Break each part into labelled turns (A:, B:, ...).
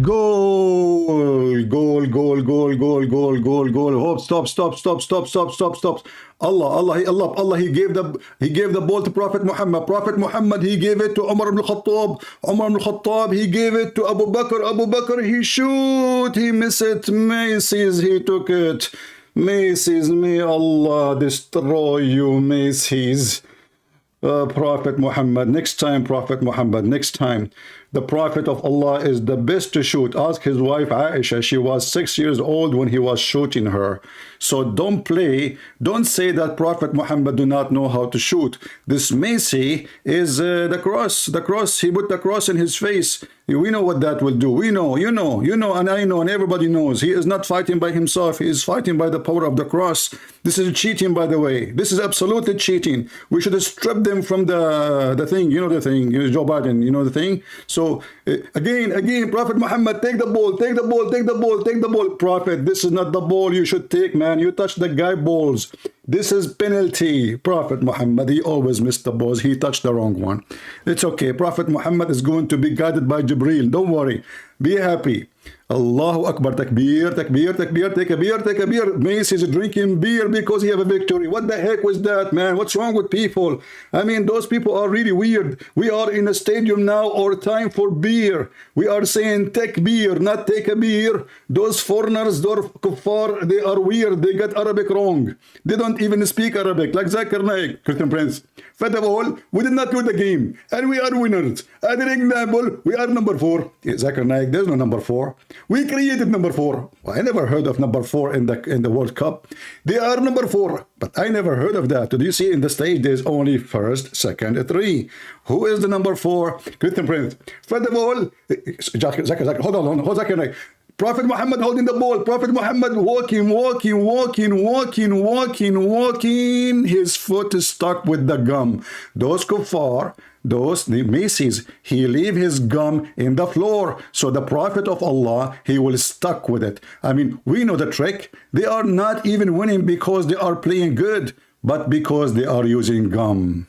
A: Goal, goal, goal, goal, goal, goal, goal, goal. Hope, stop. Allah, he gave the ball to Prophet Muhammad. Prophet Muhammad, he gave it to Umar ibn Khattab. Umar ibn Khattab, he gave it to Abu Bakr. Abu Bakr, he shoot, he miss it. Macy's, he took it. Macy's, may Allah destroy you, Macy's. Prophet Muhammad, next time, Prophet Muhammad, next time. The Prophet of Allah is the best to shoot. Ask his wife Aisha. She was 6 years old when he was shooting her. So don't play. Don't say that Prophet Muhammad do not know how to shoot. This Messi is the cross. The cross. He put the cross in his face. We know what that will do. We know, you know, and I know, and everybody knows. He is not fighting by himself. He is fighting by the power of the cross. This is cheating, by the way. This is absolutely cheating. We should have stripped them from the thing. You know the thing. Joe Biden, you know the thing. So again, Prophet Muhammad, take the ball. Prophet, this is not the ball you should take, man. You touched the guy balls. This is penalty. Prophet Muhammad, he always missed the balls. He touched the wrong one. It's okay. Prophet Muhammad is going to be guided by Jibreel. Don't worry. Be happy. Allahu Akbar, takbir, takbir, takbir, take a beer, take a beer. Messi is drinking beer because he have a victory. What the heck was that, man? What's wrong with people? I mean, those people are really weird. We are in a stadium now, or time for beer. We are saying take beer, not take a beer. Those foreigners, those kuffar, they are weird. They got Arabic wrong. They don't even speak Arabic, like Zakir Naik, Christian Prince. First of all, we did not do the game, and we are winners. As an example, we are number 4. Zakir Naik, there's no number 4. We created number 4. Well, I never heard of number 4 in the World Cup. They are number 4, but I never heard of that. Do you see in the stage there's only first, second, 3? Who is the number 4? Christian Prince. First of all, Zakir, hold on, Zakir. Prophet Muhammad holding the ball. Prophet Muhammad walking. His foot is stuck with the gum. Those kuffar, the Macy's, he leave his gum in the floor. So the Prophet of Allah, he will stuck with it. I mean, we know the trick. They are not even winning because they are playing good, but because they are using gum.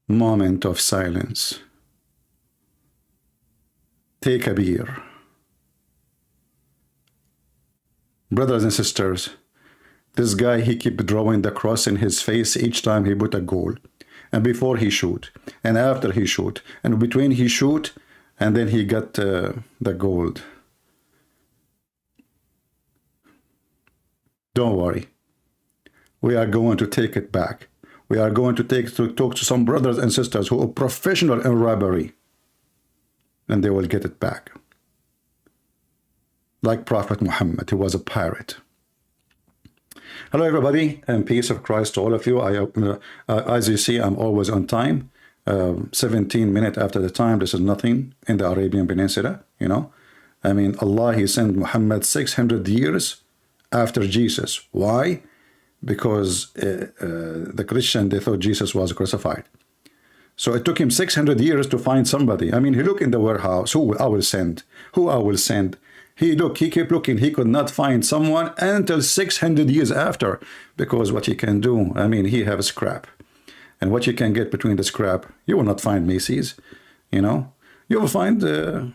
A: Moment of silence. Take a beer. Brothers and sisters, this guy, he keep drawing the cross in his face each time he put a goal. And before he shoot, and after he shoot, and between he shoot, and then he got the gold. Don't worry. We are going to take it back. We are going to talk to some brothers and sisters who are professional in robbery, and they will get it back. Like Prophet Muhammad, he was a pirate. Hello everybody, and peace of Christ to all of you. As you see, I'm always on time. 17 minutes after the time. This is nothing in the Arabian Peninsula, you know. I mean, Allah, he sent Muhammad 600 years after Jesus. Why? Because the Christian, they thought Jesus was crucified. So it took him 600 years to find somebody. I mean, he looked in the warehouse. Who I will send? Who I will send? He kept looking. He could not find someone until 600 years after. Because what he can do, I mean, he have a scrap. And what you can get between the scrap, you will not find Macy's, you know. You will find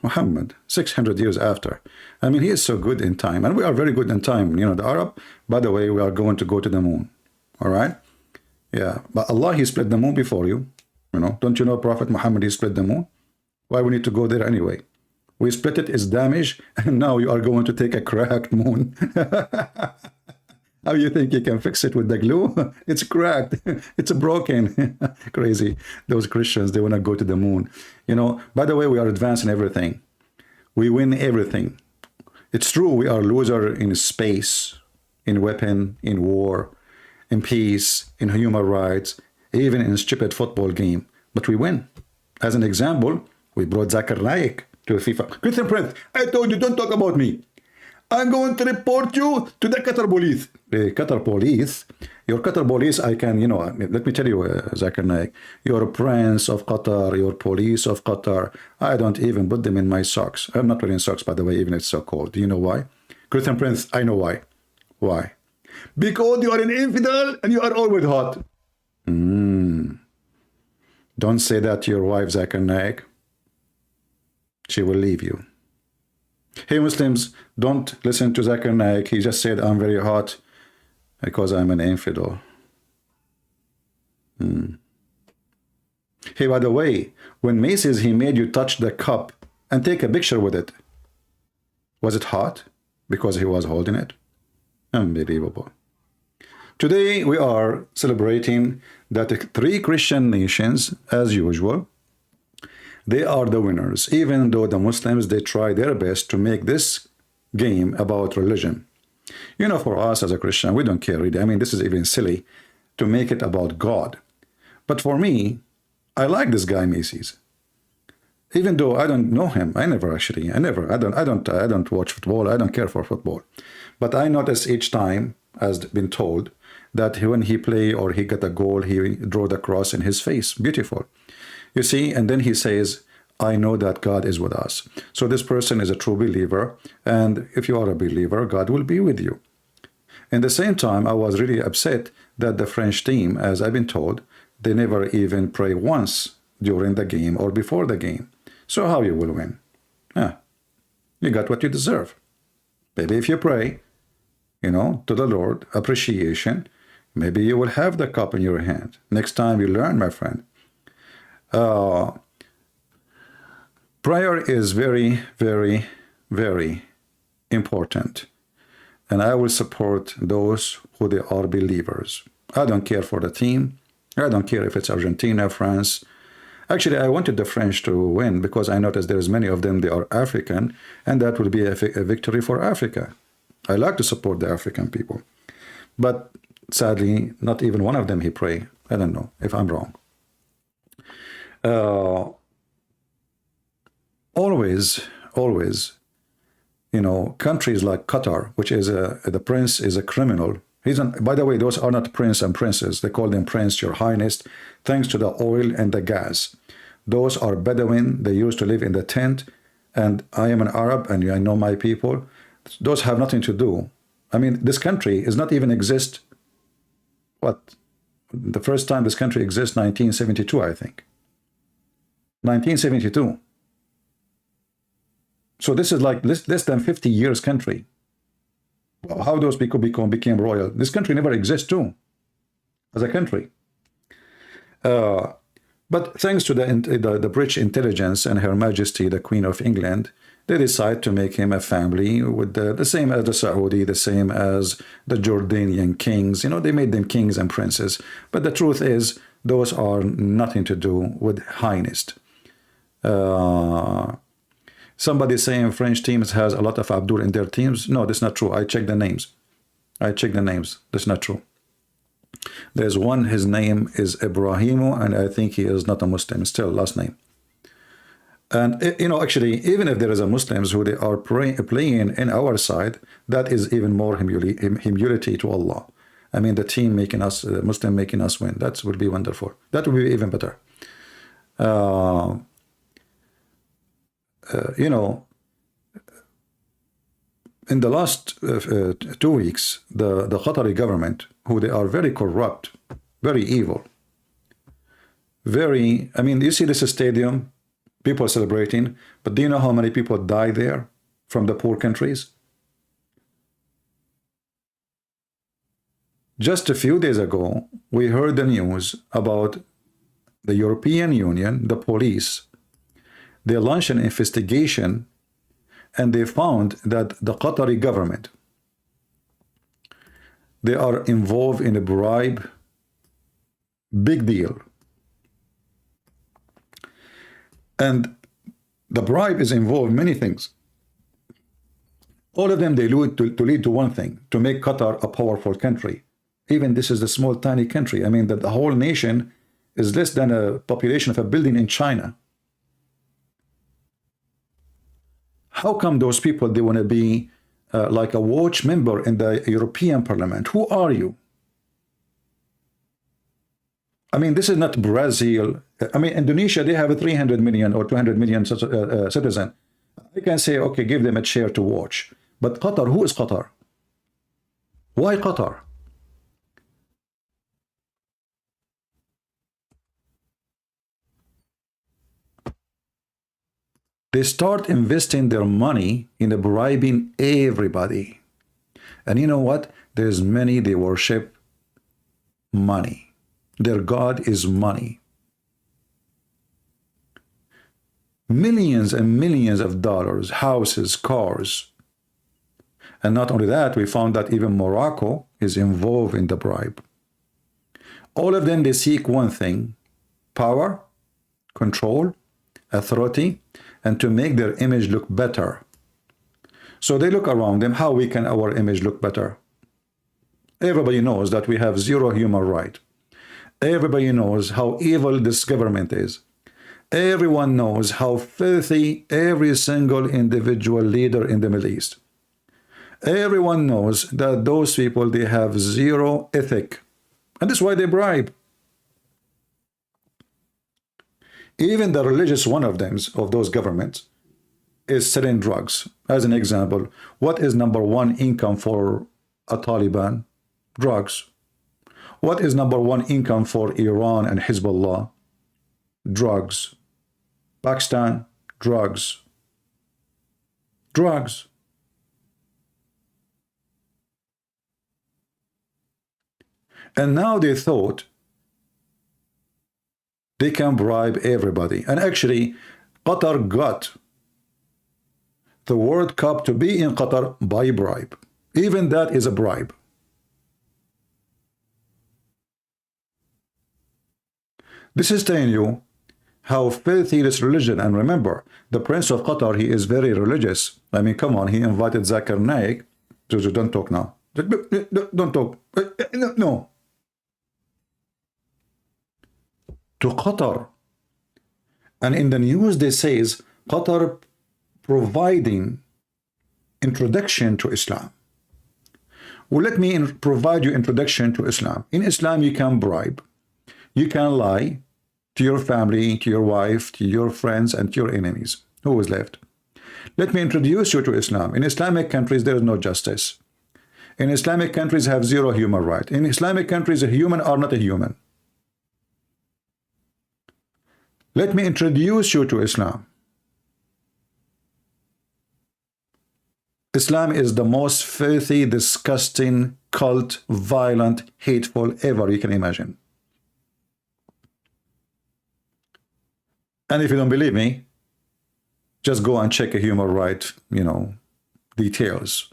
A: Muhammad 600 years after. I mean, he is so good in time. And we are very good in time. You know, the Arab, by the way, we are going to go to the moon. All right? Yeah. But Allah, he split the moon before you. You know, don't you know Prophet Muhammad, he split the moon? Why we need to go there anyway? We split it, it's damaged, and now you are going to take a cracked moon. How you think you can fix it with the glue? It's cracked. It's broken. Crazy. Those Christians, they want to go to the moon. You know, by the way, we are advanced in everything. We win everything. It's true, we are loser in space, in weapon, in war, in peace, in human rights, even in a stupid football game. But we win. As an example, we brought Zakir Naik to FIFA. Christian Prince, I told you, don't talk about me. I'm going to report you to the Qatar police. The Qatar police? Your Qatar police, I can, you know, let me tell you, Zakir Naik, you're a prince of Qatar, you're police of Qatar. I don't even put them in my socks. I'm not wearing socks, by the way, even if it's so cold. Do you know why? Christian Prince, I know why. Why? Because you are an infidel and you are always hot. Don't say that to your wife, Zakir Naik. She will leave you. Hey Muslims, don't listen to Zakir Naik. He just said I'm very hot because I'm an infidel. Hey, by the way, when Macy's, he made you touch the cup and take a picture with it. Was it hot? Because he was holding it? Unbelievable. Today we are celebrating that the 3 Christian nations, as usual, they are the winners, even though the Muslims, they try their best to make this game about religion. You know, for us as a Christian, we don't care really. I mean, this is even silly to make it about God. But for me, I like this guy Macy's. Even though I don't know him, I don't watch football. I don't care for football. But I notice each time, as been told, that when he play or he get a goal, he draw the cross in his face. Beautiful. You see, and then he says, I know that God is with us. So this person is a true believer. And if you are a believer, God will be with you. In the same time, I was really upset that the French team, as I've been told, they never even pray once during the game or before the game. So how you will win? You got what you deserve. Maybe if you pray, you know, to the Lord, appreciation, maybe you will have the cup in your hand. Next time you learn, my friend. Prayer is very, very, very important. And I will support those who they are believers. I don't care for the team. I don't care if it's Argentina, France. Actually, I wanted the French to win because I noticed there's many of them, they are African, and that will be a victory for Africa. I like to support the African people. But sadly, not even one of them he pray. I don't know if I'm wrong. Always, you know, countries like Qatar, which is the prince is a criminal. By the way, those are not prince and princess. They call them prince, your highness, thanks to the oil and the gas. Those are Bedouin. They used to live in the tent. And I am an Arab, and I know my people. Those have nothing to do. I mean, this country is not even exist. What? The first time this country exists, 1972, I think. 1972. So this is like less than 50 years country. How those people became royal? This country never exists too, as a country. But thanks to the British intelligence and Her Majesty, the Queen of England, they decide to make him a family with the same as the Saudi, the same as the Jordanian kings. You know, they made them kings and princes. But the truth is, those are nothing to do with highness. Somebody saying French teams has a lot of Abdul in their teams. No, that's not true. I checked the names. That's not true. There's one, his name is Ibrahimu, and I think he is not a Muslim, still last name. And, you know, actually, even if there is a Muslims who they are playing in our side, that is even more humility to Allah. I mean, the team making us, Muslim making us win. That would be wonderful. That would be even better. You know, in the last 2 weeks, the Qatari government, who they are very corrupt, very evil, very, I mean, you see this stadium, people celebrating, but do you know how many people die there from the poor countries? Just a few days ago, we heard the news about the European Union, the police. They launched an investigation and they found that the Qatari government, they are involved in a bribe, big deal. And the bribe is involved in many things. All of them, they lead to one thing, to make Qatar a powerful country. Even this is a small, tiny country. I mean, that the whole nation is less than a population of a building in China. How come those people, they want to be like a watch member in the European Parliament? Who are you? I mean, this is not Brazil. I mean, Indonesia, they have a 300 million or 200 million citizen. I can say, okay, give them a chair to watch. But Qatar, who is Qatar? Why Qatar? They start investing their money in bribing everybody. And you know what? There's many, they worship money. Their God is money. Millions and millions of dollars, houses, cars. And not only that, we found that even Morocco is involved in the bribe. All of them, they seek one thing: power, control, authority, and to make their image look better. So they look around them, how we can our image look better? Everybody knows that we have zero human right. Everybody knows how evil this government is. Everyone knows how filthy every single individual leader in the Middle East. Everyone knows that those people, they have zero ethic. And that's why they bribe. Even the religious one of them, of those governments, is selling drugs. As an example, what is number one income for a Taliban? Drugs. What is number one income for Iran and Hezbollah? Drugs. Pakistan, drugs. Drugs. And now they thought they can bribe everybody. And actually, Qatar got the World Cup to be in Qatar by bribe. Even that is a bribe. This is telling you how filthy this religion. And remember, the Prince of Qatar, he is very religious. I mean, come on, he invited Zakir Naik. Don't talk now. Don't talk. No. To Qatar. And in the news they says Qatar providing introduction to Islam. Well, let me provide you introduction to Islam. In Islam, you can bribe. You can lie to your family, to your wife, to your friends, and to your enemies. Who is left? Let me introduce you to Islam. In Islamic countries, there is no justice. In Islamic countries, have zero human right. In Islamic countries, a human are not a human. Let me introduce you to Islam. Islam is the most filthy, disgusting, cult, violent, hateful ever you can imagine. And if you don't believe me, just go and check a human right, details.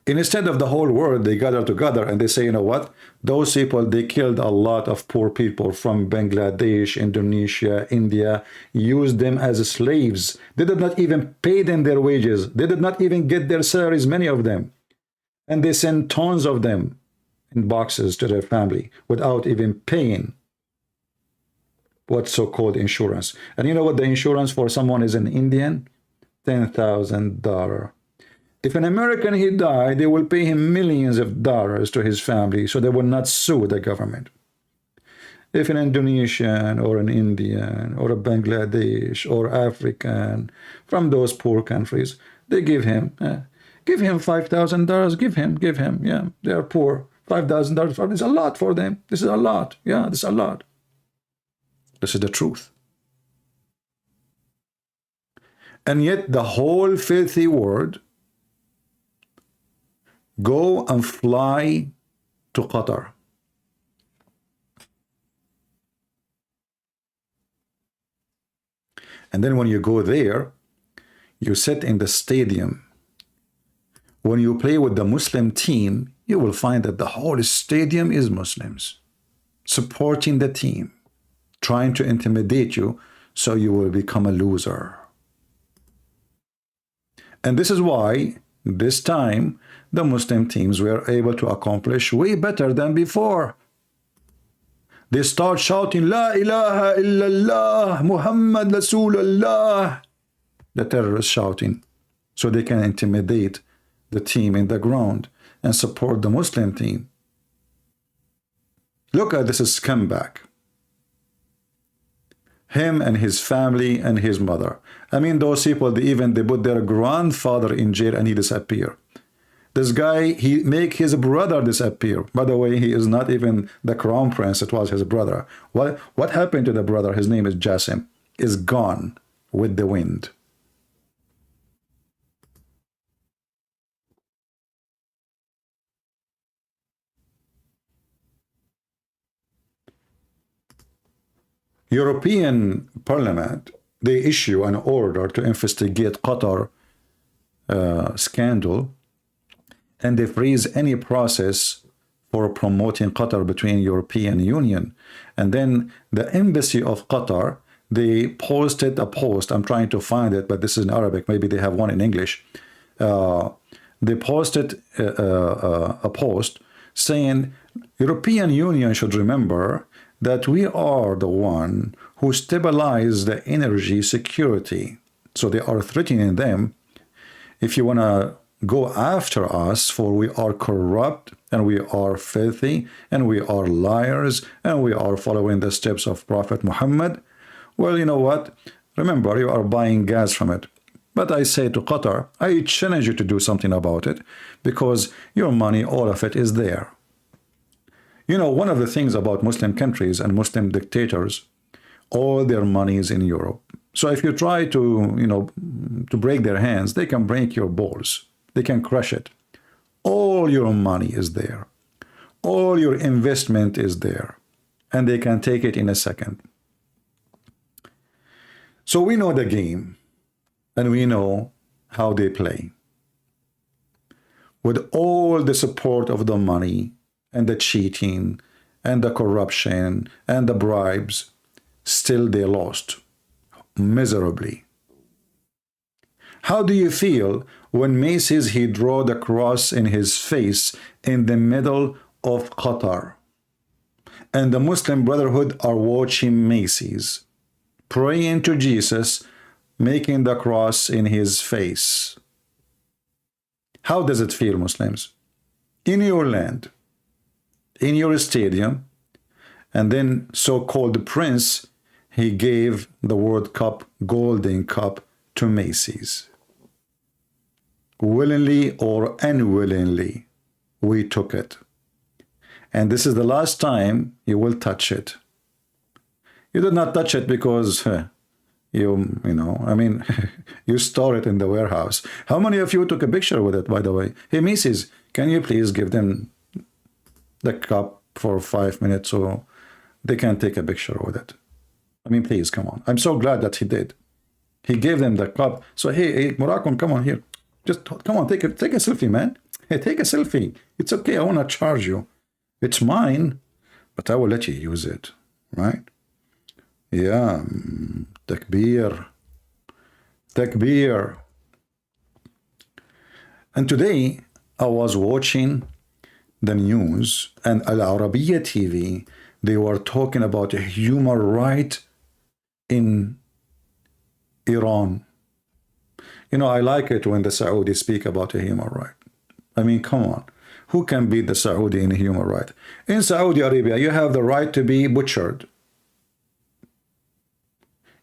A: And instead of the whole world, they gather together and they say, you know what? Those people, they killed a lot of poor people from Bangladesh, Indonesia, India, used them as slaves. They did not even pay them their wages. They did not even get their salaries, many of them. And they sent tons of them in boxes to their family without even paying what's so-called insurance. And you know what the insurance for someone is in Indian? $10,000. If an American, he died, they will pay him millions of dollars to his family, so they will not sue the government. If an Indonesian or an Indian or a Bangladesh or African from those poor countries, they give him $5,000, give him, yeah, they are poor, $5,000, it's a lot for them, this is a lot, yeah, this is a lot. This is the truth. And yet the whole filthy world go and fly to Qatar. And then when you go there, you sit in the stadium. When you play with the Muslim team, you will find that the whole stadium is Muslims supporting the team, trying to intimidate you so you will become a loser. And this is why this time the Muslim teams were able to accomplish way better than before. They start shouting, La ilaha illallah, Muhammad Rasulullah. The terrorists shouting, so they can intimidate the team in the ground and support the Muslim team. Look at this scumbag. Him and his family and his mother. I mean, those people, they put their grandfather in jail and he disappeared. This guy, he make his brother disappear. By the way, he is not even the crown prince. It was his brother. What happened to the brother? His name is Jassim. Is gone with the wind. European Parliament, they issue an order to investigate Qatar scandal, and they freeze any process for promoting Qatar between European Union. And then the embassy of Qatar, they posted a post. I'm trying to find it, but this is in Arabic. Maybe they have one in English. They posted a post saying European Union should remember that we are the one who stabilize the energy security. So they are threatening them. If you want to go after us, for we are corrupt and we are filthy and we are liars and we are following the steps of Prophet Muhammad, well, you know what? Remember, you are buying gas from it. But I say to Qatar, I challenge you to do something about it, because your money, all of it is there. You know, one of the things about Muslim countries and Muslim dictators, all their money is in Europe. So if you try to, you know, to break their hands, they can break your balls. They can crush it. All your money is there. All your investment is there. And they can take it in a second. So we know the game. And we know how they play. With all the support of the money and the cheating and the corruption and the bribes, still they lost miserably. How do you feel when Messi, he draw the cross in his face in the middle of Qatar, and the Muslim Brotherhood are watching Messi praying to Jesus, making the cross in his face? How does it feel, Muslims? In your land, in your stadium, and then so-called prince, he gave the World Cup, Golden Cup, to Messi. Willingly or unwillingly, we took it. And this is the last time you will touch it. You did not touch it because you know, I mean, you store it in the warehouse. How many of you took a picture with it, by the way? Hey, Mrs., can you please give them the cup for 5 minutes so they can take a picture with it? I mean, please, come on. I'm so glad that he did. He gave them the cup. So, hey, Murakun, come on here. Just come on, take a selfie, man. Hey, take a selfie. It's okay. I want to charge you. It's mine, but I will let you use it, right? Yeah. Takbir. Takbir. And today, I was watching the news, and Al Arabiya TV, they were talking about a human right in Iran. You know, I like it when the Saudis speak about a human right. I mean, come on. Who can beat the Saudi in a human right? In Saudi Arabia, you have the right to be butchered.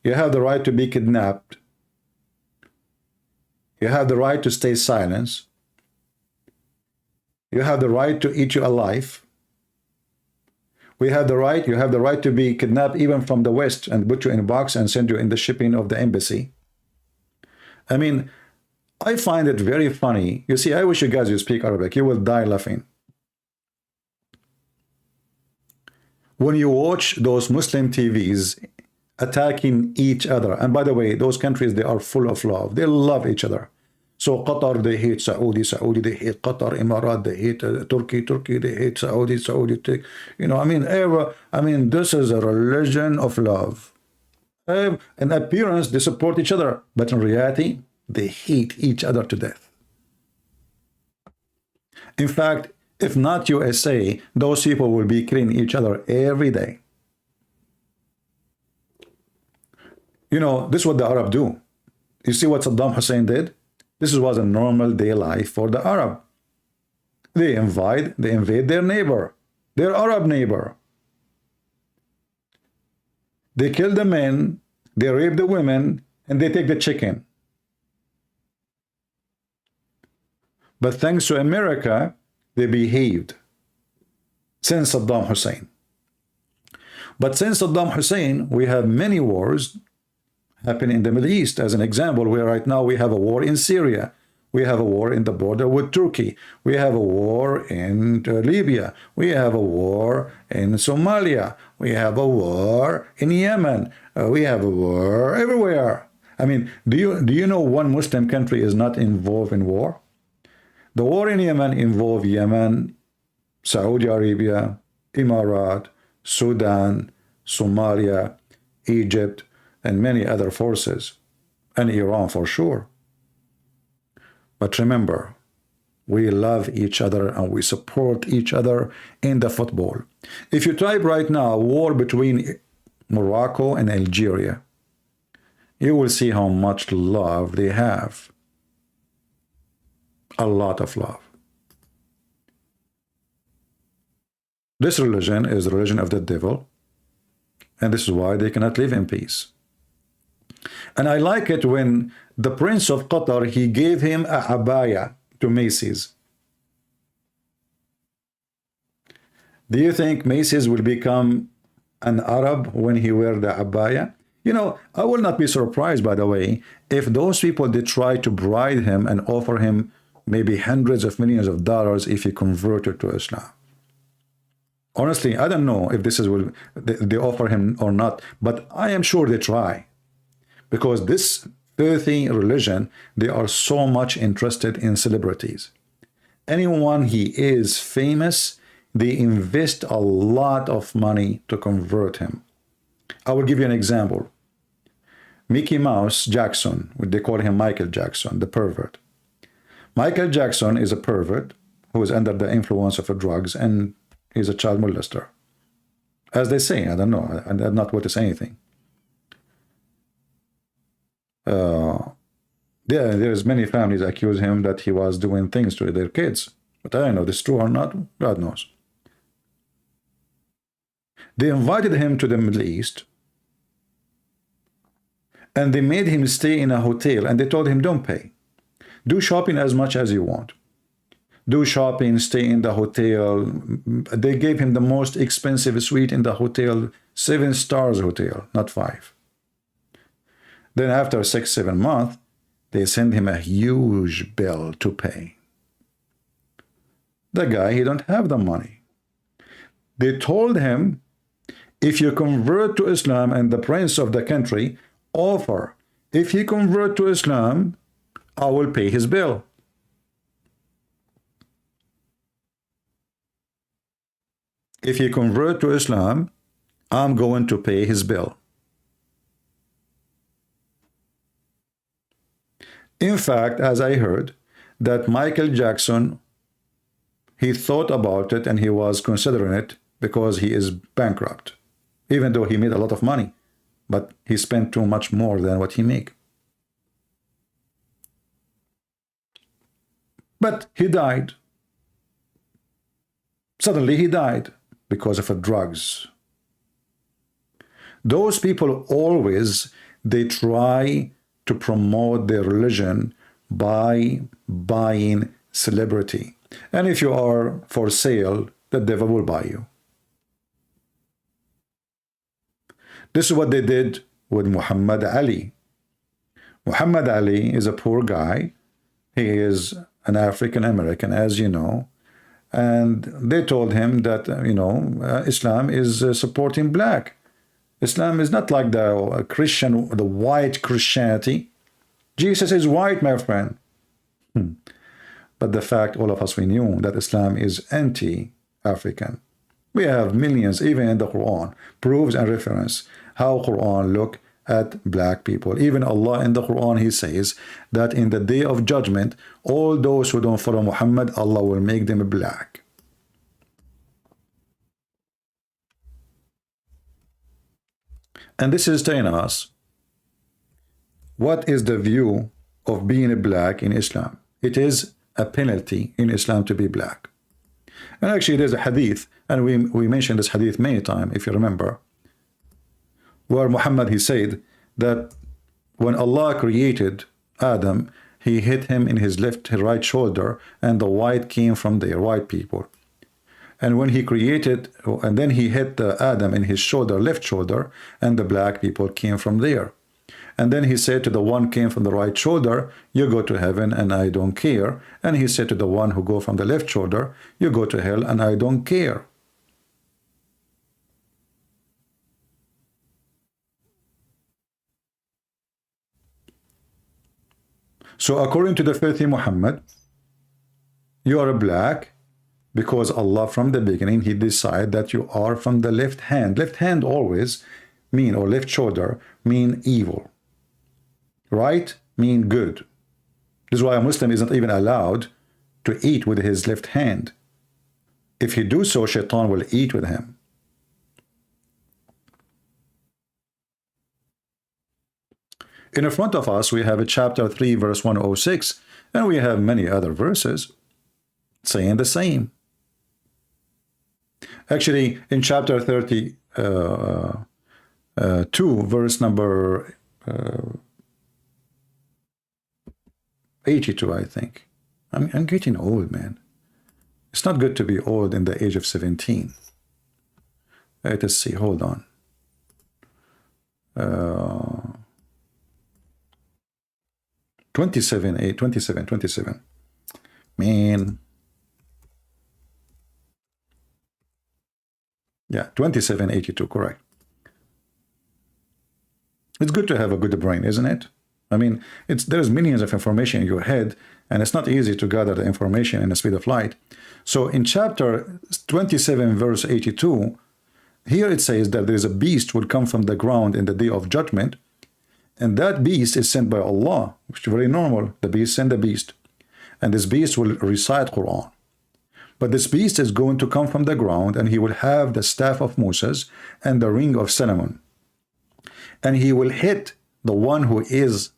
A: You have the right to be kidnapped. You have the right to stay silent. You have the right to eat you alive. You have the right to be kidnapped even from the West and put you in a box and send you in the shipping of the embassy. I mean, I find it very funny. You see, I wish you guys would speak Arabic. You will die laughing. When you watch those Muslim TVs attacking each other, and by the way, those countries, they are full of love. They love each other. So Qatar, they hate Saudi. Saudi, they hate Qatar. Emirat, they hate Turkey. Turkey, they hate Saudi. Saudi, you know, I mean, this is a religion of love. In appearance, they support each other, but in reality, they hate each other to death. In fact, if not USA, those people will be killing each other every day. You know, this is what the Arab do. You see what Saddam Hussein did? This was a normal day life for the Arab. They invade their neighbor, their Arab neighbor. They kill the men, they rape the women, and they take the chicken. But thanks to America, they behaved since Saddam Hussein. But since Saddam Hussein, we have many wars happening in the Middle East. As an example, where right now we have a war in Syria. We have a war in the border with Turkey. We have a war in Libya. We have a war in Somalia. We have a war in Yemen. We have a war everywhere. I mean, do you know one Muslim country is not involved in war? The war in Yemen involved Yemen, Saudi Arabia, Emirat, Sudan, Somalia, Egypt, and many other forces, and Iran for sure. But remember, we love each other and we support each other in the football. If you type right now war between Morocco and Algeria, you will see how much love they have. A lot of love. This religion is the religion of the devil, and this is why they cannot live in peace. And I like it when the Prince of Qatar, he gave him a abaya to Macy's. Do you think Macy's will become an Arab when he wear the abaya? You know, I will not be surprised, by the way, if those people, they try to bribe him and offer him maybe hundreds of millions of dollars if he converted to Islam. Honestly, I don't know if this is will they offer him or not, but I am sure they try. Because this filthy religion, they are so much interested in celebrities. Anyone he is famous, they invest a lot of money to convert him. I will give you an example. Mickey Mouse Jackson, they call him Michael Jackson, the pervert. Michael Jackson is a pervert who is under the influence of drugs, and he's a child molester. As they say, I don't know, I'm not going to say anything. There's many families accuse him that he was doing things to their kids. But I don't know if this is true or not, God knows. They invited him to the Middle East, and they made him stay in a hotel, and they told him, don't pay. Do shopping as much as you want. Do shopping, stay in the hotel. They gave him the most expensive suite in the hotel, 7 stars hotel, not 5. Then after 6-7 months, they send him a huge bill to pay. The guy, he don't have the money. They told him, if you convert to Islam, and the prince of the country offer, if he convert to Islam, I will pay his bill. If he convert to Islam, I'm going to pay his bill. In fact, as I heard, that Michael Jackson, he thought about it and he was considering it because he is bankrupt. Even though he made a lot of money, but he spent too much more than what he make. But he died. Suddenly he died because of drugs. Those people always, they try to promote their religion by buying celebrity. And if you are for sale, the devil will buy you. This is what they did with Muhammad Ali. Muhammad Ali is a poor guy. He is an African American, as you know. And they told him that, Islam is supporting black. Islam is not like the Christian, the white Christianity. Jesus is white, my friend. But the fact, all of us, we knew that Islam is anti-African. We have millions, even in the Quran, proofs and reference how Quran look at black people. Even Allah in the Quran, he says that in the day of judgment, all those who don't follow Muhammad, Allah will make them black. And this is telling us what is the view of being black in Islam. It is a penalty in Islam to be black. And actually there's a hadith, and we mentioned this hadith many times, if you remember, where Muhammad, he said that when Allah created Adam, he hit him in his right shoulder, and the white came from there, white people. And when he created, and then he hit Adam in his shoulder, left shoulder, and the black people came from there. And then he said to the one came from the right shoulder, you go to heaven and I don't care. And he said to the one who go from the left shoulder, you go to hell and I don't care. So according to the filthy Muhammad, you are a black because Allah from the beginning, he decided that you are from the left hand. Left hand always mean, or left shoulder mean evil. Right mean good. This is why a Muslim isn't even allowed to eat with his left hand. If he do so, shaitan will eat with him. In front of us, we have a chapter 3, verse 106, and we have many other verses saying the same. Actually, in chapter 32, verse number 82, I think. I'm getting old, man. It's not good to be old in the age of 17. Let us see, hold on. 27. Man. Yeah, 2782, correct. It's good to have a good brain, isn't it? I mean, there's millions of information in your head, and it's not easy to gather the information in the speed of light. So in chapter 27, verse 82, here it says that there is a beast will come from the ground in the day of judgment, and that beast is sent by Allah, which is very normal. The beast sent the beast, and this beast will recite Quran. But this beast is going to come from the ground, and he will have the staff of Moses and the ring of Solomon. And he will hit the one who is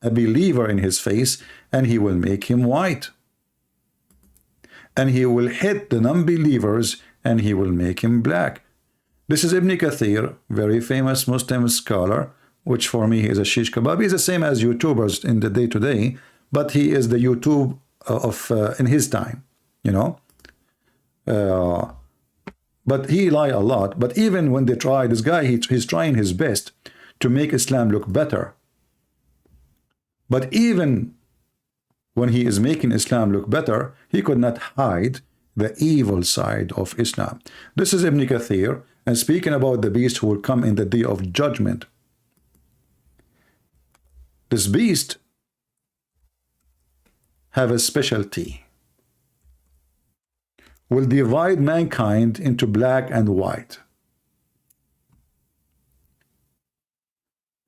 A: a believer in his face, and he will make him white. And he will hit the non-believers, and he will make him black. This is Ibn Kathir, very famous Muslim scholar, which for me is a shish kebab. He's the same as YouTubers in the day-to-day, but he is the YouTube of in his time, you know. But he lie a lot. But even when they try, this guy, he's trying his best to make Islam look better. But even when he is making Islam look better, he could not hide the evil side of Islam. This is Ibn Kathir, and speaking about the beast who will come in the day of judgment. This beast have a specialty. Will divide mankind into black and white.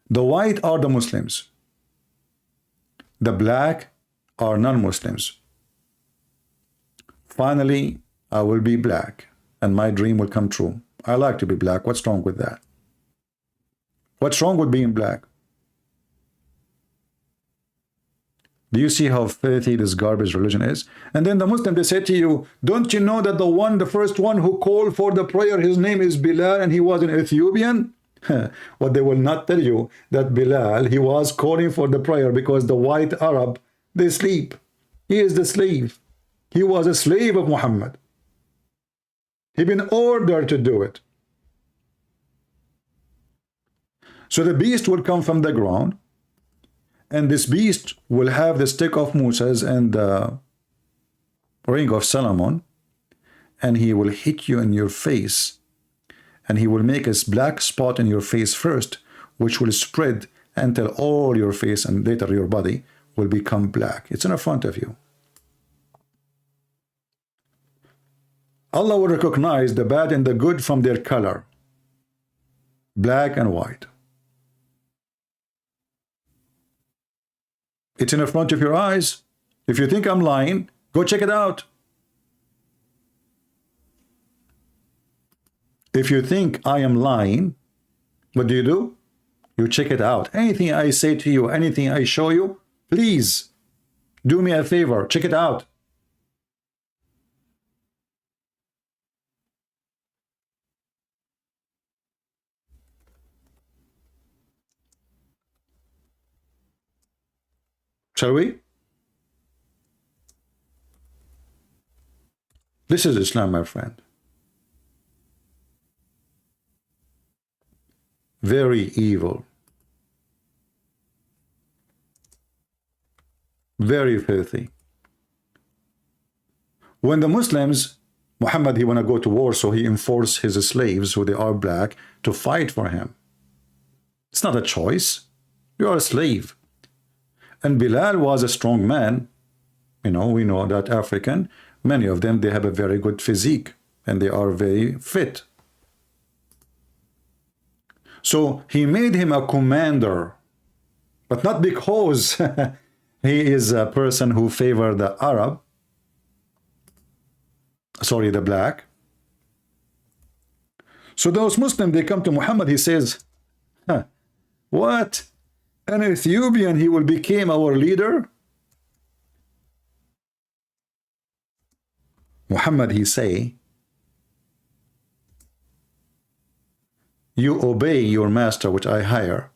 A: The white are the Muslims. The black are non-Muslims. Finally, I will be black, and my dream will come true. I like to be black. What's wrong with that? What's wrong with being black? Do you see how filthy this garbage religion is? And then the Muslim, they say to you, don't you know that the first one who called for the prayer, his name is Bilal, and he was an Ethiopian? What they will not tell you, that Bilal, he was calling for the prayer because the white Arab, they sleep. He is the slave. He was a slave of Muhammad. He been ordered to do it. So the beast will come from the ground, and this beast will have the stick of Moses and the ring of Solomon, and he will hit you in your face, and he will make a black spot in your face first, which will spread until all your face and later your body will become black. It's in front of you. Allah will recognize the bad and the good from their color, black and white. It's in the front of your eyes. If you think I'm lying, go check it out. If you think I am lying, what do? You check it out. Anything I say to you, anything I show you, please do me a favor, check it out. Shall we? This is Islam, my friend. Very evil. Very filthy. When the Muslims, Muhammad, he want to go to war, so he enforced his slaves, who they are black, to fight for him. It's not a choice. You are a slave. And Bilal was a strong man. You know, we know that African, many of them, they have a very good physique and they are very fit. So he made him a commander, but not because he is a person who favored the Arab, sorry, the black. So those Muslims, they come to Muhammad, he says, huh, what? An Ethiopian, he will become our leader? Muhammad, he say, you obey your master, which I hire,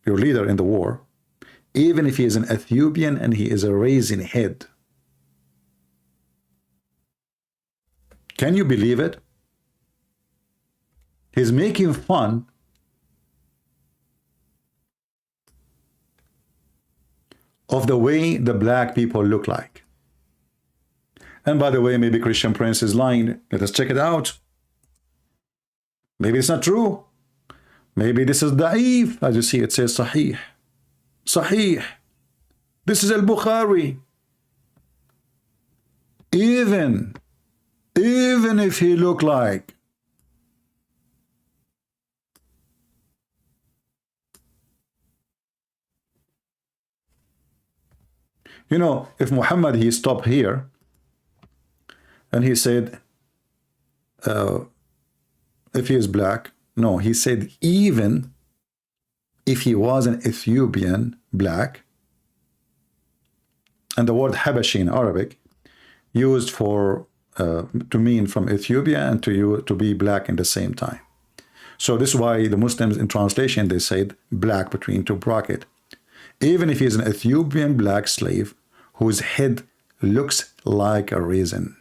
A: your leader in the war, even if he is an Ethiopian and he is a raisin head. Can you believe it? He's making fun of the way the black people look like. And by the way, maybe Christian Prince is lying. Let us check it out. Maybe it's not true. Maybe this is da'if. As you see, it says sahih. Sahih. This is al-Bukhari. Even if he look like you know, if Muhammad, he stopped here and he said, if he is black, no, he said even if he was an Ethiopian black, and the word Habashi in Arabic used for to mean from Ethiopia and to be black in the same time. So this is why the Muslims in translation, they said black between two brackets. Even if he is an Ethiopian black slave whose head looks like a raisin.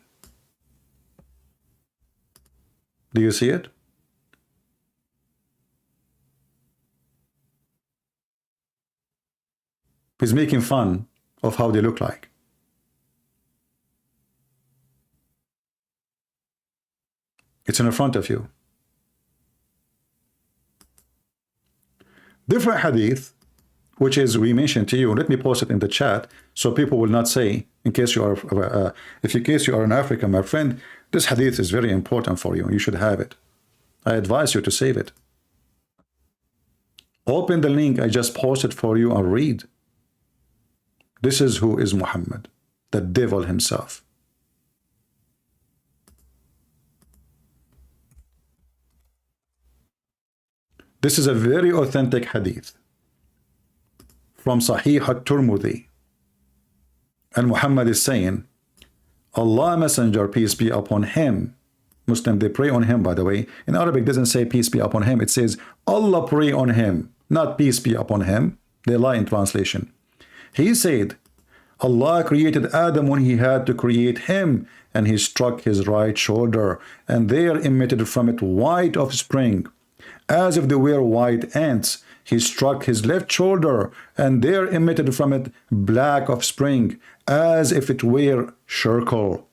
A: Do you see it? He's making fun of how they look like. It's in front of you. Different hadith, which is we mentioned to you. Let me post it in the chat so people will not say, in case you are, in case you are in Africa, my friend, this hadith is very important for you. You should have it. I advise you to save it. Open the link I just posted for you and read. This is who is Muhammad, the devil himself. This is a very authentic hadith from Sahih al-Tirmidhi. And Muhammad is saying, Allah Messenger, peace be upon him. Muslim, they pray on him, by the way. In Arabic, it doesn't say peace be upon him. It says Allah pray on him, not peace be upon him. They lie in translation. He said, Allah created Adam when he had to create him, and he struck his right shoulder, and there emitted from it white offspring, as if they were white ants. He struck his left shoulder, and there emitted from it black offspring, as if it were charcoal.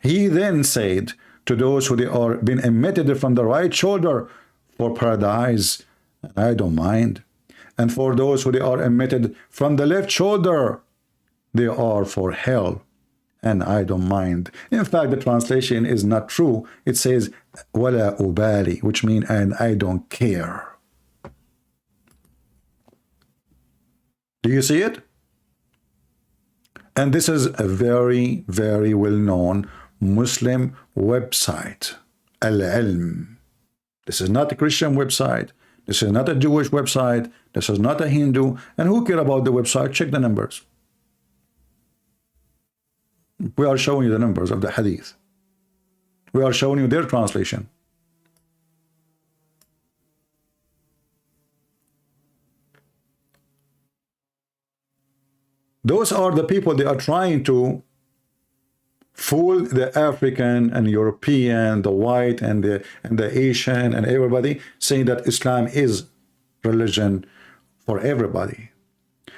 A: He then said to those who they are been emitted from the right shoulder, for paradise, I don't mind. And for those who they are emitted from the left shoulder, they are for hell, and I don't mind. In fact, the translation is not true. It says wala ubali, which means and I don't care. Do you see it? And this is a very, very well-known Muslim website, Al-Ilm. This is not a Christian website. This is not a Jewish website. This is not a Hindu. And who care about the website? Check the numbers. We are showing you the numbers of the hadith. We are showing you their translation. Those are the people they are trying to fool the African and European, the white and the Asian and everybody, saying that Islam is religion for everybody.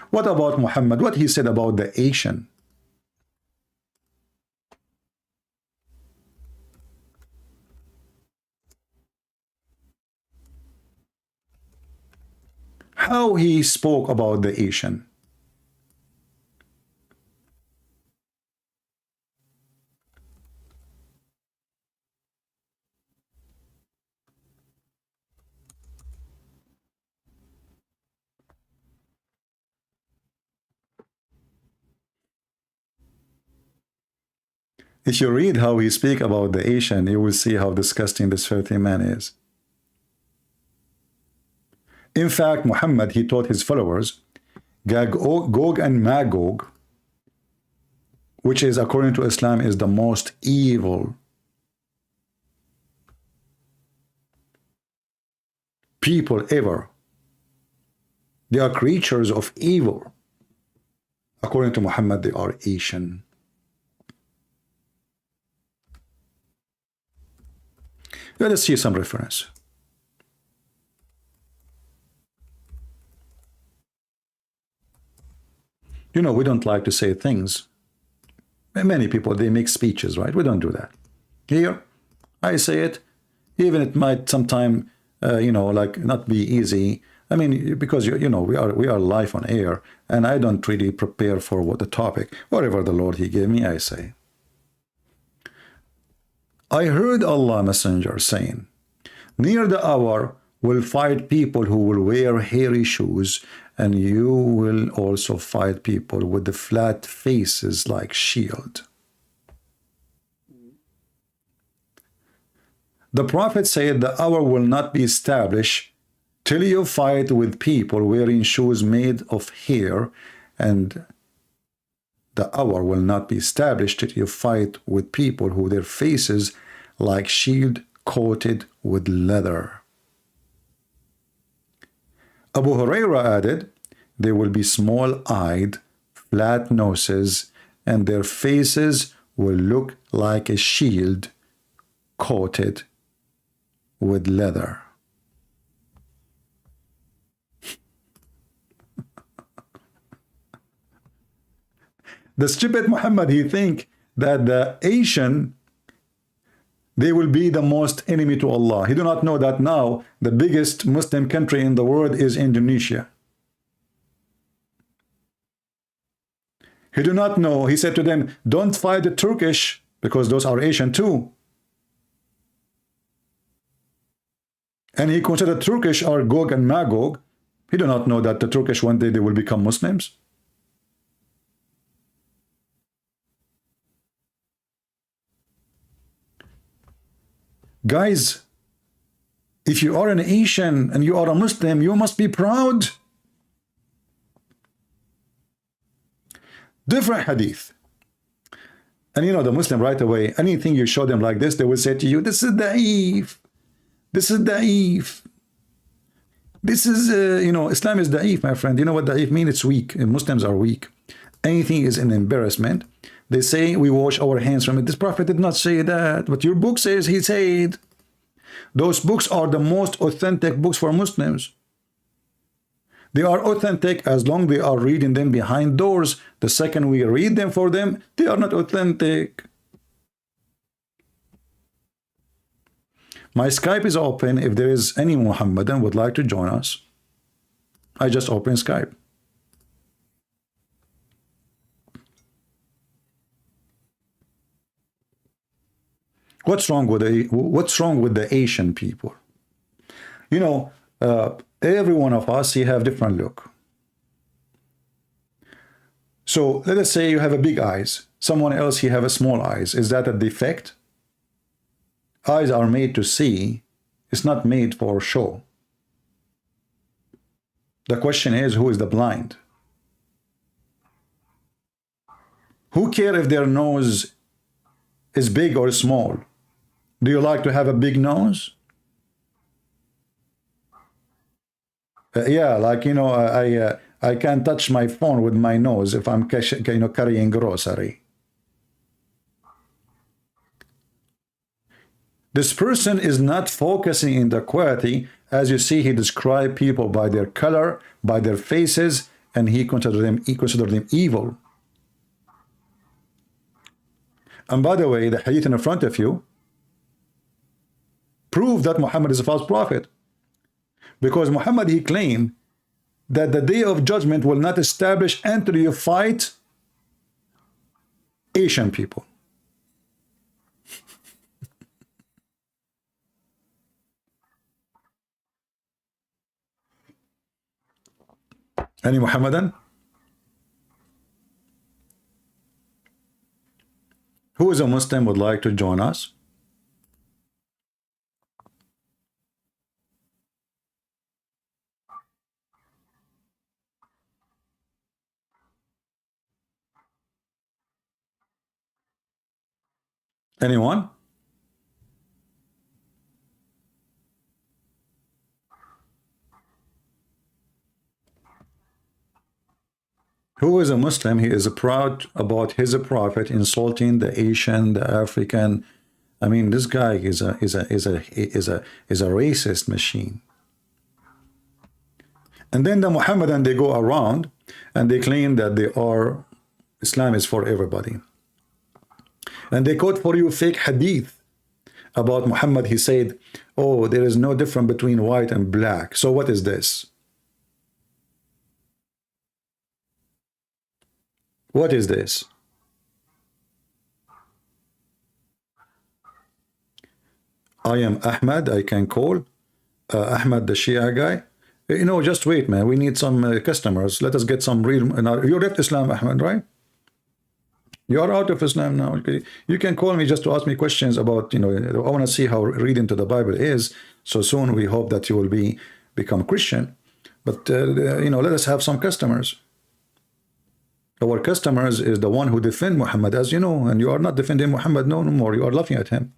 A: What about Muhammad? What he said about the Asian? How he spoke about the Asian? If you read how he speak about the Asian, you will see how disgusting this filthy man is. In fact, Muhammad, he taught his followers, Gog and Magog, which is, according to Islam, is the most evil people ever. They are creatures of evil. According to Muhammad, they are Asian. Let us see some reference. You know, we don't like to say things. Many people, they make speeches, right? We don't do that. Here, I say it, even it might sometime, you know, like not be easy. I mean, because, you know, we are live on air, and I don't really prepare for what the topic. Whatever the Lord, he gave me, I say. I heard Allah Messenger saying, near the hour will fight people who will wear hairy shoes, and you will also fight people with the flat faces like shield. The Prophet said the hour will not be established till you fight with people wearing shoes made of hair, and the hour will not be established till you fight with people who their faces like shield coated with leather. Abu Huraira added, they will be small-eyed, flat noses, and their faces will look like a shield coated with leather. The stupid Muhammad, he think that the Asian, they will be the most enemy to Allah. He do not know that now the biggest Muslim country in the world is Indonesia. He do not know. He said to them, don't fight the Turkish, because those are Asian too. And he considered Turkish are Gog and Magog. He do not know that the Turkish one day they will become Muslims. Guys, if you are an Asian and you are a Muslim, you must be proud. Different hadith. And you know, the Muslim right away, anything you show them like this, they will say to you, this is da'if. This is da'if. This is, you know, Islam is da'if, my friend. You know what da'if means? It's weak. Muslims are weak. Anything is an embarrassment. They say we wash our hands from it. This prophet did not say that, but your book says he said. Those books are the most authentic books for Muslims. They are authentic as long as they are reading them behind doors. The second we read them for them, they are not authentic. My Skype is open. If there is any Muhammadan would like to join us, I just open Skype. What's wrong with the Asian people? You know, every one of us, he have different look. So let us say you have a big eyes. Someone else, he have a small eyes. Is that a defect? Eyes are made to see. It's not made for show. The question is, who is the blind? Who cares if their nose is big or small? Do you like to have a big nose? Yeah, like, you know, I can't touch my phone with my nose if I'm carrying grocery. This person is not focusing in the quality. As you see, he described people by their color, by their faces, and he considered them evil. And by the way, the hadith in front of you prove that Muhammad is a false prophet. Because Muhammad, he claimed that the day of judgment will not establish until you fight Asian people. Any Muhammadan? Who is a Muslim would like to join us? Anyone? Who is a Muslim? He is proud about his prophet insulting the Asian, the African. I mean, this guy is a racist machine. And then the Muhammadan, they go around and they claim that Islam is for everybody. And they quote for you fake hadith about Muhammad. He said, oh, there is no difference between white and black. So what is this? What is this? I am Ahmad. I can call Ahmad the Shia guy. You know, just wait, man. We need some customers. Let us get some real. You left Islam, Ahmad, right? You are out of Islam now. Okay. You can call me just to ask me questions about, I want to see how reading to the Bible is. So soon we hope that you will become Christian. But, let us have some customers. Our customers is the one who defend Muhammad, as you know, and you are not defending Muhammad no more. You are laughing at him.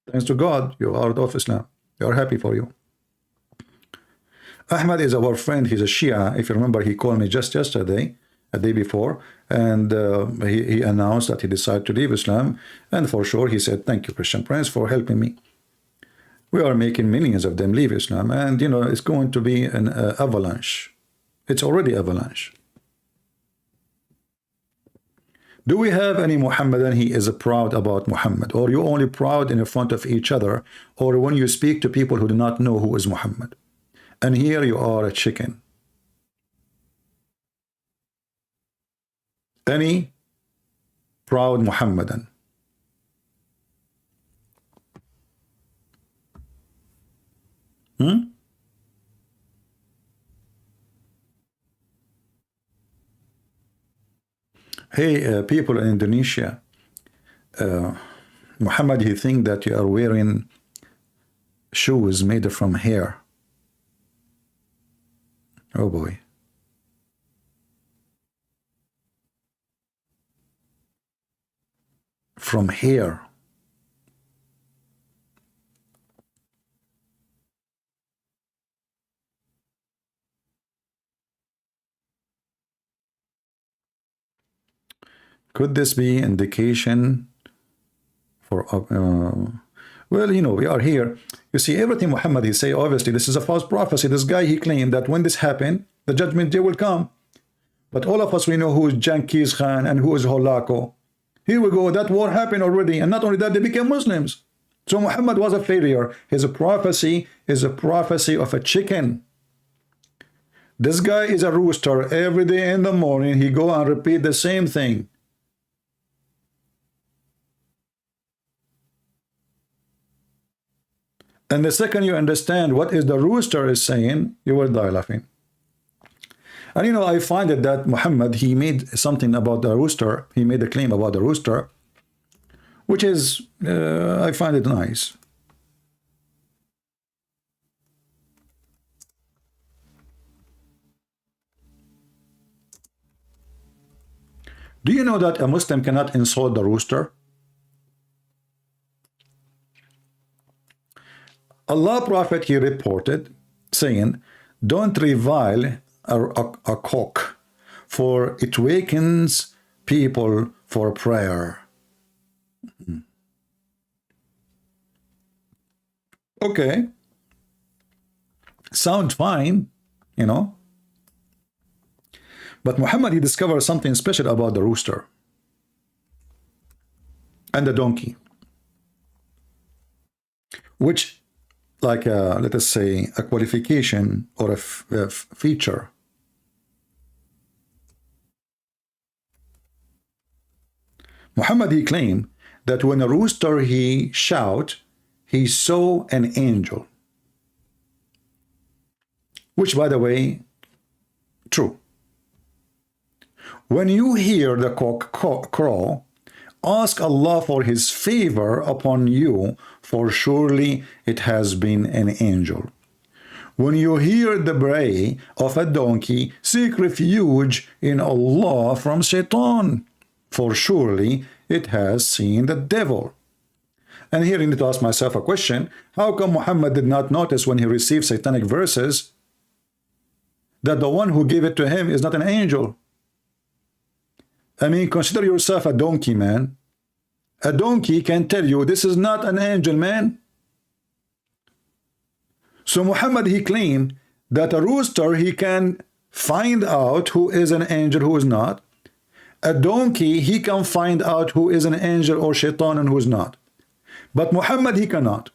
A: Thanks to God, you are out of Islam. We are happy for you. Ahmad is our friend. He's a Shia. If you remember, he called me just yesterday, a day before, and he announced that he decided to leave Islam. And for sure, he said, thank you, Christian Prince, for helping me. We are making millions of them leave Islam. And, it's going to be an avalanche. It's already avalanche. Do we have any Muhammadan he is proud about Muhammad? Or you only proud in front of each other? Or when you speak to people who do not know who is Muhammad? And here you are a chicken. Any proud Muhammadan? Hey, people in Indonesia, Muhammad, he think that you are wearing shoes made from hair. Oh boy. From hair. Could this be indication for well, we are here. You see, everything Muhammad he say, obviously this is a false prophecy. This guy, he claimed that when this happened, the judgment day will come. But all of us, we know who is Genghis Khan and who is Holako. Here we go, that war happened already, and not only that, they became Muslims. So Muhammad was a failure. His prophecy is a prophecy of a chicken. This guy is a rooster. Every day in the morning, he go and repeat the same thing. And the second you understand what is the rooster is saying, you will die laughing. And I find it that Muhammad, he made something about the rooster. He made a claim about the rooster, which is, I find it nice. Do you know that a Muslim cannot insult the rooster? Allah Prophet, he reported saying, don't revile a cock, for it wakens people for prayer. Okay. Sound fine, you know. But Muhammad, he discovered something special about the rooster and the donkey, which, like, let us say, a qualification or a feature. Muhammad, he claimed that when a rooster he shout, he saw an angel. Which, by the way, true. When you hear the cock crow, ask Allah for his favor upon you, for surely it has been an angel. When you hear the bray of a donkey, seek refuge in Allah from Shaitan, for surely it has seen the devil. And here I need to ask myself a question. How come Muhammad did not notice when he received satanic verses that the one who gave it to him is not an angel? I mean, consider yourself a donkey, man. A donkey can tell you this is not an angel, man. So Muhammad, he claimed that a rooster, he can find out who is an angel, who is not. A donkey, he can find out who is an angel or shaitan and who is not. But Muhammad, he cannot.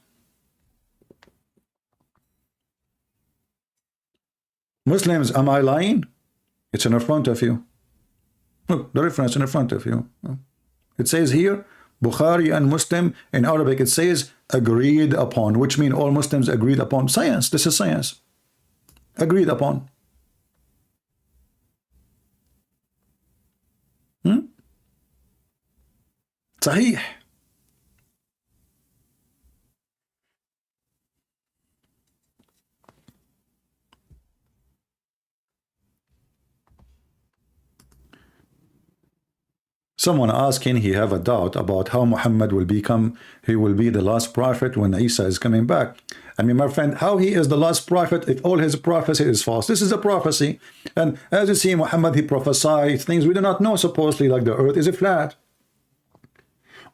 A: Muslims, am I lying? It's in front of you. Look, the reference in front of you. It says here, Bukhari and Muslim, in Arabic it says agreed upon, which means all Muslims agreed upon. Science, this is science. Agreed upon. Sahih. Someone asking, he have a doubt about how Muhammad will become, he will be the last prophet when Isa is coming back. I mean, my friend, how he is the last prophet if all his prophecy is false? This is a prophecy. And as you see, Muhammad, he prophesied things we do not know, supposedly, like the earth is a flat.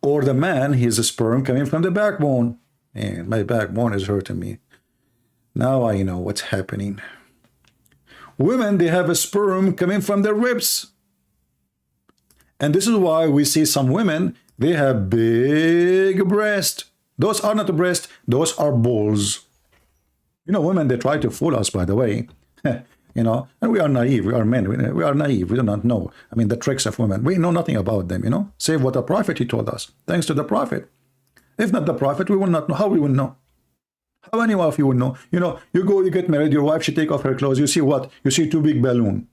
A: Or the man, he is a sperm coming from the backbone. And my backbone is hurting me. Now I know what's happening. Women, they have a sperm coming from their ribs. And this is why we see some women, they have big breasts. Those are not breasts, those are balls. You know, women, they try to fool us, by the way. You know, and we are naive, we are men, we are naive, we do not know. I mean, the tricks of women, we know nothing about them, you know. Save what the prophet, he told us, thanks to the prophet. If not the prophet, we will not know. How we will know? How anyone of you will know? You know, you go, you get married, your wife, she take off her clothes, you see what? You see two big balloons.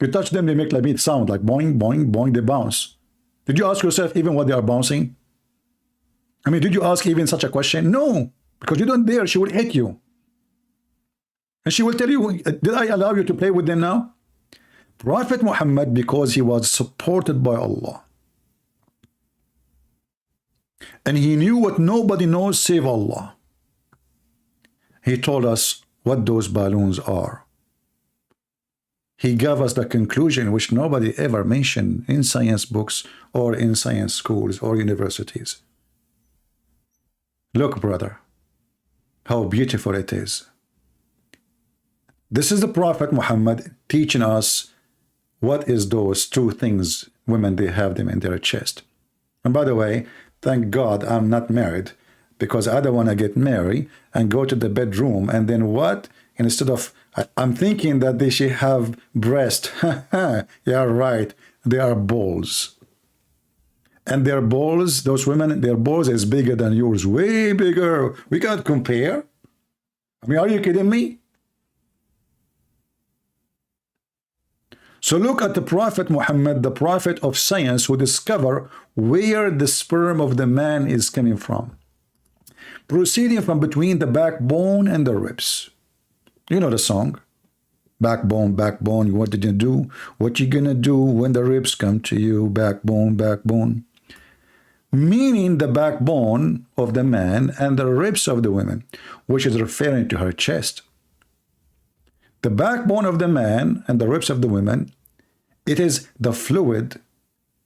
A: You touch them, they make like sound, like boing, boing, boing, they bounce. Did you ask yourself even what they are bouncing? I mean, did you ask even such a question? No, because you don't dare, she will hit you. And she will tell you, did I allow you to play with them now? Prophet Muhammad, because he was supported by Allah. And he knew what nobody knows save Allah. He told us what those balloons are. He gave us the conclusion which nobody ever mentioned in science books or in science schools or universities. Look, brother, how beautiful it is. This is the Prophet Muhammad teaching us what is those two things women, they have them in their chest. And by the way, thank God I'm not married, because I don't want to get married and go to the bedroom and then what? Instead of, I'm thinking that they should have breast. Yeah, right. They are balls. And their balls, those women, their balls is bigger than yours. Way bigger. We can't compare. I mean, are you kidding me? So look at the Prophet Muhammad, the prophet of science, who discovered where the sperm of the man is coming from. Proceeding from between the backbone and the ribs. You know the song. Backbone, backbone, what did you do? What you gonna do when the ribs come to you? Backbone, backbone. Meaning the backbone of the man and the ribs of the woman, which is referring to her chest. The backbone of the man and the ribs of the women, it is the fluid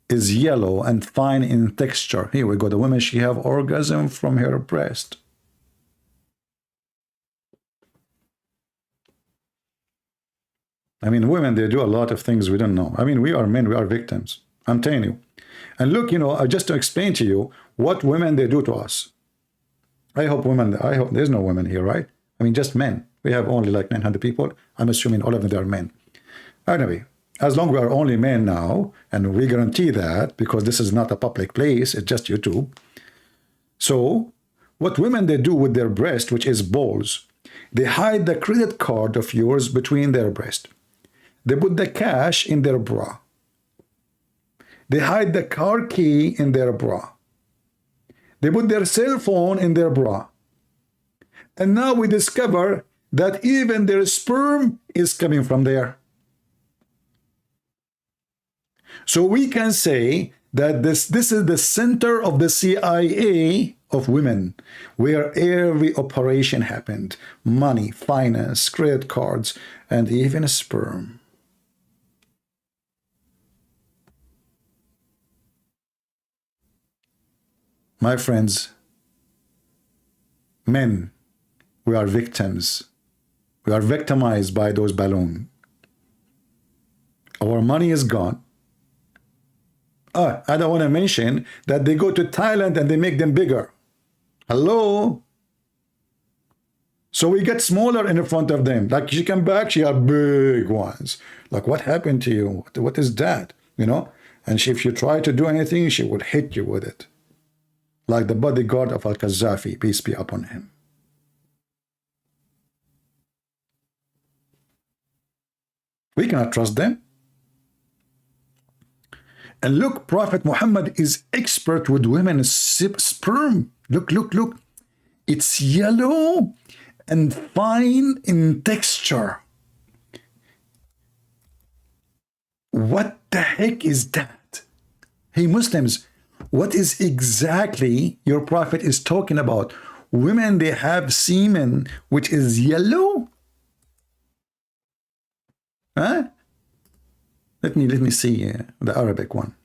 A: is yellow and fine in texture. Here we go. The woman, she have orgasm from her breast. I mean, women, they do a lot of things we don't know. I mean, we are men, we are victims. I'm telling you. And look, you know, just to explain to you what women, they do to us. I hope there's no women here, right? I mean, just men. We have only like 900 people. I'm assuming all of them are men. Anyway, as long as we are only men now, and we guarantee that because this is not a public place, it's just YouTube. So what women, they do with their breast, which is balls, they hide the credit card of yours between their breast. They put the cash in their bra. They hide the car key in their bra. They put their cell phone in their bra. And now we discover that even their sperm is coming from there. So we can say that this is the center of the CIA of women, where every operation happened. Money, finance, credit cards, and even sperm. My friends, men, we are victims. We are victimized by those balloons. Our money is gone. I don't want to mention that they go to Thailand and they make them bigger. Hello? So we get smaller in front of them. Like she come back, she have big ones. Like, what happened to you? What is that? You know? And if you try to do anything, she would hit you with it. Like the bodyguard of Al-Qaddafi, peace be upon him. We cannot trust them. And look, Prophet Muhammad is expert with women's sperm. Look, look, look. It's yellow and fine in texture. What the heck is that? Hey, Muslims, what is exactly your Prophet is talking about? Women, they have semen which is yellow? Huh? Let me see the Arabic one.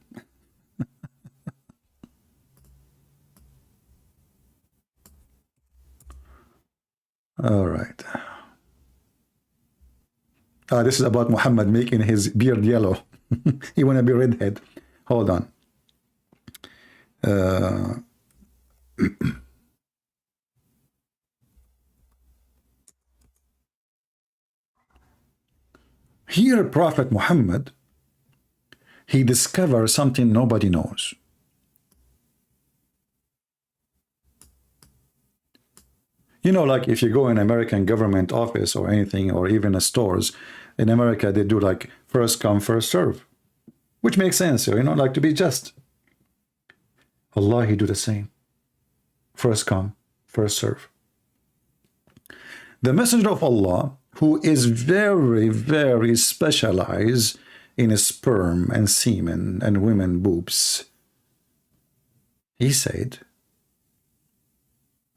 A: All right. This is about Muhammad making his beard yellow. He want to be redhead. Hold on. Here, Prophet Muhammad, he discovers something nobody knows. You know, like if you go in American government office or anything, or even a stores, in America, they do like first come, first serve, which makes sense, you know, like to be just. Allah, he do the same. First come, first serve. The Messenger of Allah, who is very, very specialized in sperm and semen and women boobs, he said,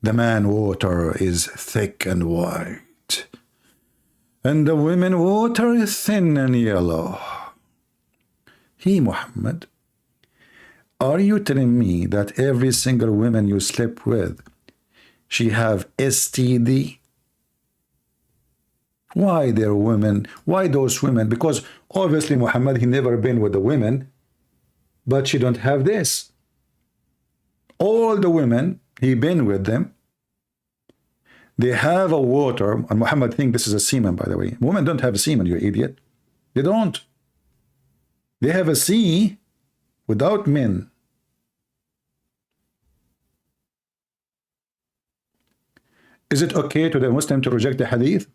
A: the man water is thick and white, and the women water is thin and yellow. He, Muhammad, are you telling me that every single woman you sleep with, she have STD? Why they're women? Why those women? Because obviously Muhammad, he never been with the women, but she don't have this. All the women, he been with them, they have a water, and Muhammad think this is a semen, by the way. Women don't have a semen, you idiot. They don't. They have a sea without men. Is it okay to the Muslim to reject the hadith?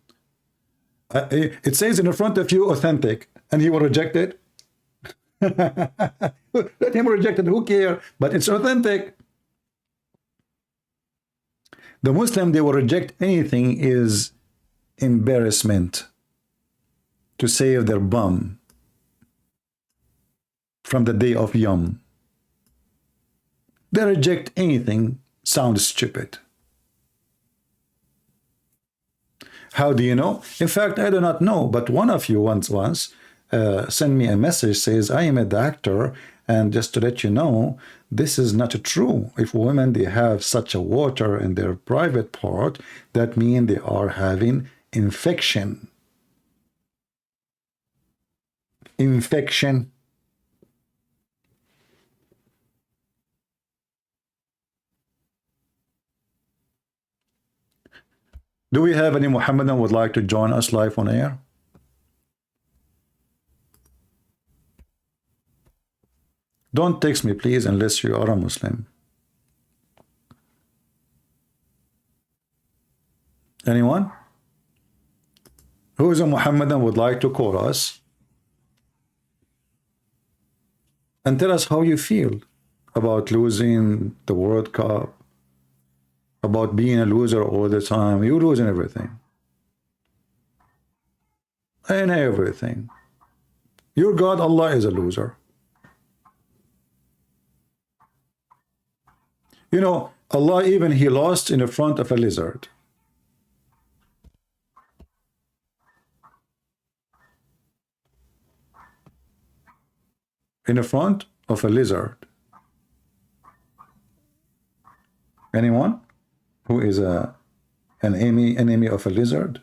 A: It says in front of you, authentic, and he will reject it. Let him reject it, who cares? But it's authentic. The Muslim, they will reject anything is embarrassment to save their bum from the day of Yom. They reject anything sounds stupid. How do you know? In fact, I do not know, but one of you once sent me a message, says, I am a doctor, and just to let you know, this is not true. If women, they have such a water in their private part, that means they are having infection. Infection. Do we have any Muhammadan would like to join us live on air? Don't text me, please, unless you are a Muslim. Anyone? Who is a Muhammadan would like to call us and tell us how you feel about losing the World Cup, about being a loser all the time. You're losing everything. And everything. Your God, Allah, is a loser. You know, Allah, even he lost in the front of a lizard. In the front of a lizard. Anyone who is an enemy of a lizard?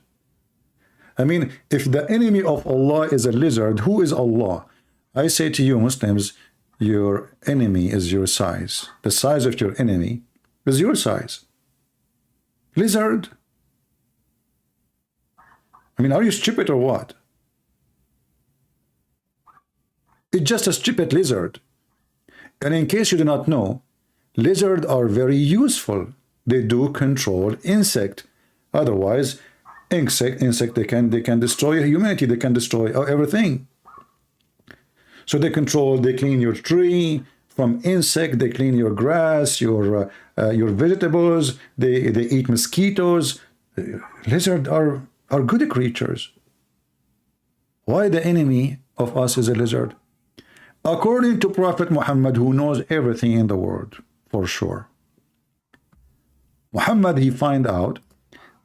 A: I mean, if the enemy of Allah is a lizard, who is Allah? I say to you, Muslims, your enemy is your size. The size of your enemy is your size. Lizard? I mean, are you stupid or what? It's just a stupid lizard. And in case you do not know, lizards are very useful. They do control insect. Otherwise, insect they can destroy humanity. They can destroy everything. So they clean your tree from insect. They clean your grass, your vegetables. They eat mosquitoes. Lizards are good creatures. Why the enemy of us is a lizard? According to Prophet Muhammad, who knows everything in the world, for sure. Muhammad, he find out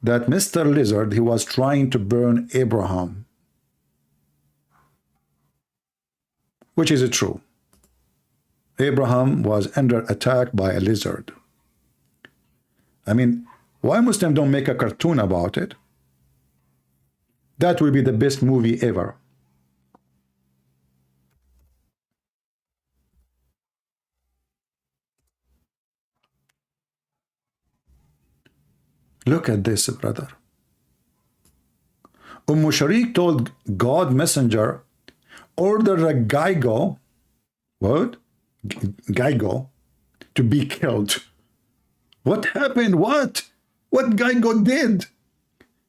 A: that Mr. Lizard, he was trying to burn Abraham. Which is true. Abraham was under attack by a lizard. I mean, why Muslims don't make a cartoon about it? That will be the best movie ever. Look at this, brother. Sharik told God messenger, order a Geigo, what? Geigo, to be killed. What happened? What Geigo did?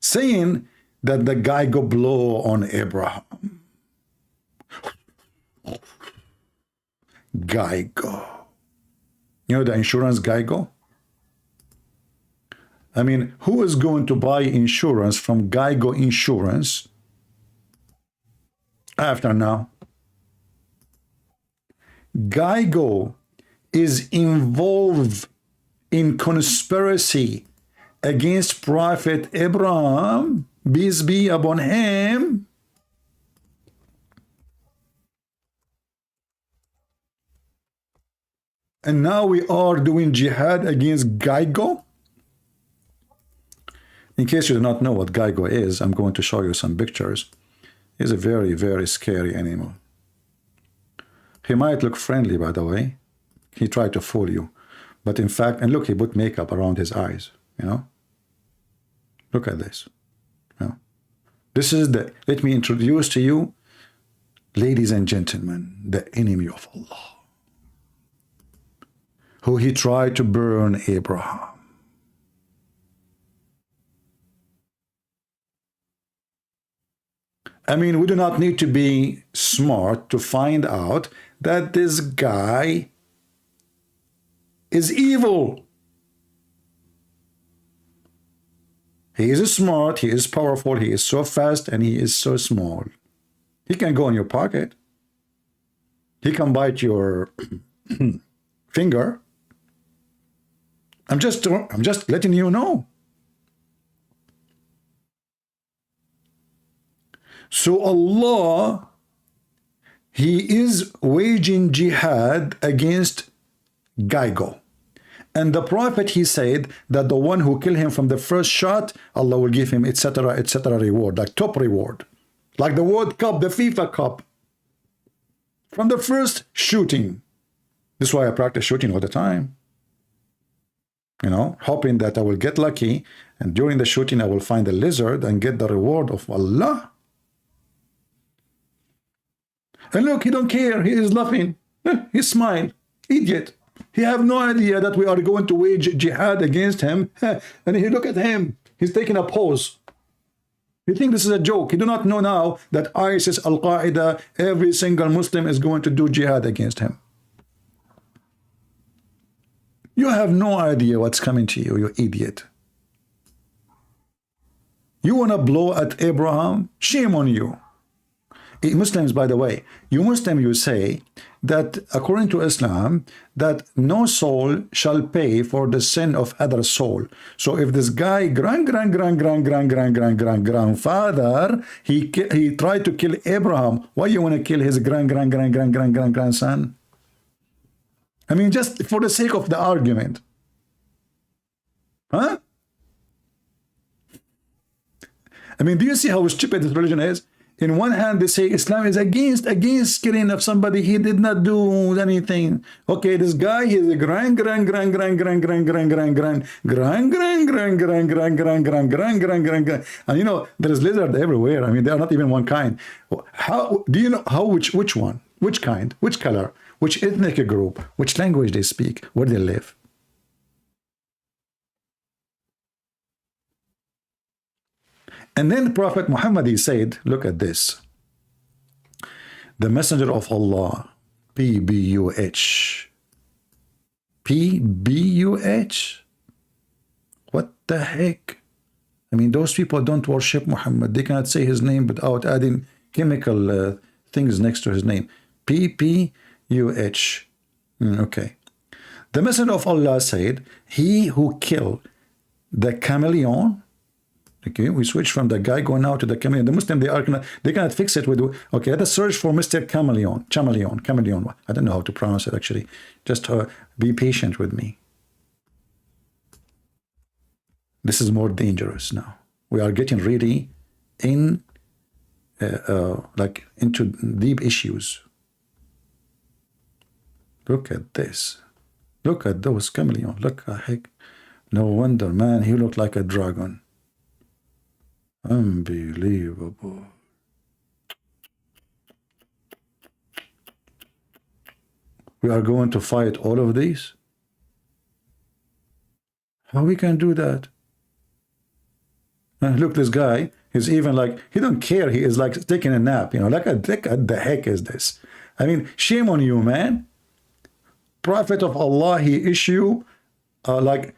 A: Saying that the Geigo blow on Abraham. Geigo. You know the insurance Geigo? I mean, who is going to buy insurance from Geigo Insurance after now? Geigo is involved in conspiracy against Prophet Abraham, peace be upon him. And now we are doing jihad against Geigo? In case you do not know what Geigo is, I'm going to show you some pictures. He's a very, very scary animal. He might look friendly, by the way. He tried to fool you. But in fact, and look, he put makeup around his eyes, you know. Look at this. You know? This is let me introduce to you, ladies and gentlemen, the enemy of Allah, who he tried to burn Abraham. I mean, we do not need to be smart to find out that this guy is evil. He is smart, he is powerful, he is so fast, and he is so small. He can go in your pocket. He can bite your finger. I'm just letting you know. So Allah, He is waging jihad against Gygo. And the Prophet, he said that the one who killed him from the first shot, Allah will give him etc. reward, like top reward. Like the World Cup, the FIFA Cup. From the first shooting. This is why I practice shooting all the time. You know, hoping that I will get lucky, and during the shooting I will find a lizard and get the reward of Allah. And look, he don't care. He is laughing. He smiled. Idiot. He have no idea that we are going to wage jihad against him. And he look at him. He's taking a pose. You think this is a joke. You do not know now that ISIS, Al-Qaeda, every single Muslim is going to do jihad against him. You have no idea what's coming to you, you idiot. You want to blow at Abraham? Shame on you. Muslims, by the way, you Muslim, you say that according to Islam, that no soul shall pay for the sin of other soul. So if this guy grandfather, he tried to kill Abraham, why you want to kill his grandson? I mean, just for the sake of the argument. Huh? I mean, do you see how stupid this religion is? In one hand, they say Islam is against killing of somebody. He did not do anything. Okay, this guy, he's a and you know, there is lizard everywhere. I mean, they are not even one kind. How do you know which one, which kind, which color, which ethnic group, which language they speak, where they live? And then Prophet Muhammad, he said, look at this. The Messenger of Allah, P-B-U-H. P-B-U-H? What the heck? I mean, those people don't worship Muhammad. They cannot say his name without adding chemical things next to his name. P-P-U-H. Okay. The Messenger of Allah said, he who killed the chameleon. Okay, we switch from the guy going now to the chameleon. The Muslim, they cannot fix it with, okay, let us search for Mr. Chameleon. I don't know how to pronounce it actually. Just be patient with me. This is more dangerous now. We are getting really like into deep issues. Look at this. Look at those chameleons. Look, heck. No wonder, man, he looked like a dragon. Unbelievable. We are going to fight all of these? How we can do that? Look, this guy, he's even like, he don't care. He is like taking a nap, you know, like what the heck is this? I mean, shame on you, man. Prophet of Allah, he issue you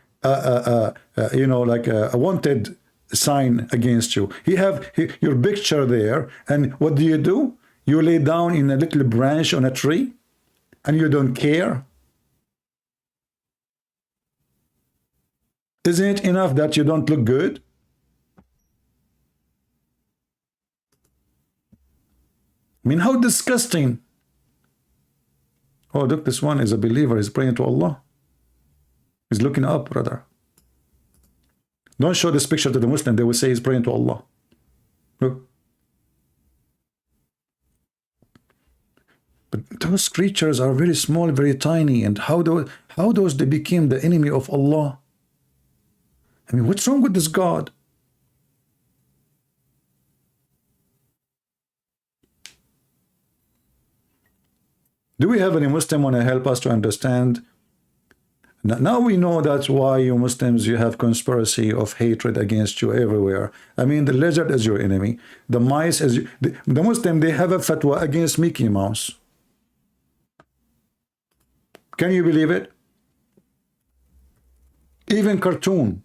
A: know, like a wanted sign against you. He have your picture there, and what do? You lay down in a little branch on a tree, and you don't care? Isn't it enough that you don't look good? I mean, how disgusting. Oh, look, this one is a believer. He's praying to Allah. He's looking up, brother. Don't show this picture to the Muslim. They will say he's praying to Allah. Look. But those creatures are very small, very tiny. And how those they became the enemy of Allah? I mean, what's wrong with this God? Do we have any Muslim want to help us to understand? Now we know that's why you Muslims, you have conspiracy of hatred against you everywhere. I mean, the lizard is your enemy. The mice is... The Muslim, they have a fatwa against Mickey Mouse. Can you believe it? Even cartoon.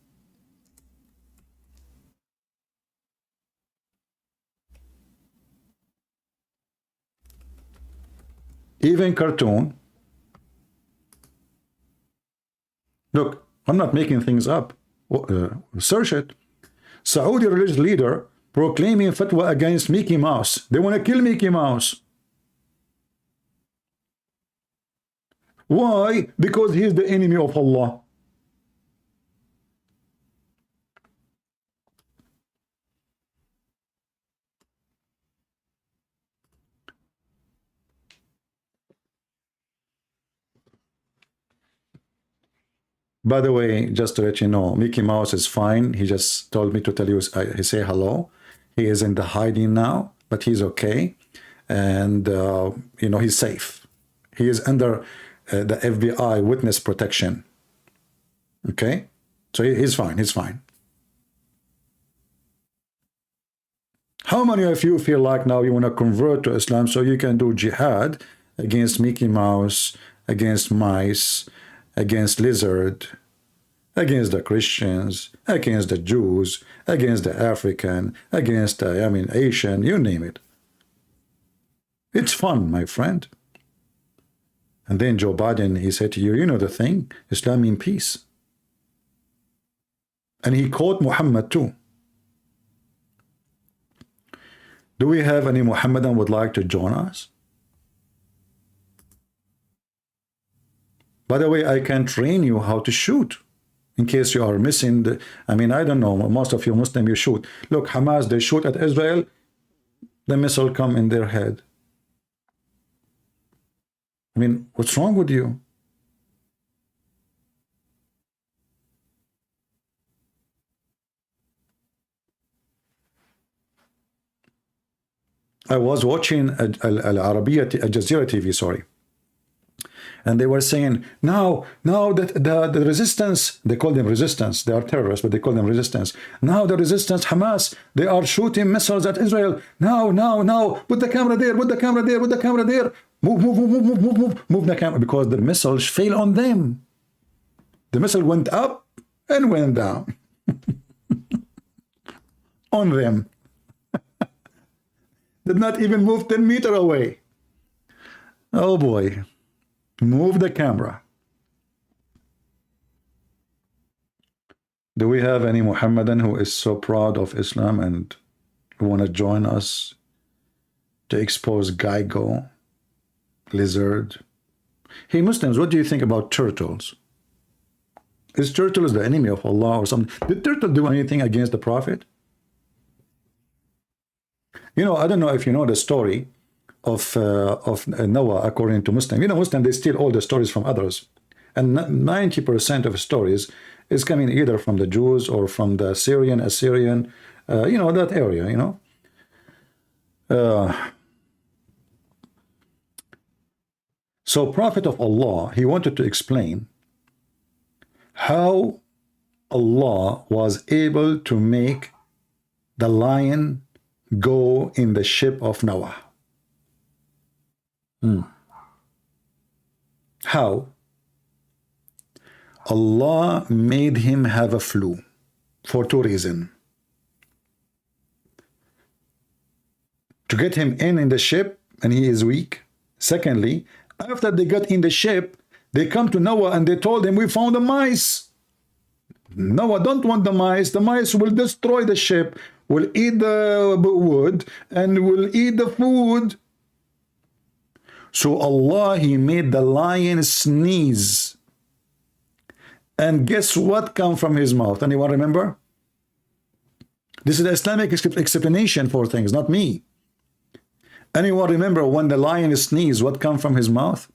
A: Even cartoon. Look, I'm not making things up. Search it. Saudi religious leader proclaiming fatwa against Mickey Mouse. They want to kill Mickey Mouse. Why? Because he is the enemy of Allah. By the way, just to let you know, Mickey Mouse is fine. He just told me to tell you, he say hello. He is in the hiding now, but he's okay. And, you know, he's safe. He is under the FBI witness protection. Okay? So he's fine. He's fine. How many of you feel like now you want to convert to Islam so you can do jihad against Mickey Mouse, against mice, against lizard, against the Christians, against the Jews, against the African, against the, I mean, Asian, you name it. It's fun, my friend. And then Joe Biden, he said to you, you know the thing, Islam means peace. And he quote Muhammad too. Do we have any Muhammadan would like to join us? By the way, I can train you how to shoot. In case you are missing the, I mean, I don't know, most of you Muslim, you shoot. Look, Hamas, they shoot at Israel, the missile come in their head. I mean, what's wrong with you? I was watching Al Arabiya, Al Jazeera TV, sorry. And they were saying, now that the resistance, they call them resistance, they are terrorists, but they call them resistance. Now the resistance, Hamas, they are shooting missiles at Israel. Now, put the camera there, put the camera there, put the camera there. Move the camera, because the missiles fail on them. The missile went up and went down. On them. Did not even move 10 meters away. Oh boy. Move the camera. Do we have any Muhammadan who is so proud of Islam and who want to join us to expose Geigo, lizard? Hey Muslims, what do you think about turtles? Is turtles the enemy of Allah or something? Did turtle do anything against the Prophet? You know, I don't know if you know the story of Noah according to Muslim. You know, Muslim, they steal all the stories from others. And 90% of stories is coming either from the Jews or from the Syrian, Assyrian, you know, that area, you know. So Prophet of Allah, he wanted to explain how Allah was able to make the lion go in the ship of Noah. How? Allah made him have a flu for two reasons. To get him in the ship, and he is weak. Secondly, after they got in the ship, they come to Noah and they told him, we found the mice. Noah don't want the mice. The mice will destroy the ship, will eat the wood, and will eat the food. So Allah, he made the lion sneeze. And guess what come from his mouth? Anyone remember? This is the Islamic explanation for things, not me. Anyone remember when the lion sneezed, what come from his mouth?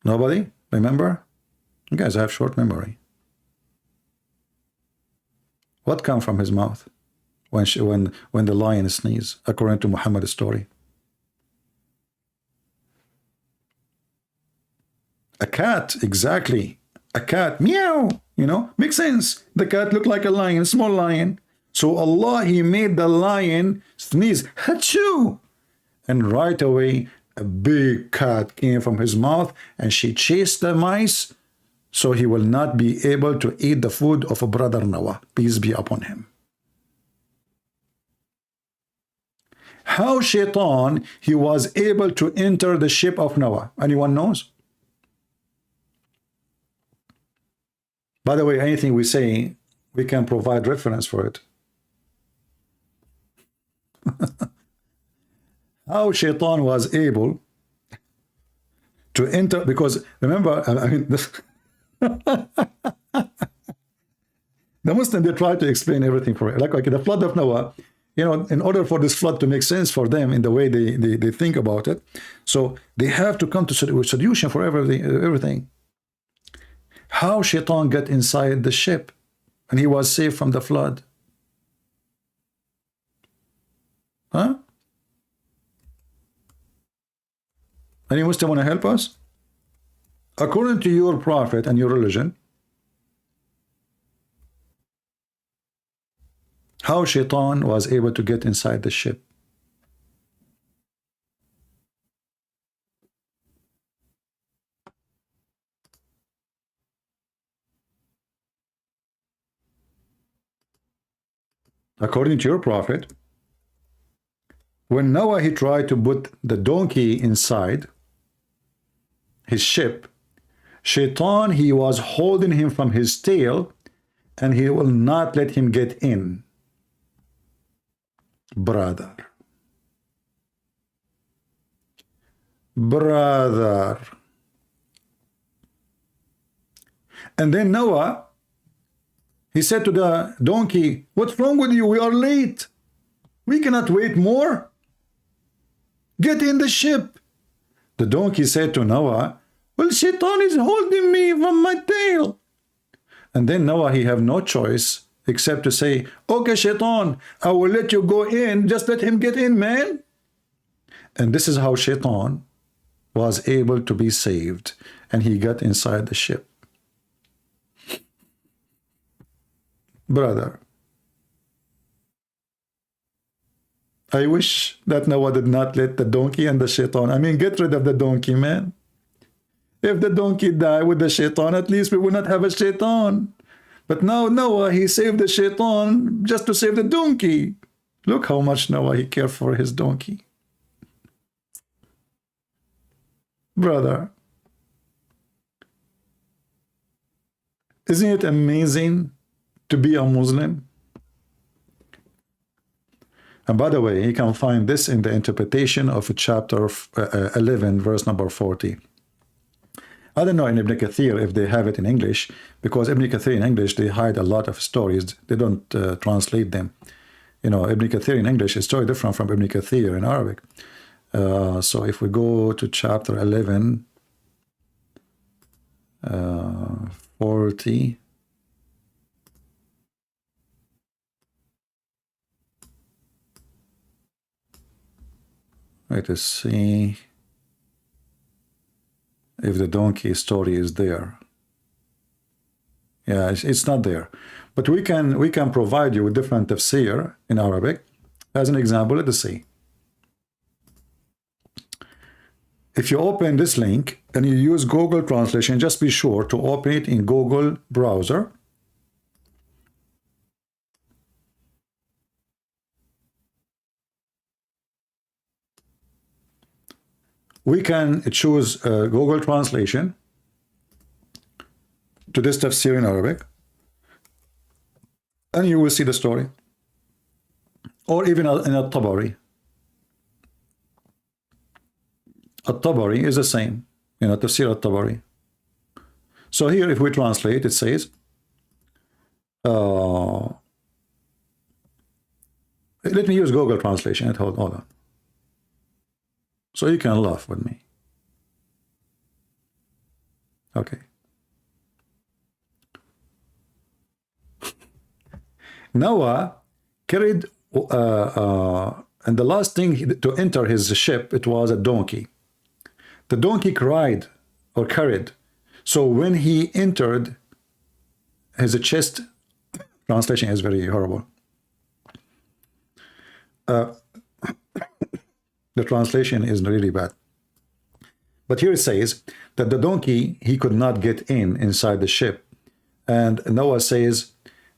A: Nobody? Remember? You guys have short memory. What come from his mouth when the lion sneezes, according to Muhammad's story? A cat, exactly. A cat, meow, you know, makes sense. The cat looked like a lion, small lion. So Allah, he made the lion sneeze, achoo! And right away, a big cat came from his mouth and she chased the mice, so he will not be able to eat the food of a brother Noah, peace be upon him. How Shaitan, he was able to enter the ship of Noah? Anyone knows? By the way, anything we say We can provide reference for it. How Shaitan was able to enter, because remember, I mean, the Muslim, they try to explain everything for it. Like the flood of Noah, you know, in order for this flood to make sense for them in the way they think about it, so they have to come to a solution for everything. How Shaitan got inside the ship and he was saved from the flood? Huh? Any Muslim want to help us? According to your prophet and your religion, how Shaitan was able to get inside the ship? According to your prophet, when Noah he tried to put the donkey inside his ship, Shaitan he was holding him from his tail and he will not let him get in. Brother. And then Noah, he said to the donkey, what's wrong with you? We are late. We cannot wait more. Get in the ship. The donkey said to Noah, well, Shaitan is holding me from my tail. And then Noah, he have no choice except to say, okay, Shaitan, I will let you go in. Just let him get in, man. And this is how Shaitan was able to be saved. And he got inside the ship. Brother, I wish that Noah did not let the donkey and the Shaitan. I mean, get rid of the donkey, man. If the donkey died with the Shaitan, at least we would not have a Shaitan. But now Noah, he saved the Shaitan just to save the donkey. Look how much Noah, he cared for his donkey. Brother, isn't it amazing to be a Muslim? And by the way, you can find this in the interpretation of chapter 11, verse number 40. I don't know in Ibn Kathir if they have it in English, because Ibn Kathir in English, they hide a lot of stories. They don't translate them. You know, Ibn Kathir in English is totally different from Ibn Kathir in Arabic. So if we go to chapter 11, 40, let us see if the donkey story is there. Yeah, it's not there. But we can provide you with different tafsir in Arabic. As an example, let us see. If you open this link and you use Google Translation, just be sure to open it in Google browser. We can choose Google Translation to this tafsir in Arabic, and you will see the story. Or even in At-Tabari. At-Tabari is the same, you know, tafsir At-Tabari. So here, if we translate, it says, let me use Google Translation. Hold on. So you can laugh with me. Okay. Noah carried, and the last thing to enter his ship, it was a donkey. The donkey cried or carried. So when he entered his chest, translation is very horrible. The translation is really bad. But here it says that the donkey, he could not get inside the ship. And Noah says,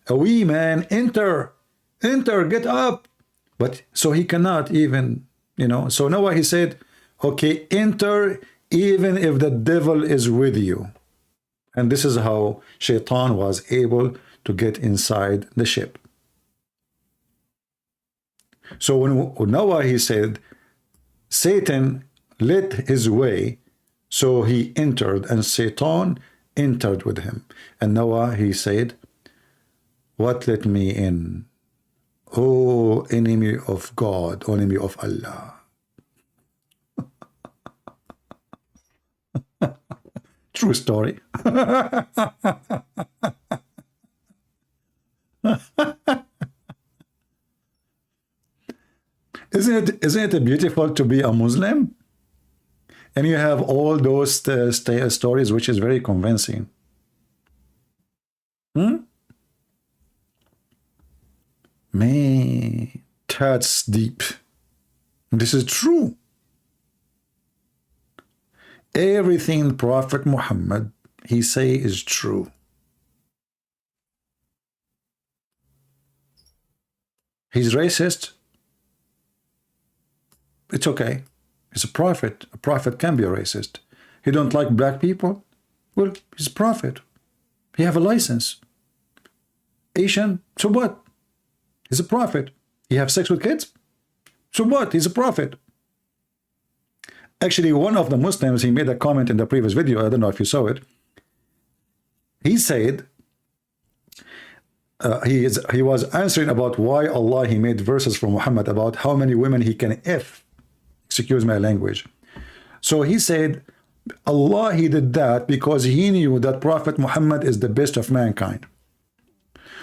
A: "Oui, man, enter, get up." But so he cannot even, you know. So Noah, he said, okay, enter even if the devil is with you. And this is how Shaitan was able to get inside the ship. So when Noah, he said, Satan lit his way, so he entered, and Satan entered with him. And Noah, he said, what let me in? Oh, enemy of God, enemy of Allah. True story. Isn't it beautiful to be a Muslim? And you have all those stories, which is very convincing. Man, that's deep. This is true. Everything Prophet Muhammad, he say, is true. He's racist. It's okay. He's a prophet. A prophet can be a racist. He don't like black people. Well, he's a prophet. He have a license. Asian, so what? He's a prophet. He have sex with kids? So what? He's a prophet. Actually, one of the Muslims, he made a comment in the previous video. I don't know if you saw it. He said, he was answering about why Allah, he made verses from Muhammad about how many women he can F. Excuse my language. So he said, Allah, he did that because he knew that Prophet Muhammad is the best of mankind.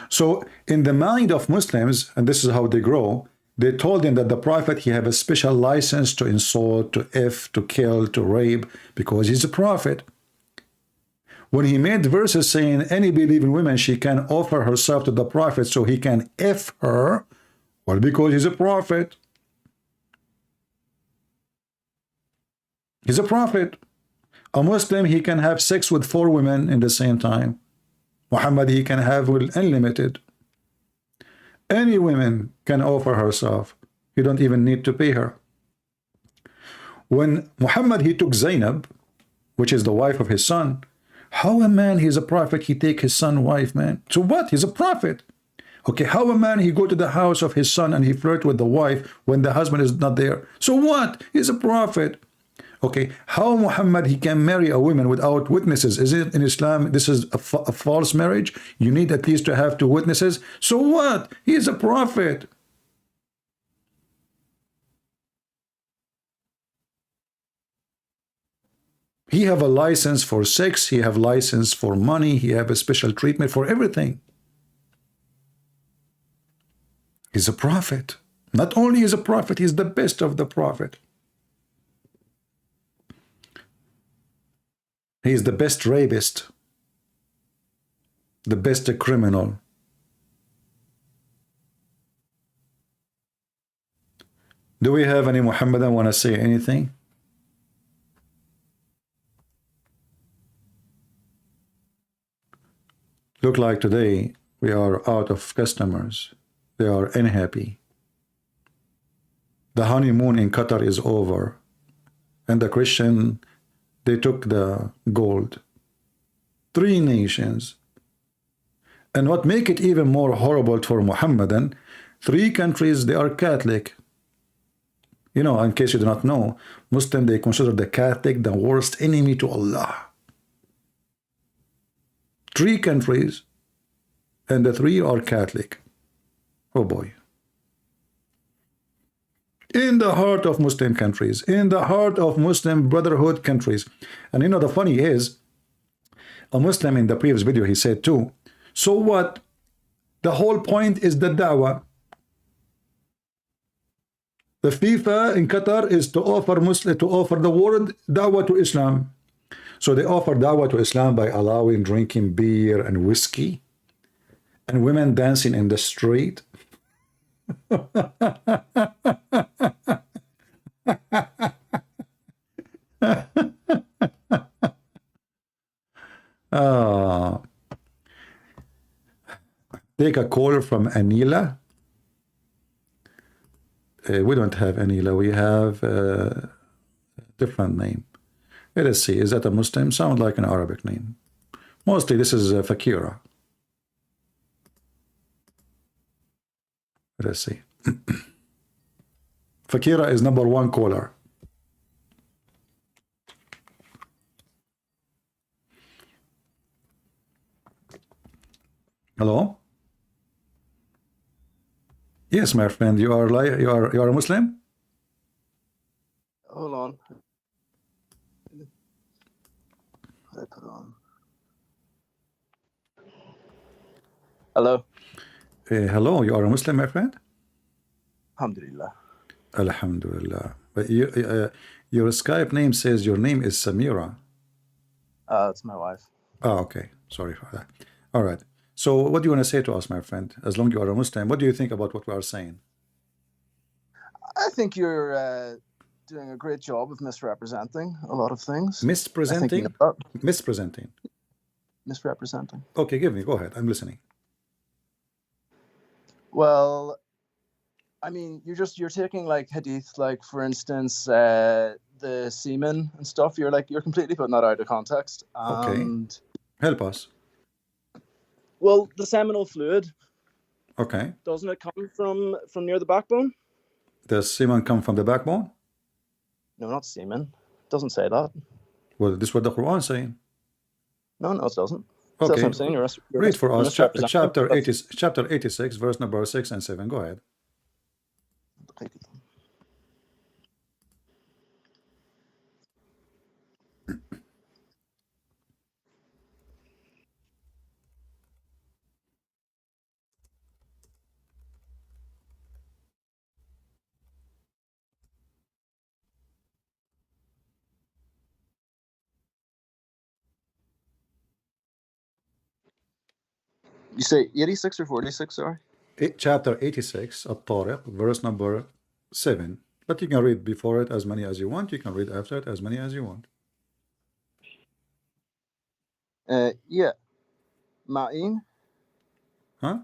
A: So in the mind of Muslims, and this is how they grow, they told him that the Prophet, he have a special license to insult, to F, to kill, to rape, because he's a prophet. When he made verses saying any believing woman, she can offer herself to the Prophet so he can F her, well, because he's a prophet. He's a prophet. A Muslim, he can have sex with 4 women in the same time. Muhammad, he can have unlimited. Any woman can offer herself. You don't even need to pay her. When Muhammad, he took Zainab, which is the wife of his son, how a man, he's a prophet, he take his son's wife, man? So what? He's a prophet. Okay, how a man, he go to the house of his son and he flirt with the wife when the husband is not there? So what? He's a prophet. Okay, how Muhammad, he can marry a woman without witnesses? Is it in Islam, this is a false marriage? You need at least to have 2 witnesses. So what? He is a prophet. He have a license for sex, he have license for money, he have a special treatment for everything. He's a prophet. Not only is a prophet, he's the best of the prophet. He's the best rapist, the best criminal. Do we have any Muhammadan want to say anything? Look like today we are out of customers. They are unhappy. The honeymoon in Qatar is over, and the Christian, they took the gold. 3 nations. And what make it even more horrible for Muhammadan, 3 countries, they are Catholic. You know, in case you do not know, Muslim, they consider the Catholic the worst enemy to Allah. 3 countries, and the 3 are Catholic. Oh boy. In the heart of Muslim countries, in the heart of Muslim Brotherhood countries. And you know, the funny is, a Muslim in the previous video, he said too, so what? The whole point is the da'wah. The FIFA in Qatar is to offer the world da'wah to Islam. So they offer da'wah to Islam by allowing drinking beer and whiskey and women dancing in the street. Take a call from Anila. We don't have Anila. We have a different name. Let us see. Is that a Muslim? Sound like an Arabic name. Mostly this is Fakira. Let's see. Fakira is number one caller. Hello? Yes, my friend. You are a Muslim?
B: Hold on. I put on. Hello.
A: Hello, you are a Muslim, my friend?
B: Alhamdulillah.
A: Alhamdulillah. But your Skype name says your name is Samira.
B: It's my wife.
A: Oh, okay. Sorry for that. All right. So what do you want to say to us, my friend? As long as you are a Muslim, what do you think about what we are saying?
B: I think you're doing a great job of misrepresenting a lot of things.
A: Mispresenting?
B: I think
A: Mispresenting.
B: misrepresenting.
A: Okay, go ahead. I'm listening.
B: Well, I mean, you're taking like hadith, like for instance, the semen and stuff. You're completely putting that out of context.
A: Okay.
B: And
A: Help us.
B: well, the seminal fluid.
A: Okay.
B: Doesn't it come from near the backbone? Does
A: semen come from the backbone?
B: No, not semen. It doesn't say that.
A: Well, this is what the Quran is saying.
B: No, it doesn't.
A: Okay.
B: So that's what I'm saying. You're
A: read for us chapter 86, verse number 6 and 7. Go ahead.
B: You say 86 or 46, sorry?
A: Chapter 86, At-Tariq, verse number 7. But you can read before it as many as you want. You can read after it as many as you want.
B: Yeah. Ma'in.
A: Huh?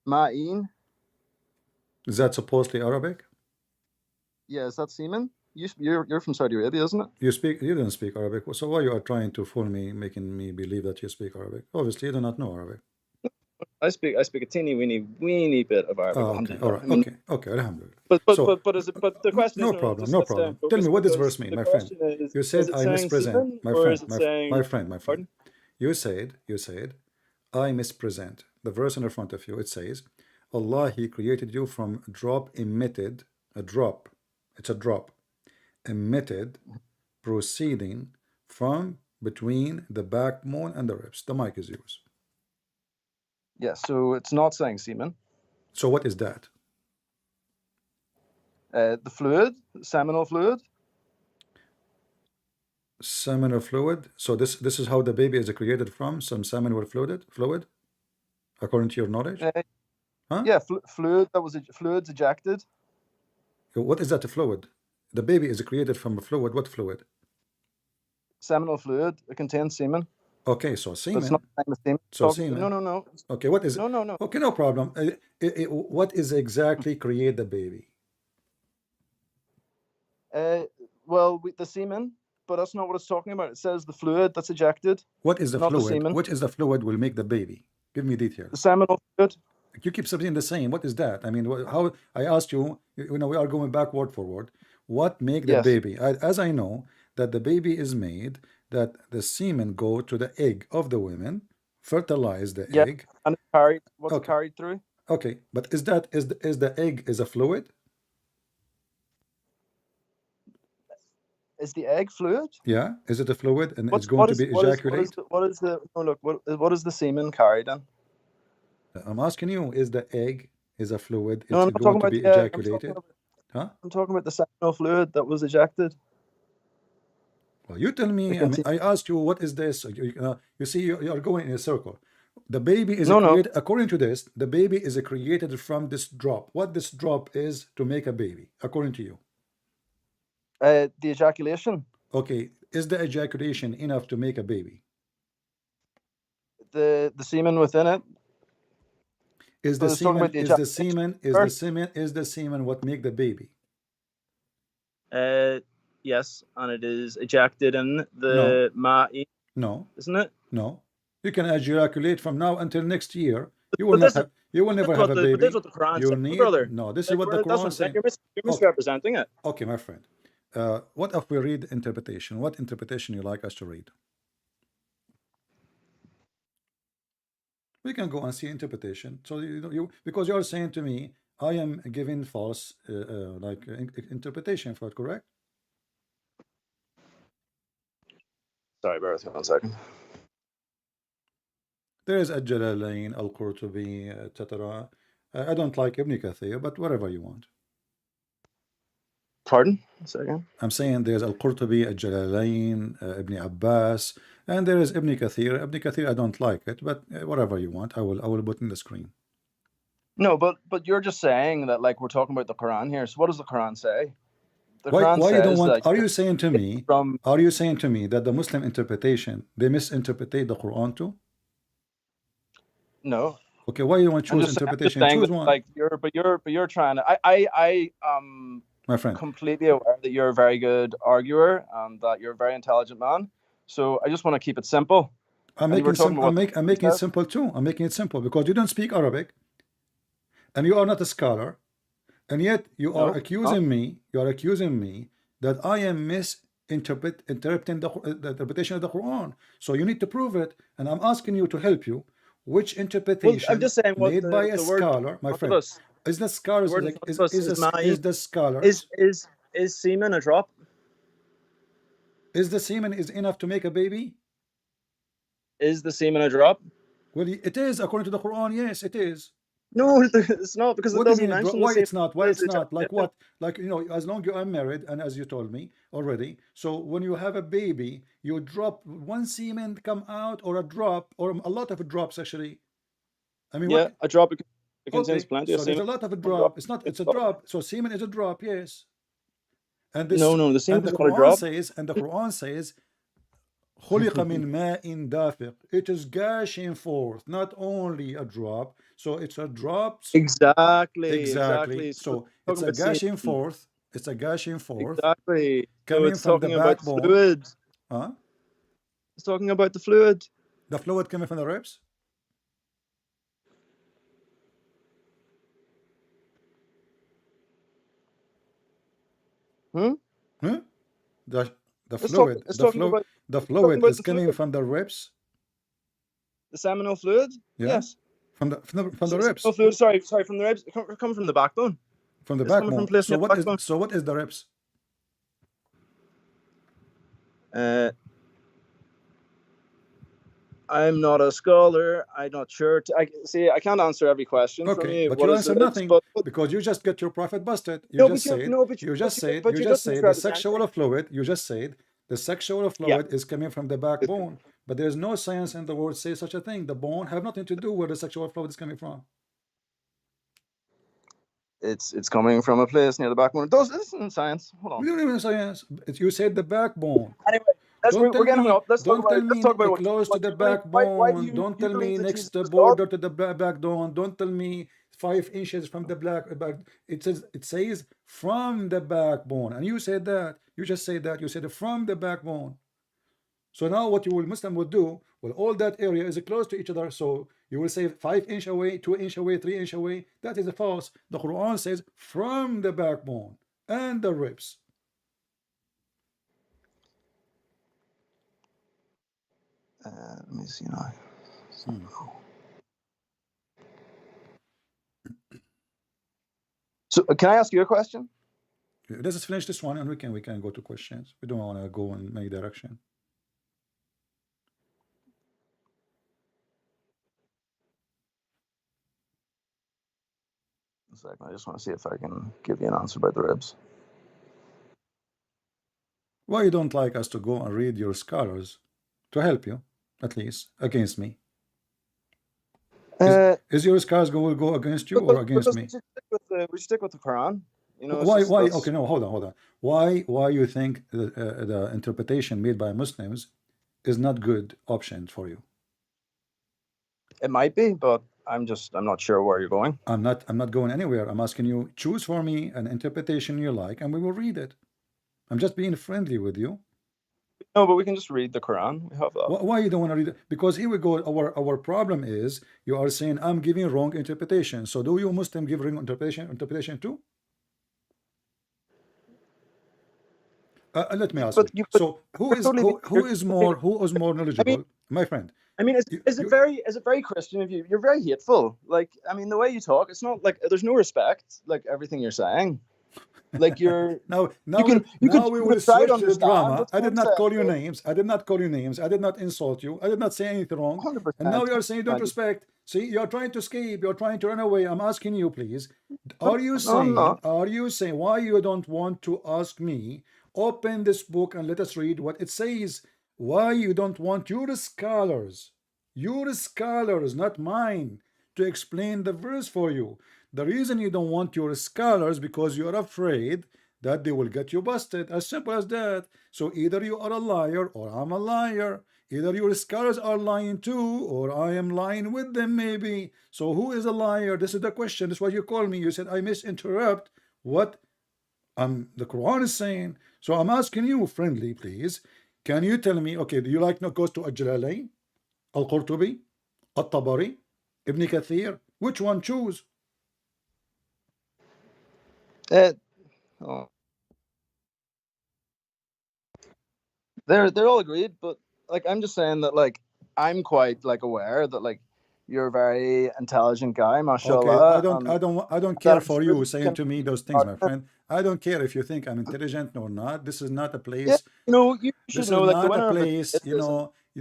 B: Ma'in.
A: Is that supposedly Arabic?
B: Yeah, is that semen? You're from Saudi Arabia, isn't it?
A: You didn't speak Arabic. So why you are trying to fool me, making me believe that you speak Arabic? Obviously, you do not know Arabic.
B: I speak a teeny weeny bit of Arabic.
A: Oh, okay, all right, okay, alhamdulillah.
B: But the question
A: no
B: is
A: problem, no problem. Tell me what this verse means, my friend. You said I mispresent, my friend. You said I mispresent. The verse in front of you, it says, Allah, He created you from drop emitted, a drop. It's a drop emitted, proceeding from between the backbone and the ribs. The mic is yours.
B: Yeah, so it's not saying semen.
A: So what is that?
B: The fluid, seminal fluid.
A: Seminal fluid. So this is how the baby is created from, some seminal fluid, according to your knowledge. Huh?
B: Yeah, fluid. That was fluids ejected.
A: What is that fluid? The baby is created from a fluid. What fluid?
B: Seminal fluid. It contains semen.
A: Okay, so semen.
B: But it's not the same.
A: So semen.
B: No.
A: Okay, what is it?
B: No.
A: Okay, no problem. What is exactly create the baby?
B: Well, the semen, but that's not what it's talking about. It says the fluid that's ejected.
A: What is the fluid?
B: The semen.
A: Which is the fluid will make the baby? Give me details.
B: The seminal fluid.
A: You keep saying the same. What is that? I mean, how I asked you. You know, we are going backward, forward. What make the baby? As I know that the baby is made, that the semen go to the egg of the women, fertilize the egg,
B: and it's carried. What's carried through?
A: Okay, but is the egg is a fluid?
B: Is the egg fluid?
A: Yeah, is it a fluid and it's going to be ejaculated?
B: What is the semen carried in?
A: I'm asking you, is the egg is a fluid?
B: No,
A: it's going to be ejaculated?
B: I'm talking about the seminal fluid that was ejected.
A: Well, you tell me. I mean, I asked you, what is this? You see, you are going in a circle. The baby is created, according to this, the baby is created from this drop. What this drop is to make a baby, according to you?
B: The ejaculation.
A: Okay, is the ejaculation enough to make a baby?
B: The semen within it.
A: Is the semen what make the baby?
B: Yes, and it is ejected in the ma'i.
A: No.
B: Isn't it?
A: No. You can ejaculate from now until next year. You will not have You will never have a
B: But this
A: baby.
B: is what the Quran
A: You
B: says,
A: need
B: brother.
A: no. This is
B: Like,
A: what the
B: that's what
A: Quran
B: I'm saying.
A: says.
B: You're misrepresenting it.
A: Okay, my friend. What if we read interpretation? What interpretation you like us to read? We can go and see interpretation. So because you are saying to me, I am giving false interpretation for it, correct?
B: Sorry, bear with me 1 second.
A: There is Al-Jalalain, Al-Qurtubi, etc. I don't like Ibn Kathir, but whatever you want.
B: Pardon? 1 second.
A: I'm saying there's Al-Qurtubi, Al-Jalalain, Ibn Abbas, and there is Ibn Kathir. Ibn Kathir, I don't like it, but whatever you want, I will put in the screen.
B: No, but you're just saying that, like, we're talking about the Quran here. So what does the Quran say? The
A: Why
B: Quran
A: you don't
B: says
A: want?
B: that
A: Are you saying to me?
B: from
A: Are you saying to me that the Muslim interpretation they misinterpret the Quran too?
B: no.
A: Okay, why you want to
B: I'm
A: choose
B: just
A: interpretation?
B: saying
A: Choose
B: that,
A: one,
B: like, you're trying to. I
A: my friend.
B: completely aware that you're a very good arguer and that you're a very intelligent man. So I just want to keep it simple.
A: I'm
B: And you were
A: making
B: talking
A: simple.
B: about what
A: I'm
B: the
A: making it
B: says.
A: simple too. I'm making it simple because you don't speak Arabic, and you are not a scholar, and yet you are
B: No,
A: accusing me. You are accusing me that I am interpreting the interpretation of the Quran. So you need to prove it, and I'm asking you to help you. Which
B: well, I'm
A: interpretation
B: just saying what
A: made by a
B: the word
A: scholar, my
B: in front of
A: friend?
B: us.
A: Is the
B: The
A: scholars
B: word in
A: like
B: front of us is
A: is
B: ma'in.
A: the scholars
B: Is semen a drop?
A: is the semen is enough to make a baby?
B: Is the semen a drop?
A: Well, it is according to the Quran. Yes, it is.
B: No, it's not, because it
A: What do you
B: doesn't
A: mean?
B: mention the
A: Why
B: semen.
A: it's not? Why
B: It's
A: it's not? Like
B: ejaculation.
A: what? Like as long you are married, and as you told me already. So when you have a baby, you drop one semen come out, or a drop, or a lot of drops actually. I mean,
B: Yeah,
A: what?
B: a drop. It contains
A: Okay,
B: plenty of
A: so there's
B: semen.
A: a lot of a
B: One drop.
A: drop. It's not.
B: It's
A: It's a
B: a lot.
A: drop. So semen is a drop. Yes. And
B: No,
A: this
B: no, the semen
A: and the
B: is not a
A: Quran
B: drop.
A: says, خلق من ماء دافق. It is gushing forth, not only a drop. So it's a drop.
B: Exactly. So
A: So
B: it's
A: it's
B: talking
A: a
B: about semen.
A: gushing forth. It's a gushing forth
B: Exactly. So
A: coming
B: it's
A: from the
B: talking about
A: backbone.
B: fluid.
A: Huh?
B: It's talking about the fluid.
A: The fluid coming from the ribs.
B: Hmm?
A: Huh? The
B: It's
A: fluid.
B: talking about
A: The
B: it's talking
A: fluid
B: about
A: is
B: the
A: coming
B: fluid.
A: from the ribs.
B: The seminal fluid?
A: Yeah.
B: Yes.
A: From the ribs.
B: Seminal fluid, sorry, from the ribs. Coming from the backbone.
A: From the
B: It's coming from a
A: backbone.
B: place near the backbone.
A: So what is the ribs?
B: I'm not a scholar. I'm not sure. I can't answer every question from
A: Okay,
B: you.
A: but
B: What
A: you
B: is
A: answer
B: the ribs?
A: nothing because you just get your prophet busted. You
B: No,
A: just said you just said
B: but
A: you
B: you're
A: just
B: just
A: said the
B: misrepresenting.
A: sexual fluid. You just said the sexual
B: Yeah.
A: fluid is coming from the backbone, but there's no science in the world say such a thing. The bone have nothing to do where the sexual fluid is coming from.
B: It's coming from a place near the backbone. This isn't science. Hold
A: We
B: on.
A: don't even science. You said the backbone.
B: Anyway, we're getting up. Let's talk about what,
A: Close to the
B: you believe. Why do
A: backbone.
B: you
A: Don't tell
B: believe
A: me
B: that
A: next
B: Jesus
A: the
B: is God?
A: border to the backbone. Don't tell me 5 inches from the back. It says from the backbone, and you said that. You just said that. You said from the backbone. So now what Muslim will do? Well, all that area is close to each other. So you will say 5 inch away, 2 inch away, 3 inch away. That is false. The Quran says from the backbone and the ribs.
B: Let me see now. So, can I ask you a question?
A: Let's just finish this one, and we can go to questions. We don't want to go in many direction.
B: A second, I just want to see if I can give you an answer about the ribs.
A: Why you don't like us to go and read your scholars to help you, at least against me? Is your scholars will go against you or against me?
B: We stick with the Quran. You know,
A: Why? Okay, no, hold on. Why you think the interpretation made by Muslims is not good option for you?
B: It might be, but I'm not sure where you're going.
A: I'm not going anywhere. I'm asking you, choose for me an interpretation you like, and we will read it. I'm just being friendly with you.
B: No, but we can just read the Quran. We have that.
A: Why you don't want to read it? Because here we go. Our problem is you are saying I'm giving wrong interpretation. So do you Muslim give wrong interpretation too? Let me ask
B: But
A: you.
B: you, but
A: So
B: you're totally,
A: who is more
B: I mean,
A: knowledgeable, my friend?
B: I mean,
A: You,
B: is it
A: you
B: very Christian of you? You're very hateful. Like, I mean, the way you talk, it's not like there's no respect. Like everything you're saying, like
A: now we
B: you
A: will
B: could try to
A: switch to the
B: understand
A: drama.
B: what's
A: I
B: being
A: did not
B: said.
A: call you names. I did not call you names. I did not insult you. I did not say anything wrong. And now
B: 100%.
A: you are saying you don't respect. See, you're trying to escape. You're trying to run away. I'm asking you, please.
B: No, I'm not.
A: Are you saying why you don't want to ask me? Open this book and let us read what it says. Why you don't want your scholars, not mine, to explain the verse for you? The reason you don't want your scholars because you're afraid that they will get you busted. As simple as that. So either you are a liar or I'm a liar. Either your scholars are lying too, or I am lying with them, maybe. So who is a liar? This is the question. This is what you call me. You said I misinterrupt what the Quran is saying. So I'm asking you, friendly, please. Can you tell me, okay, do you like not goes to Al-Jalalain, Al-Qurtubi, Al-Tabari, Ibn Kathir? Which one choose?
B: Oh, they're all agreed, but like I'm just saying that like I'm quite like aware that like you're a very intelligent guy,
A: Okay,
B: mashallah, and
A: I don't
B: that
A: care
B: I'm
A: for
B: sure
A: you
B: that you
A: saying
B: can
A: to me those things, my friend. I don't care if you think I'm intelligent or not. This is not a
B: yeah,
A: place.
B: you know, you
A: This
B: should
A: is
B: know like the
A: not a
B: winner of the
A: place,
B: debate isn't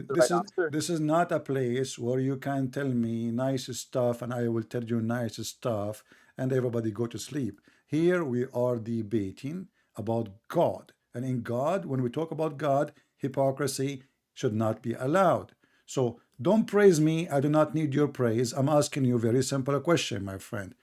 B: the right answer.
A: this is not a place where you can tell me nice stuff and I will tell you nice stuff and everybody go to sleep. Here we are debating about God. And in God, when we talk about God, hypocrisy should not be allowed. So don't praise me. I do not need your praise. I'm asking you a very simple question, my friend.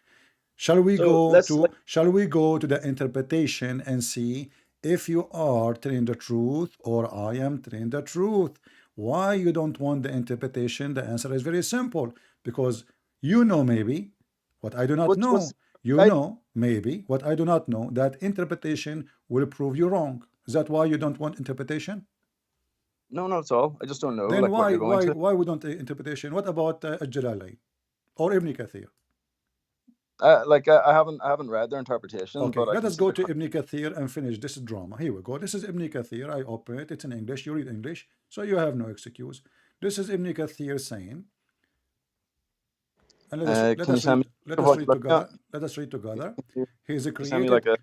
B: So let's like
A: Shall we go to the interpretation and see if you are telling the truth or I am telling the truth? Why you don't want the interpretation? The answer is very simple. Because you know maybe what I do not
B: what's
A: know. You
B: I
A: know maybe what I do not know, that interpretation will prove you wrong. Is that why you don't want interpretation?
B: no, not at all. I just don't know
A: Then
B: like what you're going to.
A: why we don't interpretation? What about Al-Jalalain or Ibn Kathir?
B: I haven't read their interpretation,
A: Okay,
B: but I
A: let
B: can
A: us
B: see
A: go
B: the
A: to Ibn Kathir and finish this drama. Here we go. This is Ibn Kathir. I open it. It's in English. You read English, so you have no excuse. This is Ibn Kathir saying, and
B: Can you send me what you're looking at?
A: Let us read together.
B: Can
A: He is
B: you send me like a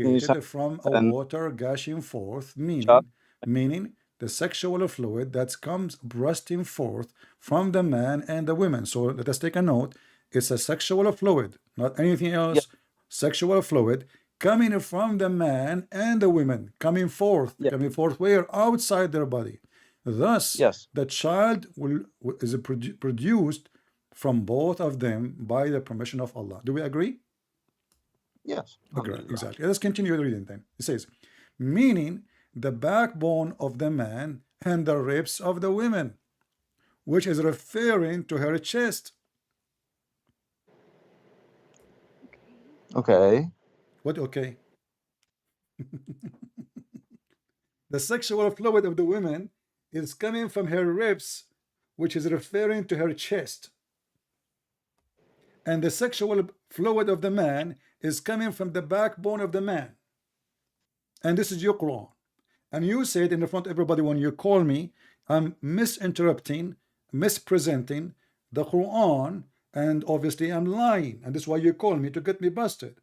B: can you send
A: created from a
B: and
A: water gushing forth,
B: chat?
A: meaning the sexual fluid that comes bursting forth from the man and the women. So let us take a note. It's a sexual fluid, not anything
B: Yeah,
A: else. Sexual fluid coming from the man and the women,
B: yeah,
A: coming forth where? Outside their body. Thus,
B: yes,
A: the child is produced from both of them by the permission of Allah. Do we agree?
B: yes.
A: Okay,
B: Alhamdulillah.
A: exactly. Let's continue reading then. It says, meaning the backbone of the man and the ribs of the women, which is referring to her chest.
B: Okay.
A: What? Okay. The sexual fluid of the women is coming from her ribs, which is referring to her chest. And the sexual fluid of the man is coming from the backbone of the man. And this is your Quran. And you said in the front of everybody when you call me, I'm misinterpreting, mispresenting the Quran, and obviously I'm lying. And that's why you call me to get me busted.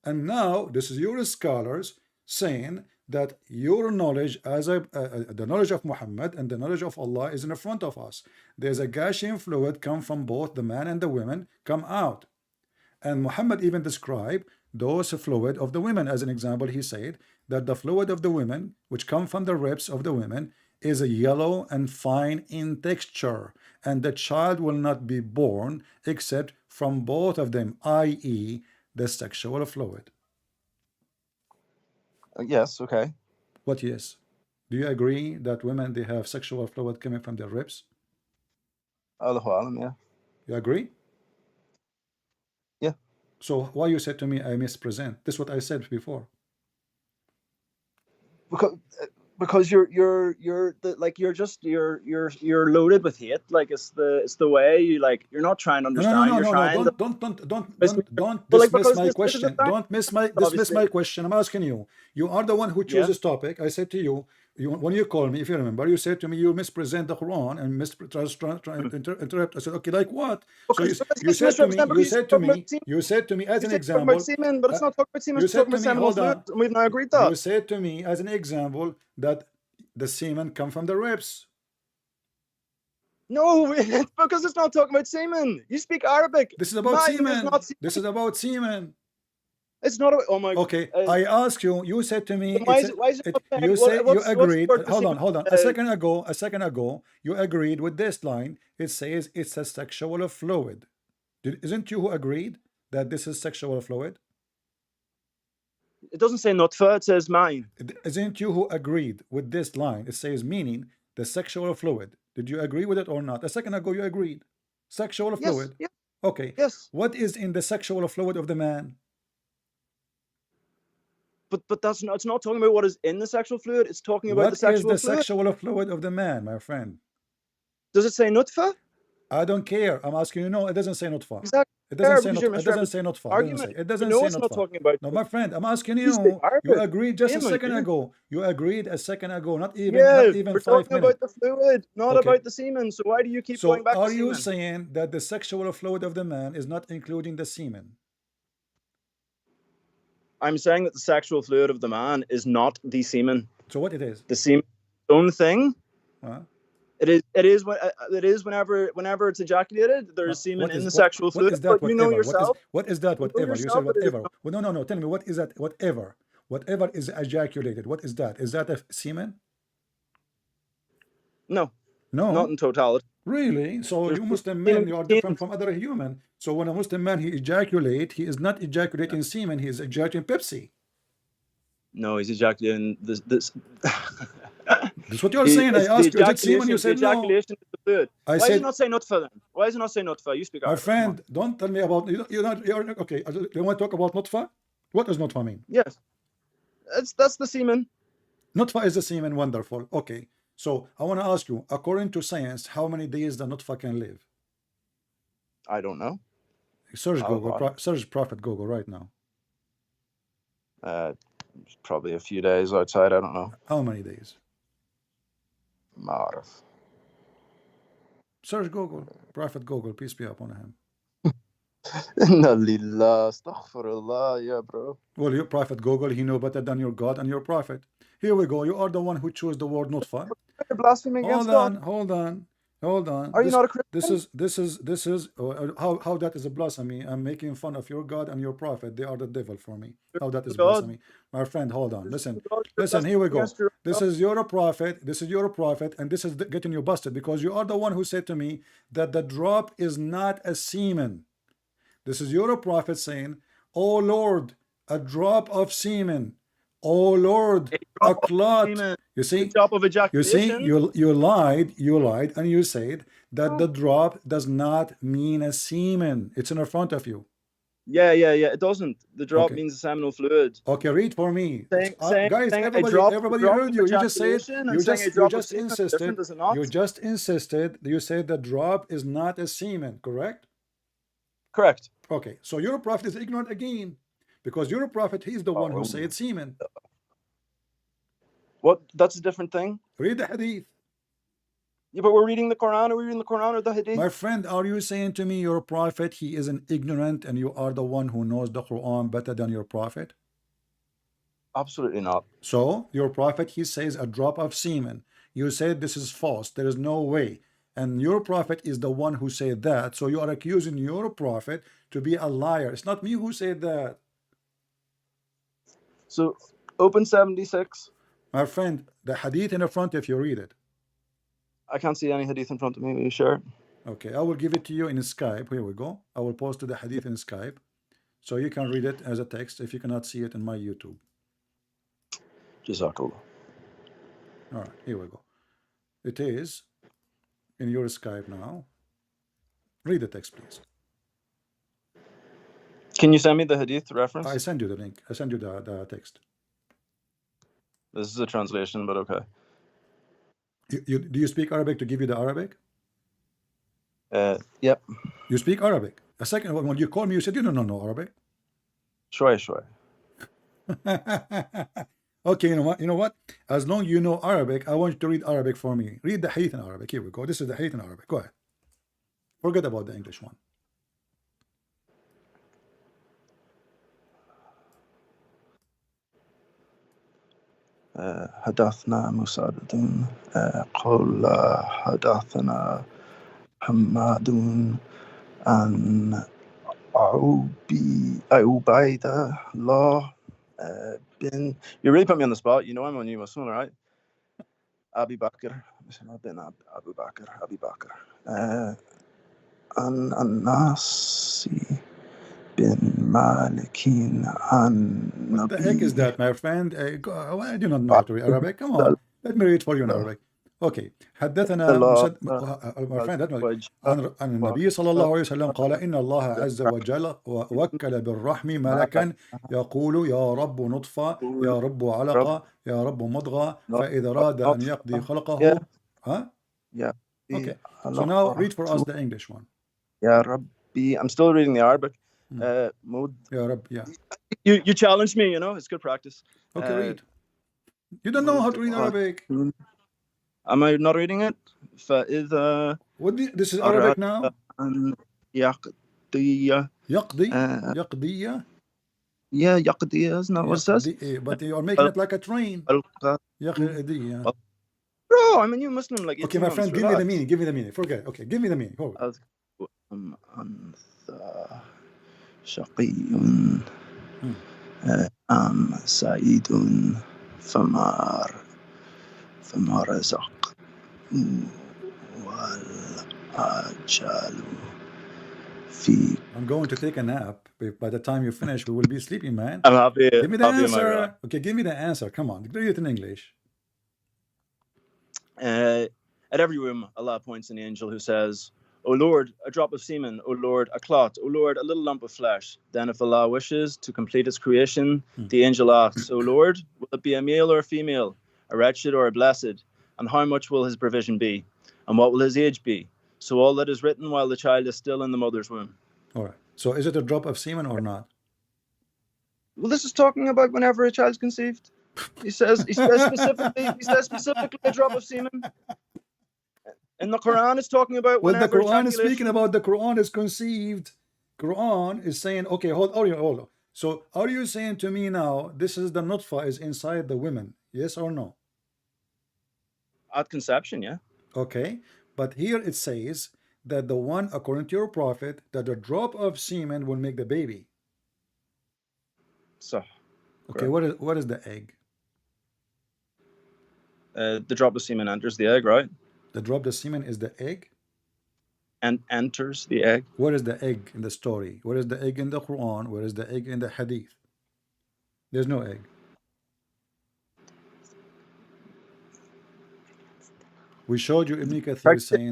A: And now this is your scholars saying that your knowledge the knowledge of Muhammad and the knowledge of Allah is in front of us. There's a gushing fluid come from both the man and the women come out. And Muhammad even described those fluid of the women. As an example, he said that the fluid of the women, which come from the ribs of the women, is a yellow and fine in texture, and the child will not be born except from both of them, i.e., the sexual fluid.
B: Yes. Okay.
A: What? Yes. Do you agree that women they have sexual fluid coming from their ribs?
B: Allahu alam. Yeah.
A: You agree?
B: Yeah.
A: So why you said to me I mispresent? This is what I said before.
B: Because because you're loaded with hate. Like it's the way you like. You're not trying to
A: No, no, no,
B: understand.
A: no,
B: You're
A: no, no.
B: trying to.
A: Don't
B: Well, like
A: dismiss
B: because
A: my
B: this is a
A: question.
B: fact,
A: Don't dismiss
B: obviously.
A: my question. I'm asking you. You are the one who chose
B: Yeah.
A: this topic. I said to you, when you call me, if you remember, you said to me you mispresent the Quran and interrupt. I said, okay, like what? So
B: Because
A: you
B: it's
A: said to me,
B: misrepresent because
A: you said to me as
B: you
A: an
B: say you're talking about
A: example.
B: semen, but
A: uh,
B: it's not talking about semen.
A: you
B: It's talking
A: said to
B: about
A: me,
B: seminal
A: hold
B: fluid,
A: on.
B: and we've now agreed
A: You
B: that.
A: said to me as an example that the semen come from the ribs.
B: No, because it's not talking about semen. You speak Arabic.
A: This is about
B: Mine is not
A: semen.
B: semen.
A: This is about semen.
B: It's not about. Oh my.
A: Okay, I asked you. You said to me,
B: Why is it? Why is it not saying,
A: you say you
B: what's the
A: agreed.
B: word for
A: Hold on,
B: semen?
A: hold on. A second ago, you agreed with this line. It says it's a sexual fluid. Isn't you who agreed that this is sexual fluid?
B: It doesn't say nutfa. It says mine.
A: Isn't you who agreed with this line? It says meaning the sexual fluid. Did you agree with it or not? A second ago, you agreed. Sexual
B: Yes.
A: fluid.
B: Yes.
A: Okay.
B: Yes.
A: What is in the sexual fluid of the man?
B: But that's not. It's not talking about what is in the sexual fluid. It's talking about the
A: What is
B: sexual
A: the
B: fluid.
A: sexual fluid of the man, my friend?
B: Does it say nutfa?
A: I don't care. I'm asking you. No, it doesn't say nutfa.
B: Exactly.
A: It doesn't say
B: Because you're
A: nutfa. It doesn't say
B: misrepresenting
A: nutfa. It doesn't say.
B: argument.
A: It
B: You
A: doesn't
B: know
A: say
B: it's not
A: nutfa.
B: talking about.
A: No, my friend, I'm asking
B: You speak
A: you. You
B: Arabic.
A: agreed just a
B: Damon,
A: second
B: dude.
A: ago. You agreed a second ago. Not
B: Yeah,
A: even
B: we're
A: 5
B: talking
A: minutes.
B: about the fluid, not
A: Okay.
B: about the semen. So why do you keep going
A: So
B: back to
A: are you
B: semen?
A: saying that the sexual fluid of the man is not including the semen?
B: I'm saying that the sexual fluid of the man is not the semen.
A: So what it is?
B: The semen, own thing.
A: Huh?
B: It is whenever it's ejaculated, there is semen
A: What
B: in
A: is
B: the sexual
A: what
B: fluid.
A: is that
B: But you know
A: whatever?
B: yourself.
A: What is that
B: You know
A: whatever? You said
B: yourself that it is
A: whatever. Well, no, no, no. Tell me, what is that whatever? Whatever is ejaculated. What is that? Is that a semen?
B: no, not
A: No.
B: in totality.
A: Really? So
B: There's
A: you Muslim men,
B: semen
A: you are different
B: contained.
A: from other human. So when a Muslim man he ejaculate, he is not ejaculating semen, he is ejaculating Pepsi.
B: No, he's ejaculating this.
A: That's what you're saying. I
B: It's the
A: asked you, is it semen? You
B: ejaculation. The
A: said no.
B: ejaculation is the fluid.
A: I
B: Why does it
A: said,
B: not say nutfa then? Why does it not say nutfa? You speak
A: my
B: Arabic. Come on.
A: friend, don't tell me about you're okay. You want to talk about nutfa? What does nutfa mean?
B: Yes, that's the semen.
A: Nutfa is the semen, wonderful. Okay. So I want to ask you, according to science, how many days the nutfa can live?
B: I don't know.
A: Search
B: How
A: Google,
B: about?
A: search Prophet Google right now.
B: Probably a few days outside. I don't know.
A: How many days?
B: Marif.
A: Search Google, Prophet Google, peace be upon him.
B: Inna lillah, astaghfirullah, yeah, bro.
A: Well, your Prophet Google, he know better than your God and your Prophet. Here we go. You are the one who chose the word nutfa.
B: You're blaspheming against God.
A: Hold on.
B: Are you not a Christian?
A: This is how that is a blasphemy. I'm making fun of your God and your Prophet. They are the devil for me. How that is
B: God.
A: blasphemy, my friend. Hold on. Listen.
B: You're
A: Here we go.
B: against your
A: This
B: God.
A: is your prophet. This is your prophet, and this is getting you busted because you are the one who said to me that the drop is not a semen. This is your prophet saying, "Oh Lord, a drop of semen. Oh Lord, a clot."
B: Semen.
A: You
B: The
A: see,
B: drop of ejaculation.
A: you lied, and you said that the drop does not mean a semen. It's in front of you.
B: Yeah. It doesn't. The drop
A: Okay.
B: means the seminal fluid.
A: Okay, read for me. Guys,
B: Saying
A: everybody heard you. You just said, you just insisted,
B: different, is it not?
A: you said the drop is not a semen, correct?
B: Correct.
A: Okay, so your prophet is ignorant again, because your prophet, he's the one who said semen.
B: What? That's a different thing.
A: Read the hadith.
B: Yeah, but we're reading the Quran. Are we reading the Quran or the Hadith?
A: My friend, are you saying to me your prophet, he is an ignorant and you are the one who knows the Quran better than your prophet?
B: Absolutely not.
A: So your prophet, he says a drop of semen. You said this is false. There is no way. And your prophet is the one who said that. So you are accusing your prophet to be a liar. It's not me who said that.
B: So open 76.
A: My friend, the hadith in the front if you read it.
B: I can't see any Hadith in front of me. Are you sure?
A: Okay, I will give it to you in Skype. Here we go. I will post the hadith in Skype. So you can read it as a text if you cannot see it in my YouTube.
B: Jazakallah.
A: All right, here we go. It is in your Skype now. Read the text, please.
B: Can you send me the Hadith reference?
A: I send you the link. I send you the text.
B: This is a translation, but okay.
A: Do you speak Arabic to give you the Arabic?
B: Yep.
A: You speak Arabic. A second, when you called me, you said you don't know Arabic.
B: Sure, sure.
A: Okay, you know what? You know what? As long you know Arabic, I want you to read Arabic for me. Read the hadith in Arabic. Here we go. This is the hadith in Arabic. Go ahead. Forget about the English one.
B: حدثنا مسدد قال حدثنا حماد عن عبيد الله bin. You really put me on the spot. You know I'm on you, Muslim, right? Abi Bakr bin Abu Bakr. Abi Bakr. An-Nasi bin Malikin an
A: What the heck is that, my friend? Why do you not know how to read Arabic? Come on. Let me read it for you in Arabic. Okay. حدثنا my friend, عن النبي صلى الله عليه وسلم قال إن الله عز وجل وكل بالرحم ملكا يقول يا رب نطفة يا رب علقة يا رب مضغة فإذا أراد أن يقضي خلقه
B: Yeah.
A: Okay. So now read for us the English one.
B: Ya Rabbi. I'm still reading the Arabic.
A: Ya Rabbi, yeah.
B: You challenged me, you know, it's good practice.
A: Okay, read. You don't know how to read Arabic.
B: Am I not reading it? فإذا
A: This is Arabic now?
B: يقضي
A: يقضي
B: Yeah, يقضي is not what it says.
A: But you are making it like a train. يقضي.
B: Bro, I'm a new Muslim. Like,
A: okay, my friend, give me the meaning. Give me the meaning. Forget. Okay, give me the meaning.
B: أنت شقي أم سعيد فما رزق والأجل فيك.
A: I'm going to take a nap. By the time you finish, we will be sleeping, man.
B: I'm happy.
A: Give me the answer. Okay, give me the answer. Come on, read it in English.
B: At every room, Allah points an angel who says, O Lord, a drop of semen, O Lord, a clot, O Lord, a little lump of flesh. Then if Allah wishes to complete its creation, the angel asks, O Lord, will it be a male or a female, a wretched or a blessed? And how much will his provision be? And what will his age be? So all that is written while the child is still in the mother's womb.
A: All right. So is it a drop of semen or not?
B: Well, this is talking about whenever a child's conceived. He says specifically a drop of semen. And the Quran is talking about
A: the Quran is speaking about the Quran is conceived. Quran is saying, okay, hold on. So are you saying to me now, this is the nutfa is inside the women? Yes or no?
B: At conception, yeah.
A: Okay. But here it says that the one, according to your prophet, that the drop of semen will make the baby.
B: So,
A: okay, what is the egg?
B: The drop of semen enters the egg, right?
A: The drop of semen is the egg?
B: And enters the egg.
A: Where is the egg in the story? Where is the egg in the Quran? Where is the egg in the hadith? There's no egg. We showed you Ibn Kathir saying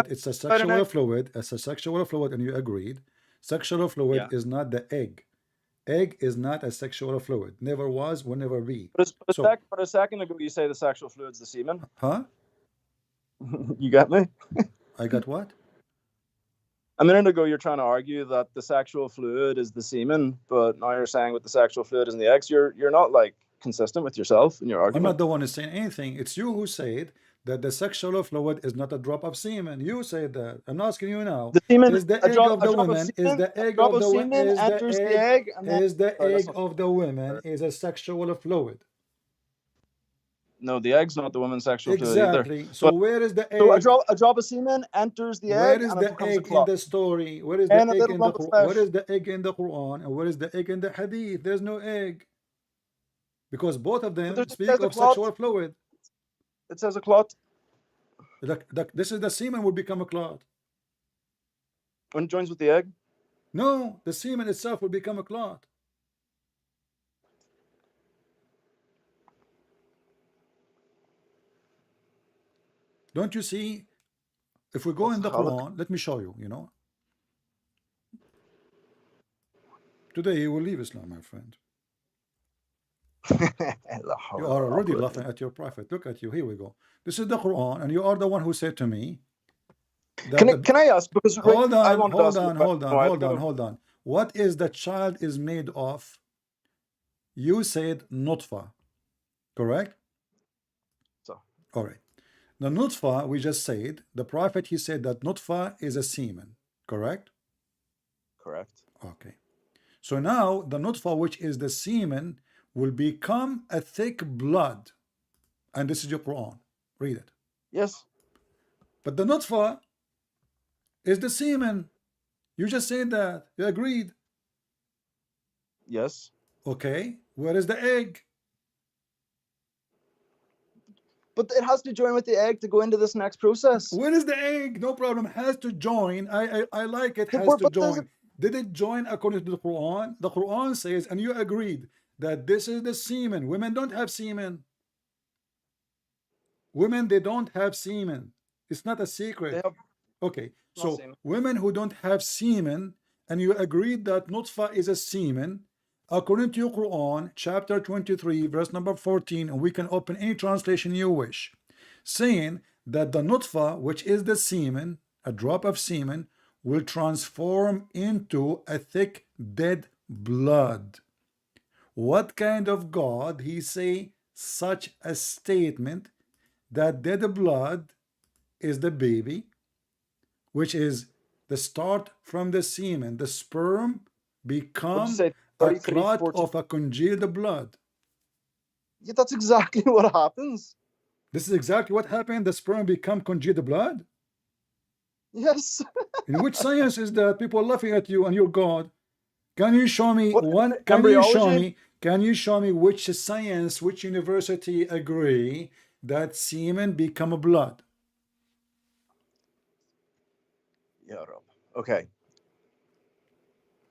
A: it's a sexual fluid. It's a sexual fluid, and you agreed. Sexual fluid is not the egg. Egg is not a sexual fluid. Never was, will never be.
B: But a second ago, you say the sexual fluid's the semen.
A: Huh?
B: You got me?
A: I got what?
B: A minute ago, you're trying to argue that the sexual fluid is the semen, but now you're saying with the sexual fluid is in the eggs. You're not like consistent with yourself in your argument.
A: I'm not the one who's saying anything. It's you who said that the sexual fluid is not a drop of semen. You said that. I'm asking you now.
B: The semen
A: is the egg of the woman? Is the egg of the woman? Is the egg of the woman is a sexual fluid?
B: No, the egg's not the woman's sexual fluid either.
A: Exactly. So where is the egg?
B: So a drop of semen enters the egg.
A: Where is the egg in the story? Where is the egg in the Quran? Where is the egg in the Quran? And where is the egg in the hadith? There's no egg. Because both of them speak of sexual fluid.
B: It says a clot.
A: This is the semen will become a clot.
B: When it joins with the egg?
A: No, the semen itself will become a clot. Don't you see? If we go in the Quran, let me show you, you know. Today he will leave Islam, my friend. You are already laughing at your prophet. Look at you. Here we go. This is the Quran, and you are the one who said to me that
B: Can I ask? Because
A: hold
B: I
A: on,
B: wanted to
A: hold
B: ask you a
A: on,
B: question
A: hold
B: a
A: on,
B: while
A: hold on,
B: ago.
A: hold on. What is the child is made of? You said nutfa, correct?
B: So
A: All right. The nutfa, we just said, the prophet, he said that nutfa is a semen, correct?
B: correct.
A: Okay. So now the nutfa, which is the semen, will become a thick blood. And this is your Quran. Read it.
B: Yes.
A: But the nutfa is the semen. You just said that. You agreed.
B: Yes.
A: Okay. Where is the egg?
B: But it has to join with the egg to go into this next process.
A: Where is the egg? No problem. Has to join. I like it.
B: But
A: Has to
B: does it,
A: join. Did it join according to the Quran? The Quran says, and you agreed that this is the semen. Women don't have semen. Women, they don't have semen. It's not a
B: they
A: secret.
B: have
A: Okay,
B: not
A: so
B: seen.
A: women who don't have semen, and you agreed that nutfa is a semen, according to your Quran, chapter 23, verse number 14, and we can open any translation you wish, saying that the nutfa, which is the semen, a drop of semen, will transform into a thick dead blood. What kind of God he say such a statement that dead blood is the baby, which is the start from the semen, the sperm
B: What'd you
A: become
B: say?
A: a
B: 33,
A: clot
B: 14.
A: of a congealed blood.
B: Yeah, that's exactly what happens.
A: This is exactly what happened. The sperm become congealed blood.
B: Yes.
A: In which science is that? People are laughing at you and your God. Can you show me
B: What,
A: one? Can you show
B: embryology?
A: me? Can you show me which science, which university agree that semen become a blood?
B: Yeah, Rob. Okay.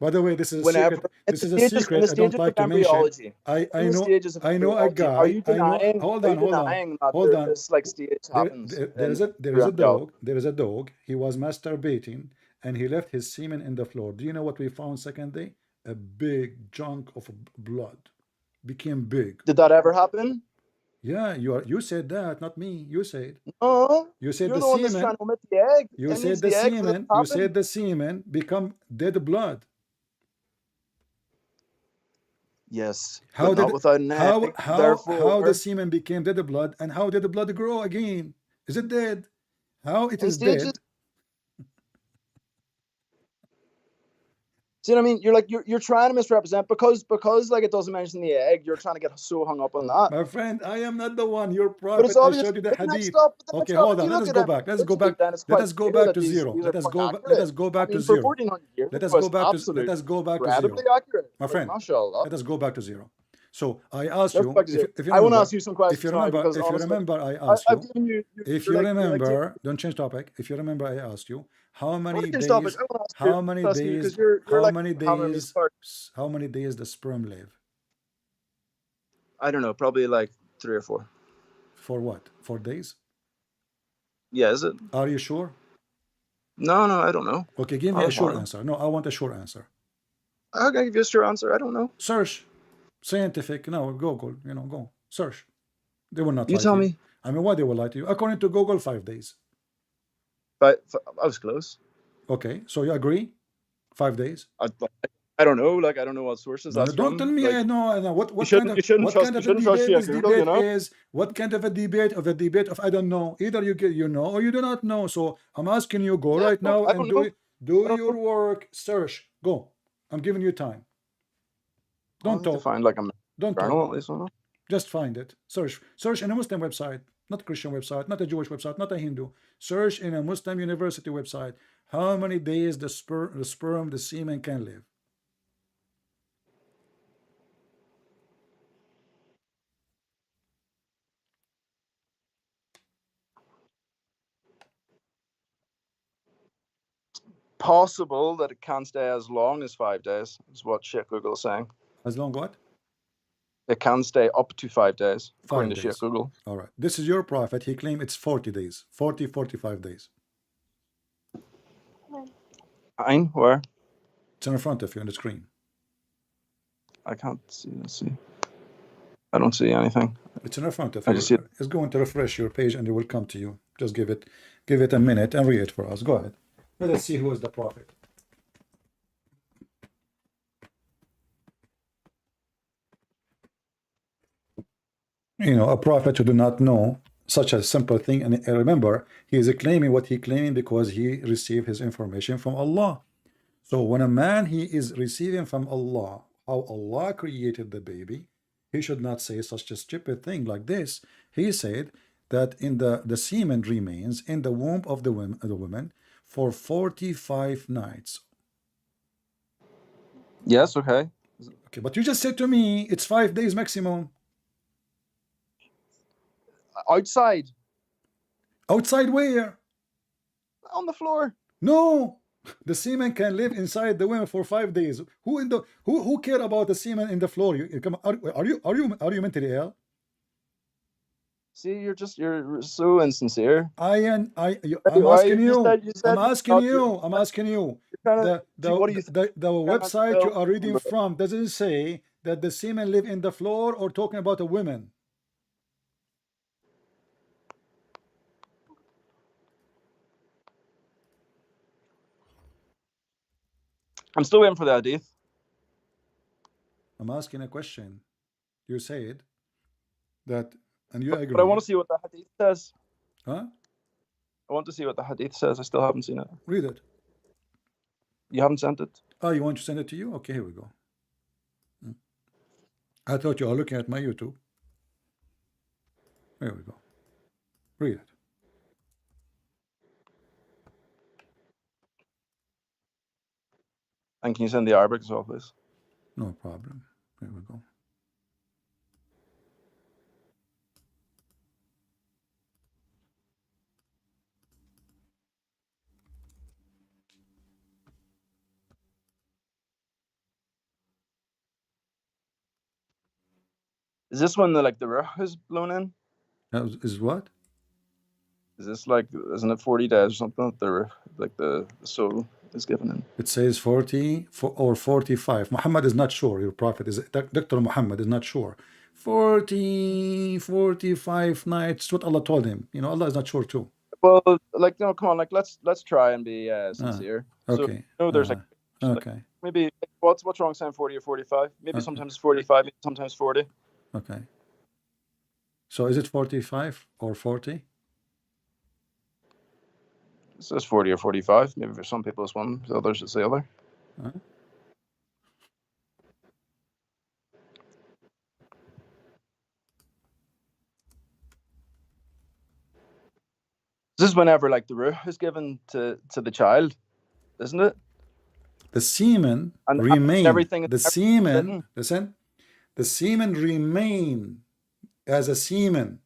A: By the way, this is a
B: Whenever
A: secret. This is a secret I don't like to mention.
B: embryology,
A: I
B: in
A: I
B: the
A: know
B: stages of
A: I know a
B: embryology, are
A: guy.
B: you
A: I know.
B: denying?
A: Hold
B: Are
A: on,
B: you
A: hold on,
B: denying that
A: hold on.
B: this like stage happens
A: There is
B: in
A: a
B: through embryology?
A: dog. There is a dog. He was masturbating and he left his semen in the floor. Do you know what we found second day? A big chunk of blood. Became big.
B: Did that ever happen?
A: Yeah, you said that, not me. You said.
B: No.
A: You said
B: You're
A: the
B: the one that's trying
A: semen.
B: to omit the egg.
A: You
B: It needs
A: said the
B: the egg for this to
A: semen. You
B: happen.
A: said the semen become dead blood.
B: Yes,
A: How
B: but
A: did
B: not without an egg.
A: how the
B: Therefore,
A: semen became dead blood, and how did the blood grow again? Is it dead? How it
B: in
A: is
B: stages.
A: dead?
B: See what I mean? You're like you're trying to misrepresent because like it doesn't mention the egg. You're trying to get so hung up on that.
A: My friend, I am not the one. Your
B: But it's
A: prophet. I
B: obvious.
A: showed you the
B: But the next
A: hadith.
B: stop,
A: Okay, hold
B: if
A: on.
B: you
A: Let
B: look
A: us
B: at
A: go back. Let's go
B: embryology,
A: back.
B: then it's
A: Let
B: quite
A: us go
B: clear
A: back
B: that
A: to
B: these
A: zero.
B: are
A: Let us
B: quite
A: go. Let
B: accurate.
A: us go
B: I
A: back to
B: mean, for
A: zero.
B: 1400 years,
A: Let
B: it
A: us go
B: was
A: back to. Let
B: absolute
A: us go back to
B: incredibly
A: zero,
B: accurate.
A: my
B: Like,
A: friend.
B: mashallah.
A: Let us go back to zero. So I asked
B: Let's
A: you
B: back to zero.
A: if you
B: I want to
A: remember.
B: ask you some questions now because
A: If you
B: honestly,
A: remember, I asked
B: I've
A: you.
B: given you.
A: If
B: You're
A: you
B: like taking.
A: remember, don't change topic. If you remember, I asked you how
B: I want
A: many
B: to change topic.
A: days,
B: I want to ask you because you're
A: how
B: like
A: many
B: hammering me
A: days,
B: hard.
A: how many days the sperm live?
B: I don't know, probably like 3 or 4.
A: For what? 4 days?
B: Yeah, is it?
A: Are you sure?
B: No, I don't know.
A: Okay, give me a short answer. No, I want a short answer.
B: I'll give you a straight answer. I don't know.
A: Search. Scientific. No, Google. Go. Search. They will not
B: You
A: lie to
B: tell
A: you.
B: me.
A: I mean, why they will lie to you? According to Google, 5 days.
B: But I was close.
A: Okay, so you agree? 5 days?
B: I don't know. Like I don't know what sources
A: No,
B: that's
A: don't tell
B: from.
A: me
B: Like
A: I know. I know.
B: you shouldn't
A: What kind of a
B: trust
A: debate
B: you
A: this
B: Google. You
A: debate
B: know.
A: is? What kind of a debate of I don't know? Either you know or you do not know. So I'm asking you, go
B: Yeah,
A: right now
B: I
A: and
B: don't know. I
A: do
B: don't
A: your
B: know.
A: work. Search. Go. I'm giving you time.
B: I'll
A: Don't
B: need to
A: talk.
B: find like a
A: Don't
B: journal
A: talk.
B: at least. I don't know.
A: Just find it. Search in a Muslim website, not Christian website, not a Jewish website, not a Hindu. Search in a Muslim university website. How many days the sperm, the semen can live?
B: Possible that it can't stay as long as 5 days is what Sheikh Google is saying.
A: As long what?
B: It can stay up to 5 days, according
A: 5
B: to Sheikh
A: days.
B: Google.
A: All right. This is your prophet. He claimed it's 40 days, 45 days.
B: Fine, where?
A: It's in front of you on the screen.
B: I can't see. Let's see. I don't see anything.
A: It's in front of
B: I
A: you.
B: just see it.
A: It's going to refresh your page and it will come to you. Just give it a minute and read it for us. Go ahead. Let us see who is the prophet. You know, a prophet who do not know such a simple thing. And remember, he is claiming what he claiming because he received his information from Allah. So when a man he is receiving from Allah how Allah created the baby, he should not say such a stupid thing like this. He said that in the semen remains in the womb of the woman for 45 nights.
B: Yes, okay.
A: Okay, but you just said to me it's 5 days maximum.
B: Outside.
A: Outside where?
B: On the floor.
A: No. The semen can live inside the women for 5 days. Who care about the semen in the floor? You come. Are you mentally ill?
B: See, you're so insincere.
A: I'm
B: Why
A: asking you. I'm
B: you're
A: asking
B: not-
A: you. I'm asking you.
B: What do you think?
A: The website you are reading from doesn't say that the semen live in the floor or talking about a woman.
B: I'm still waiting for the hadith.
A: I'm asking a question. You said that, and you agree.
B: But I want to see what the hadith says.
A: Huh?
B: I want to see what the hadith says. I still haven't seen it.
A: Read it.
B: You haven't sent it?
A: Oh, you want to send it to you? Okay, here we go. I thought you are looking at my YouTube. Here we go. Read it.
B: And can you send the Arabic as well, please?
A: No problem. Here we go.
B: Is this when the ruh is blown in?
A: Is what?
B: Is this isn't it 40 days or something that the soul is given in?
A: It says 40 or 45. Muhammad is not sure. Your prophet is Dr. Muhammad is not sure. 40, 45 nights. What Allah told him. You know, Allah is not sure too.
B: Well, come on, let's try and be sincere.
A: Okay.
B: So, there's
A: okay.
B: Maybe what's wrong saying 40 or 45? Maybe
A: Okay.
B: sometimes 45, maybe sometimes 40.
A: Okay. So is it 45 or 40?
B: It says 40 or 45. Maybe for some people it's one, for others it's the other. This is whenever the ruh is given to the child, isn't it?
A: The semen
B: And
A: remain.
B: everything.
A: The semen. Listen. The semen remain as a semen,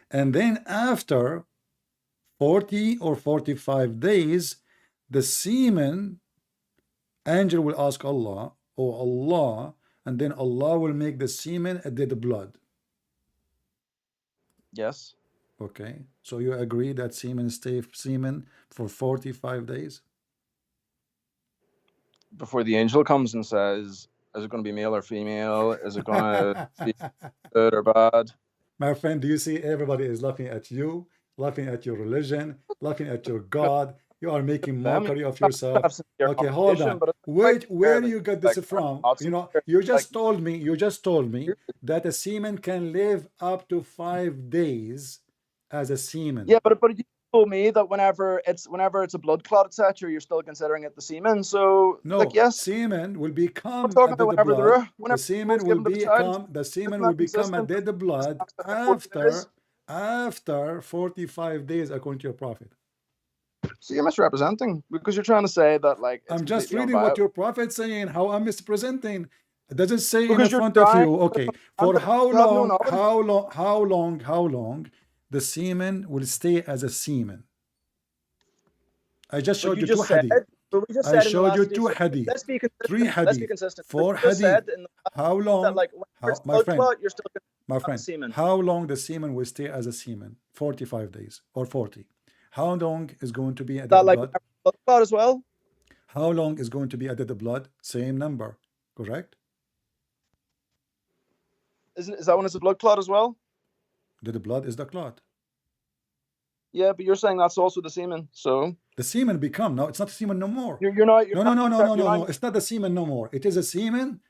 A: and then after 40 or 45 days, the semen angel will ask Allah, oh Allah, and then Allah will make the semen a dead blood.
B: Yes.
A: Okay, so you agree that semen stay semen for 45 days?
B: Before the angel comes and says, is it going to be male or female? Is it going to be good or bad?
A: My friend, do you see everybody is laughing at you, laughing at your religion, laughing at your God? You are making mockery of yourself. Okay, hold on. Wait, where you got this from? You know, you just told me that a semen can live up to 5 days as a semen.
B: Yeah, but you told me that whenever it's a blood clot, etc., you're still considering it the semen. So
A: no,
B: yes,
A: semen will become
B: a dead
A: blood. The semen will become a dead blood after 45 days, according to your prophet.
B: So you're misrepresenting, because you're trying to say that it's
A: I'm just reading what your prophet's saying. How I'm misrepresenting? It doesn't say
B: because
A: in front of you. Okay, for how long the semen will stay as a semen? I just showed you two hadith. I showed you two hadith.
B: Let's be consistent.
A: 3 hadith.
B: Let's be consistent.
A: 4 hadith. How long? My friend,
B: you're still semen.
A: How long the semen will stay as a semen? 45 days or 40. How long is going to be a dead blood?
B: Blood clot as well?
A: How long is going to be a dead blood? Same number, correct?
B: Is that when it's a blood clot as well?
A: The blood is the clot.
B: Yeah, but you're saying that's also the semen. So
A: The semen become, no, it's not semen no more.
B: you're not. You're
A: No,
B: not,
A: no, no, no, no,
B: you're
A: no,
B: not,
A: no. It's not the semen no more. It is a semen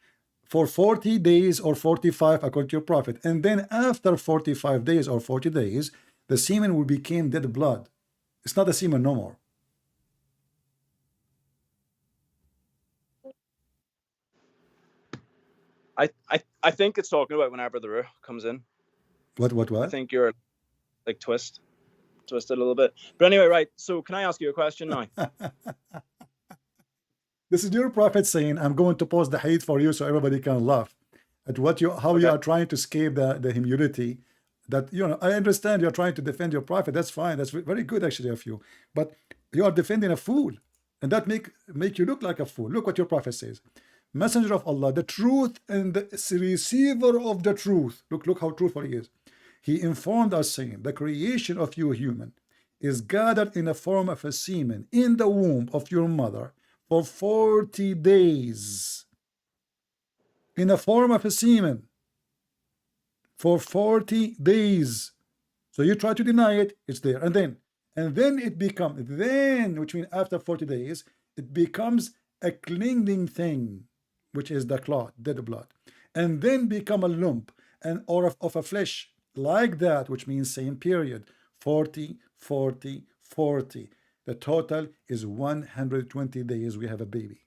A: for 40 days or 45 according to your prophet. And then after 45 days or 40 days, the semen will become dead blood. It's not the semen no more.
B: I think it's talking about whenever the ruh comes in.
A: What,
B: I
A: what?
B: think you're like twisted a little bit. But anyway, right. So can I ask you a question now?
A: This is your prophet saying, I'm going to post the hate for you so everybody can laugh at what you, how you are trying to escape the humility. That, you know, I understand you're trying to defend your prophet. That's fine. That's very good actually of you. But you are defending a fool. And that make you look like a fool. Look what your prophet says. Messenger of Allah, the truth and the receiver of the truth. Look how truthful he is. He informed us saying, the creation of you human is gathered in the form of a semen in the womb of your mother for 40 days. In the form of a semen for 40 days. So you try to deny it, it's there. And then it becomes, which means after 40 days, it becomes a clinging thing, which is the clot, dead blood. And then become a lump or of a flesh like that, which means same period, 40, 40, 40. The total is 120 days we have a baby.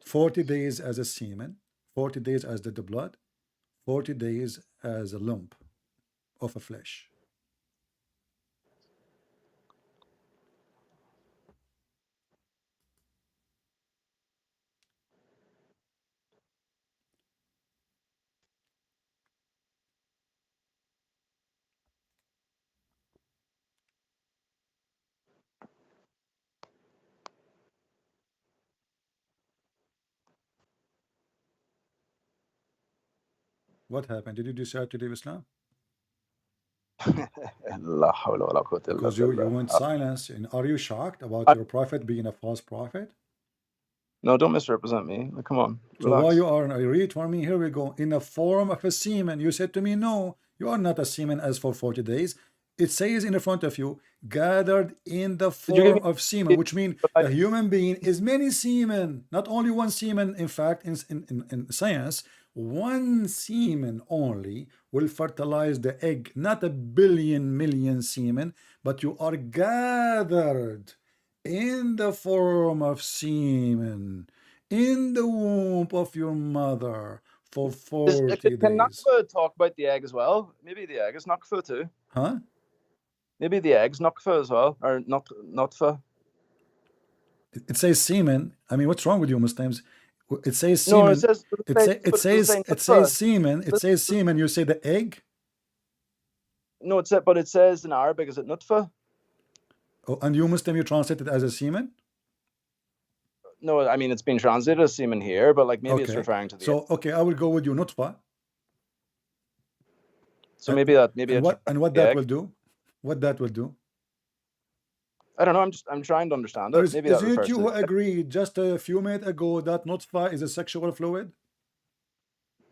A: 40 days as a semen, 40 days as the blood, 40 days as a lump of a flesh. What happened? Did you decide to leave Islam? Because you went silence. And are you shocked about your prophet being a false prophet?
B: No, don't misrepresent me. Come on.
A: So why you are, I read for me, here we go. In the form of a semen. You said to me, no, you are not a semen as for 40 days. It says in the front of you, gathered in the form of semen, which means a human being is many semen, not only one semen. In fact, in science, one semen only will fertilize the egg, not a billion million semen, but you are gathered in the form of semen in the womb of your mother for 40 days.
B: Can Nakfa talk about the egg as well? Maybe the egg is Nakfa too.
A: Huh?
B: Maybe the egg's Nakfa as well, or Notfa.
A: It says semen. I mean, what's wrong with you Muslims? It says
B: No,
A: semen.
B: it says
A: semen. It says semen. You say the egg.
B: No, but it says in Arabic, is it Nutfa?
A: Oh, and you Muslim, you translate it as a semen?
B: No, I mean it's been translated as semen here, but like maybe it's referring to the.
A: So okay, I will go with you, nutfa.
B: So maybe that
A: what that will do? What that will do?
B: I don't know. I'm trying to understand it. Maybe
A: is it you who agreed just a few minutes ago that nutfa is a sexual fluid?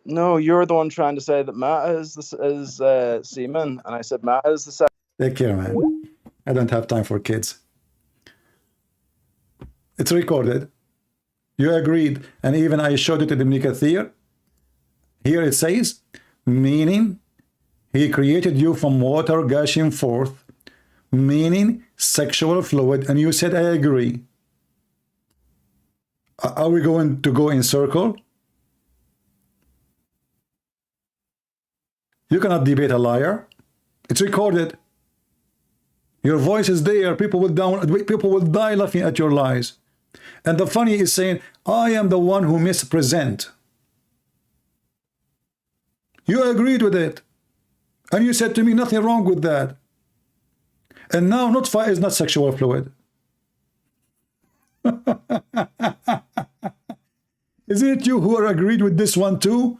B: No, you're the one trying to say that ma is semen, and I said ma is the sex.
A: Take care, man. I don't have time for kids. It's recorded. You agreed, and even I showed it to the Ibn Kathir. Here it says, meaning he created you from water gushing forth, meaning sexual fluid, and you said I agree. Are we going to go in circle? You cannot debate a liar. It's recorded. Your voice is there. People will die laughing at your lies. And the funny is saying, I am the one who mispresent. You agreed with it. And you said to me, nothing wrong with that. And now nutfa is not sexual fluid. Isn't it you who are agreed with this one too?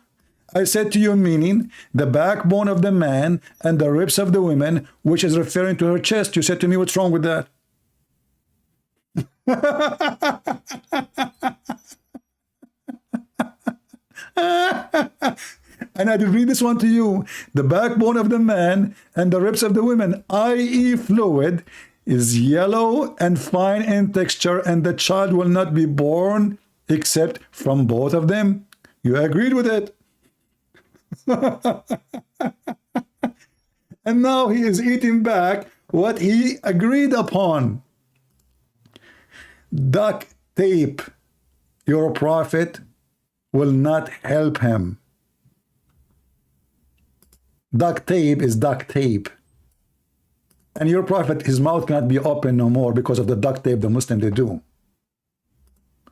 A: I said to you, meaning the backbone of the man and the ribs of the women, which is referring to her chest. You said to me, what's wrong with that? And I did read this one to you. The backbone of the man and the ribs of the women, i.e. fluid, is yellow and fine in texture, and the child will not be born except from both of them. You agreed with it. And now he is eating back what he agreed upon. Duct tape your prophet will not help him. Duct tape is duct tape. And your prophet, his mouth cannot be open no more because of the duct tape the Muslim they do.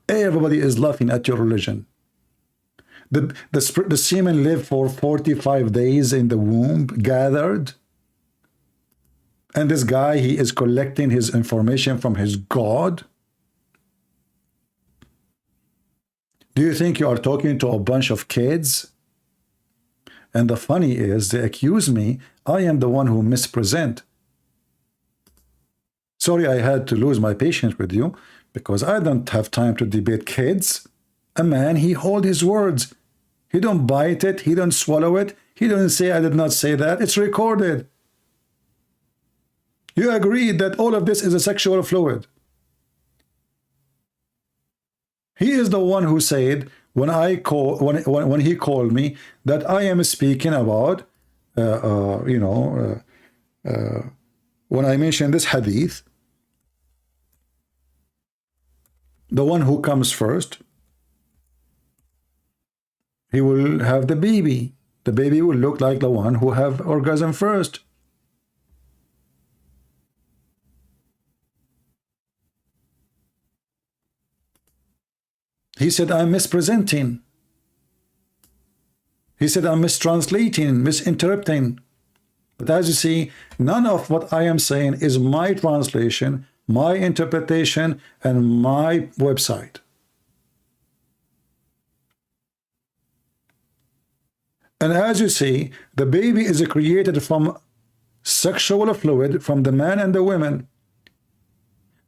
A: Everybody is laughing at your religion. The semen lived for 45 days in the womb, gathered. And this guy, he is collecting his information from his God. Do you think you are talking to a bunch of kids? And the funny is, they accuse me, I am the one who mispresent. Sorry, I had to lose my patience with you because I don't have time to debate kids. A man, he hold his words. He don't bite it. He don't swallow it. He doesn't say, I did not say that. It's recorded. You agree that all of this is a sexual fluid. He is the one who said, when he called me, that I am speaking about, when I mentioned this hadith, the one who comes first, he will have the baby. The baby will look like the one who have orgasm first. He said, I'm mispresenting. He said, I'm mistranslating, misinterpreting. But as you see, none of what I am saying is my translation, my interpretation, and my website. And as you see, the baby is created from sexual fluid from the man and the women.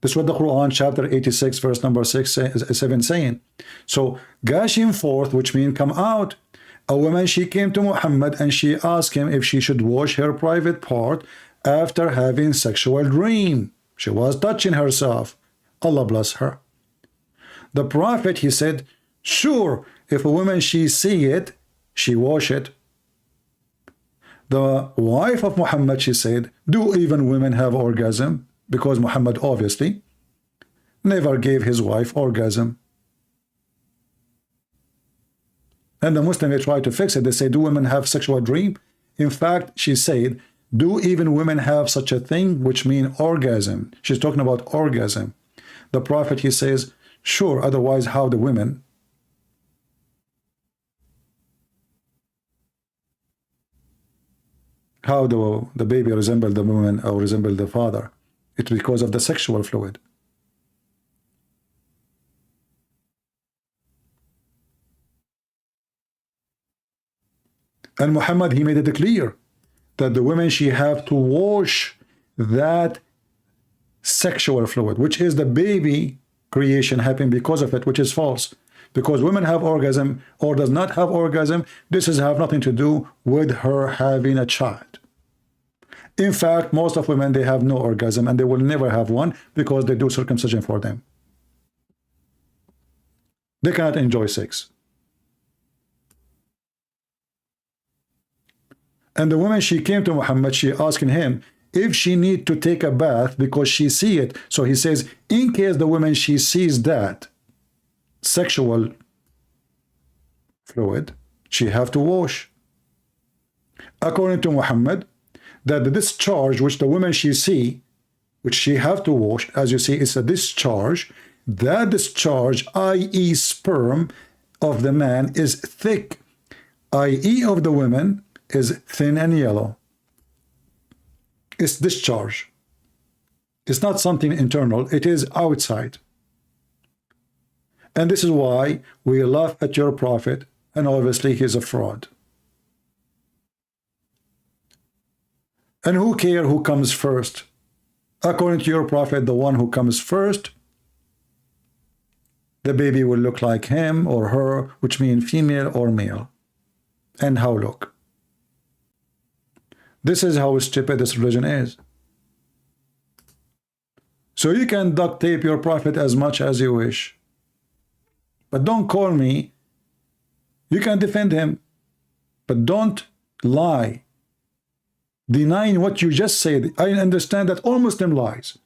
A: This is what the Quran chapter 86 verse number 7 saying. So gushing forth, which means come out. A woman, she came to Muhammad and she asked him if she should wash her private part after having sexual dream. She was touching herself. Allah bless her. The Prophet, he said, sure, if a woman she see it, she wash it. The wife of Muhammad, she said, do even women have orgasm? Because Muhammad obviously never gave his wife orgasm. And the Muslim, they try to fix it. They say, do women have sexual dream? In fact, she said, do even women have such a thing, which means orgasm? She's talking about orgasm. The Prophet, he says, sure, otherwise how the women? How do the baby resemble the woman or resemble the father? It's because of the sexual fluid. And Muhammad, he made it clear that the women, she have to wash that sexual fluid, which is the baby creation happening because of it, which is false. Because women have orgasm or does not have orgasm, this has have nothing to do with her having a child. In fact, most of women, they have no orgasm and they will never have one because they do circumcision for them. They cannot enjoy sex. And the woman, she came to Muhammad, she asking him if she need to take a bath because she see it. So he says, in case the woman, she sees that sexual fluid, she have to wash. According to Muhammad, that the discharge which the woman she see, which she have to wash, as you see, it's a discharge. That discharge, i.e. sperm of the man, is thick, i.e. of the woman is thin and yellow. It's discharge. It's not something internal, it is outside. And this is why we laugh at your prophet, and obviously he's a fraud. And who cares who comes first? According to your prophet, the one who comes first, the baby will look like him or her, which means female or male. And how look. This is how stupid this religion is. So you can duct tape your prophet as much as you wish. But don't call me. You can defend him. But don't lie. Denying what you just said. I understand that all Muslim lies.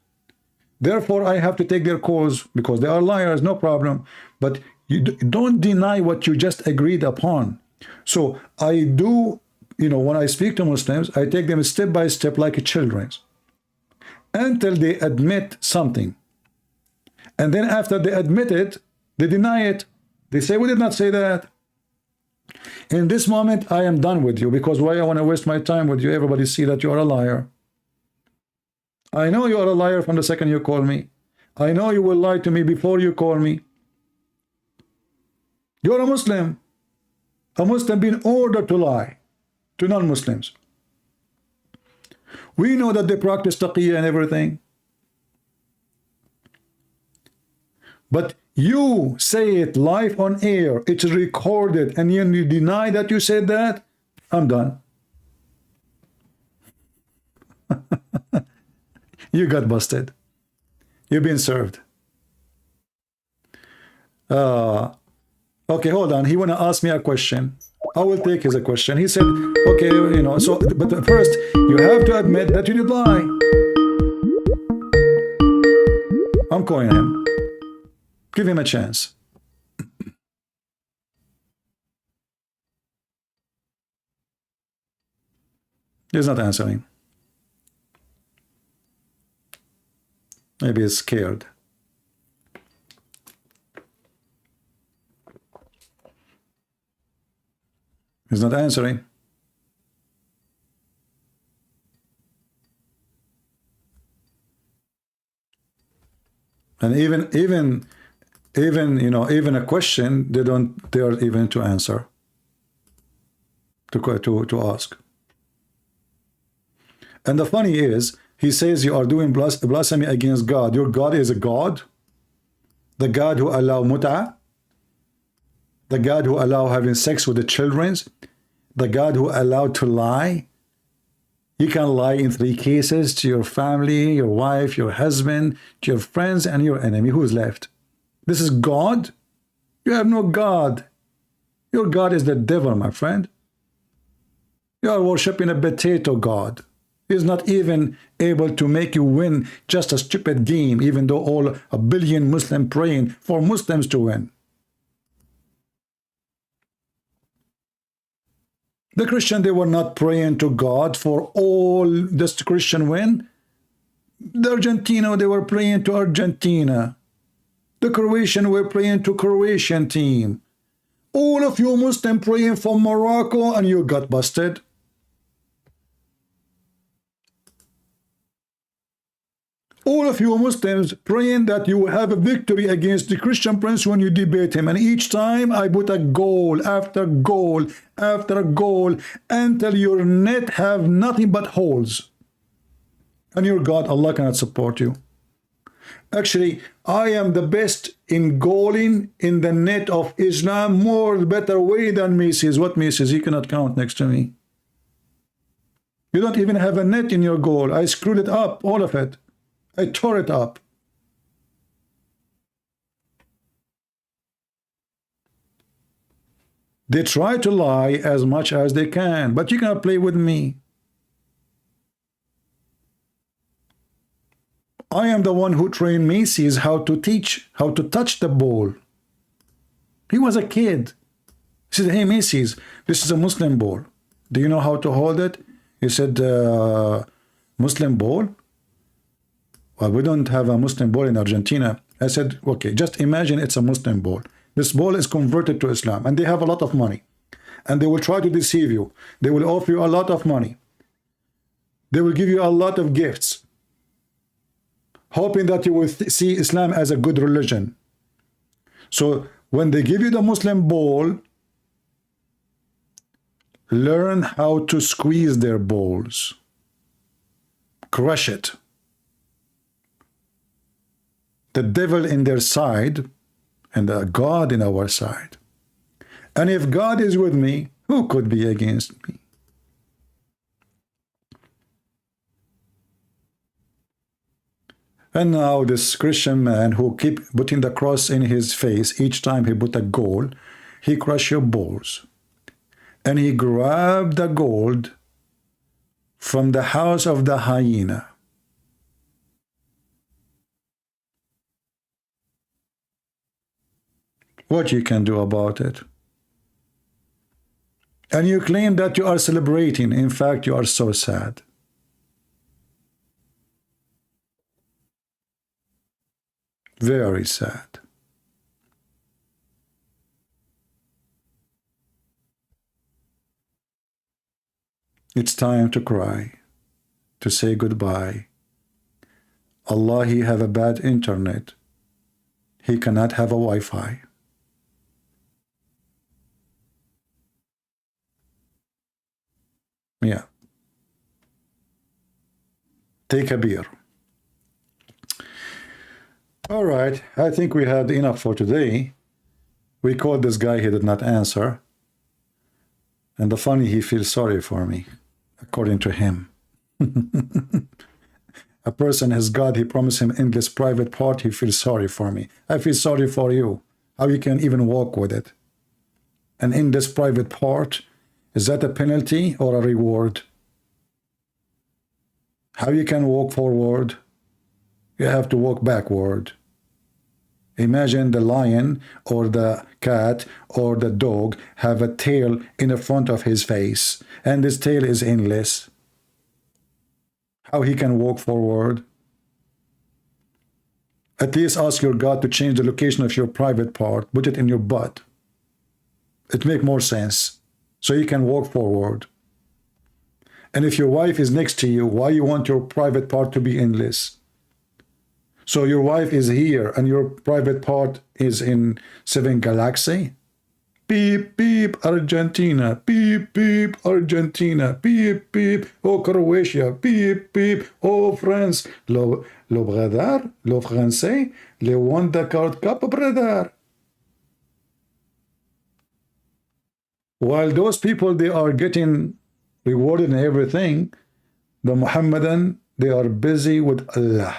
A: Therefore, I have to take their cause because they are liars, no problem. But you don't deny what you just agreed upon. So I do, when I speak to Muslims, I take them step by step like children until they admit something. And then after they admit it, they deny it. They say, we did not say that. In this moment, I am done with you because why I want to waste my time with you? Everybody see that you are a liar. I know you are a liar from the second you call me. I know you will lie to me before you call me. You are a Muslim. A Muslim being ordered to lie to non-Muslims. We know that they practice taqiyya and everything. But you say it live on air, it's recorded, and you deny that you said that, I'm done. You got busted. You've been served. Okay, hold on. He want to ask me a question. I will take his question. He said, okay, but first, you have to admit that you did lie. I'm calling him. Give him a chance. He's not answering. Maybe he's scared. He's not answering. And even a question they don't dare even to answer, to ask. And the funny is, he says you are doing blasphemy against God. Your God is a God, the God who allow mut'ah, the God who allow having sex with the children, the God who allowed to lie. You can lie in 3 cases to your family, your wife, your husband, to your friends, and your enemy. Who's left? This is God? You have no God. Your God is the devil, my friend. You are worshiping a potato God. He's not even able to make you win just a stupid game, even though all 1 billion Muslims praying for Muslims to win. The Christian, they were not praying to God for all this Christian win. The Argentina, they were praying to Argentina. The Croatian were praying to Croatian team. All of you Muslim praying for Morocco and you got busted. All of you Muslims praying that you will have a victory against the Christian prince when you debate him. And each time I put a goal after goal after goal until your net have nothing but holes. And your God, Allah, cannot support you. Actually, I am the best in goaling in the net of Islam more better way than Messi. What Messi? He cannot count next to me. You don't even have a net in your goal. I screwed it up, all of it. I tore it up. They try to lie as much as they can, but you cannot play with me. I am the one who trained Messi how to touch the ball. He was a kid. He said, hey, Messi, this is a Muslim ball. Do you know how to hold it? He said, Muslim ball? Well, we don't have a Muslim ball in Argentina. I said, okay, just imagine it's a Muslim ball. This ball is converted to Islam, and they have a lot of money. And they will try to deceive you. They will offer you a lot of money. They will give you a lot of gifts, hoping that you will see Islam as a good religion. So when they give you the Muslim ball, learn how to squeeze their balls. Crush it. The devil in their side and the God in our side. And if God is with me, Who could be against me? And now this Christian man who keep putting the cross in his face each time he put a gold, he crush your balls. And he grabbed the gold from the house of the hyena. What you can do about it? And you claim that you are celebrating. In fact, you are so sad. Very sad. It's time to cry, to say goodbye. Allah, he have a bad internet. He cannot have a Wi-Fi. Yeah. Take a beer. All right, I think we had enough for today. We called this guy, he did not answer. And the funny, he feels sorry for me, according to him. A person has God, he promised him endless private part, he feels sorry for me. I feel sorry for you. How you can even walk with it? An endless private part, is that a penalty or a reward? How you can walk forward? You have to walk backward. Imagine the lion or the cat or the dog have a tail in the front of his face, and this tail is endless. How he can walk forward? At least ask your God to change the location of your private part, put it in your butt. It makes more sense, so you can walk forward. And if your wife is next to you, why you want your private part to be endless? So your wife is here and your private part is in 7 galaxy? Beep, beep, Argentina. Beep, beep, Argentina. Beep, beep, oh, Croatia. Beep, beep, oh, France. Lo brother, lo français, le won the World Cup, brother. While those people, they are getting rewarded and everything, the Muhammadan, they are busy with Allah.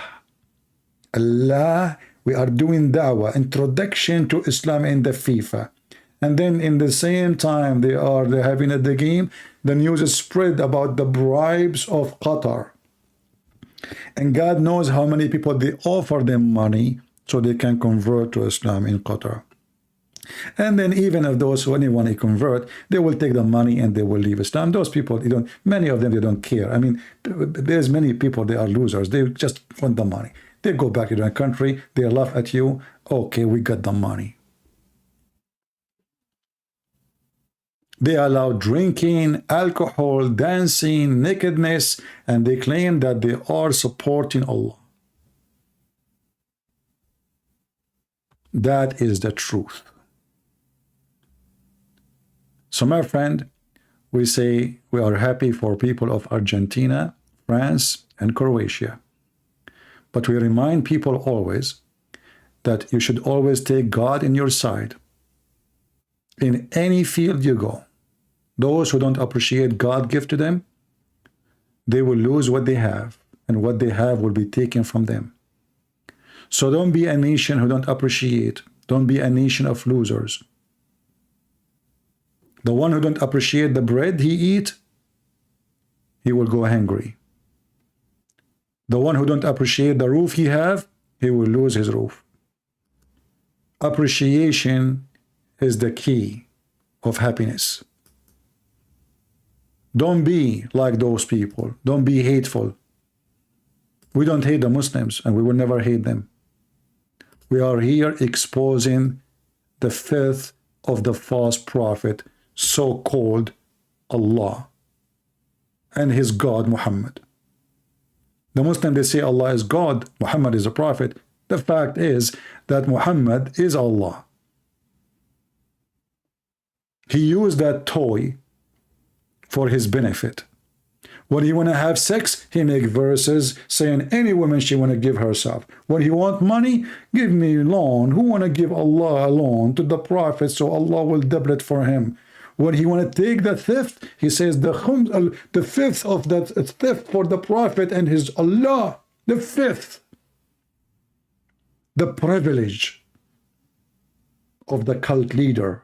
A: Allah, we are doing dawah, introduction to Islam in the FIFA. And then in the same time they're having the game, the news is spread about the bribes of Qatar. And God knows how many people they offer them money so they can convert to Islam in Qatar. And then even if those who anyone to convert, they will take the money and they will leave Islam. Those people, they don't, many of them, they don't care. I mean, there's many people, they are losers. They just want the money. They go back to their country, they laugh at you. Okay, we got the money. They allow drinking, alcohol, dancing, nakedness, and they claim that they are supporting Allah. That is the truth. So my friend, we say we are happy for people of Argentina, France, and Croatia. But we remind people always that you should always take God in your side. In any field you go, those who don't appreciate God give to them, they will lose what they have, and what they have will be taken from them. So don't be a nation who don't appreciate. Don't be a nation of losers. The one who don't appreciate the bread he eat, he will go hungry. The one who don't appreciate the roof he have, he will lose his roof. Appreciation is the key of happiness. Don't be like those people. Don't be hateful. We don't hate the Muslims, and we will never hate them. We are here exposing the filth of the false prophet, so-called Allah, and his God, Muhammad. The Muslim, they say Allah is God, Muhammad is a prophet. The fact is that Muhammad is Allah. He used that toy for his benefit. When he want to have sex, he make verses saying any woman she want to give herself. When he want money, give me loan. Who want to give Allah a loan to the prophet so Allah will double it for him? When he want to take the fifth, he says the fifth of that theft for the Prophet and his Allah. The fifth. The privilege of the cult leader.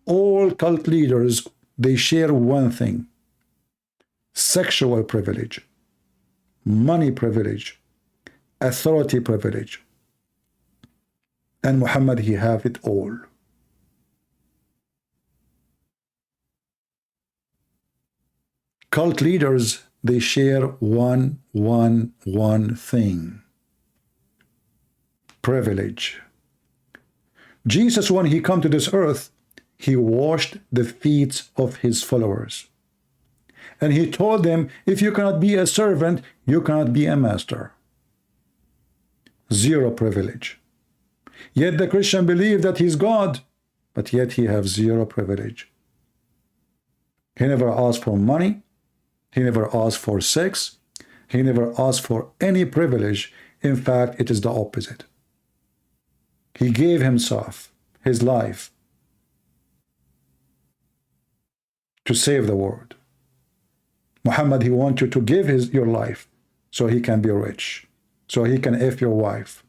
A: All cult leaders, they share one thing: sexual privilege, money privilege, authority privilege. And Muhammad, he have it all. Cult leaders, they share one thing: privilege. Jesus, when he come to this earth, he washed the feet of his followers. And he told them, if you cannot be a servant, you cannot be a master. Zero privilege. Yet the Christian believe that he's God, but yet he have zero privilege. He never asked for money. He never asked for sex. He never asked for any privilege. In fact, it is the opposite. He gave himself, his life, to save the world. Muhammad, he wants you to give your life so he can be rich, so he can F your wife.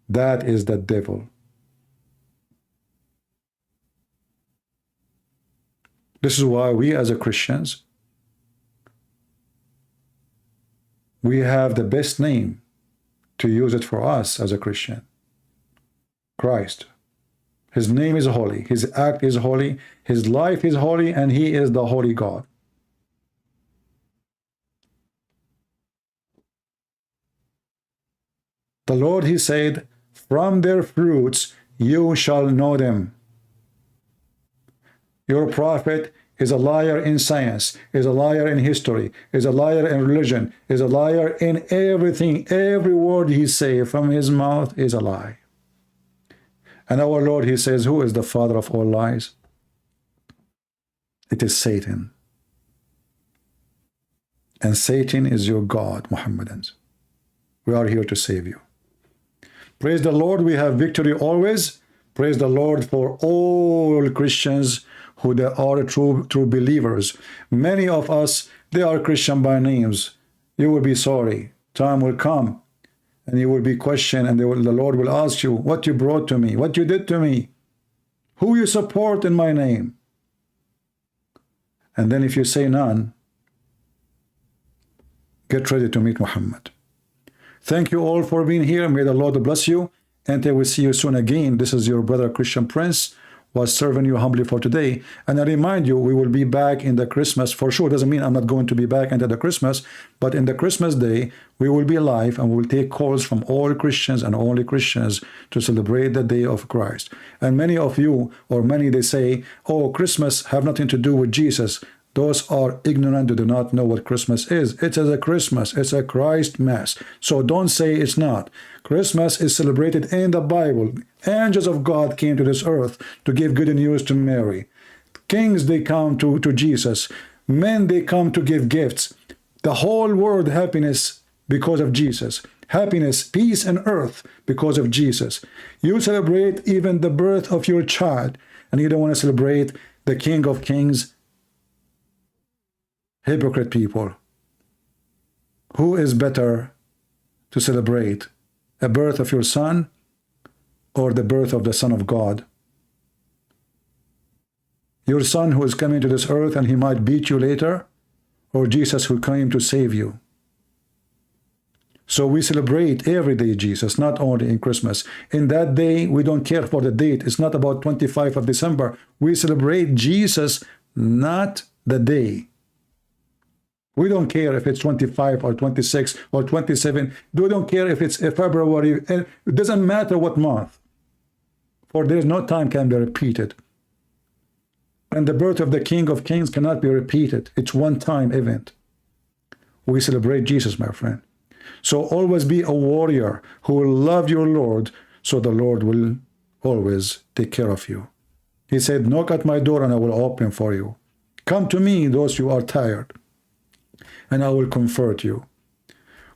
A: That is the devil. This is why we as a Christians, we have the best name to use it for us as a Christian. Christ. His name is holy. His act is holy. His life is holy, and he is the holy God. The Lord, he said, from their fruits you shall know them. Your prophet is a liar in science, is a liar in history, is a liar in religion, is a liar in everything. Every word he say from his mouth is a lie. And our Lord, he says, who is the father of all lies? It is Satan. And Satan is your God, Muhammadans. We are here to save you. Praise the Lord, we have victory always. Praise the Lord for all Christians who they are true believers. Many of us, they are Christian by names. You will be sorry. Time will come and you will be questioned, and the Lord will ask you what you brought to me, what you did to me, who you support in my name. And then if you say none, get ready to meet Muhammad. Thank you all for being here. May the Lord bless you. And I will see you soon again. This is your brother Christian Prince, was serving you humbly for today. And I remind you, we will be back in the Christmas for sure. Doesn't mean I'm not going to be back into the Christmas, but in the Christmas day, we will be live and we will take calls from all Christians and only Christians to celebrate the day of Christ. And many of you, or many, they say, oh, Christmas have nothing to do with Jesus. Those are ignorant, who do not know what Christmas is. It is a Christmas. It's a Christ Mass. So don't say it's not. Christmas is celebrated in the Bible. Angels of God came to this earth to give good news to Mary. Kings, they come to Jesus. Men, they come to give gifts. The whole world happiness because of Jesus. Happiness, peace on earth because of Jesus. You celebrate even the birth of your child, and you don't want to celebrate the King of Kings. Hypocrite people. Who is better to celebrate? A birth of your son or the birth of the Son of God? Your son who is coming to this earth and he might beat you later, or Jesus who came to save you? So we celebrate every day Jesus, not only in Christmas. In that day, we don't care for the date. It's not about 25th of December. We celebrate Jesus, not the day. We don't care if it's 25 or 26 or 27. We don't care if it's February. It doesn't matter what month. For there's no time can be repeated. And the birth of the King of Kings cannot be repeated. It's one-time event. We celebrate Jesus, my friend. So always be a warrior who will love your Lord, so the Lord will always take care of you. He said, knock at my door and I will open for you. Come to me, those who are tired, and I will comfort you.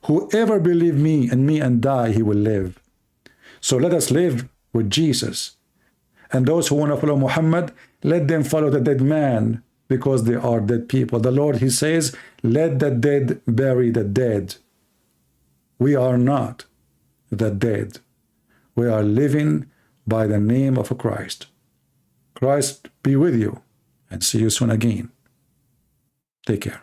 A: Whoever believe me and die, he will live. So let us live with Jesus And those who want to follow Muhammad, let them follow the dead man, because they are dead people. The Lord, he says, let the dead bury the dead. We are not the dead. We are living by the name of Christ. Christ be with you, and see you soon again. Take care.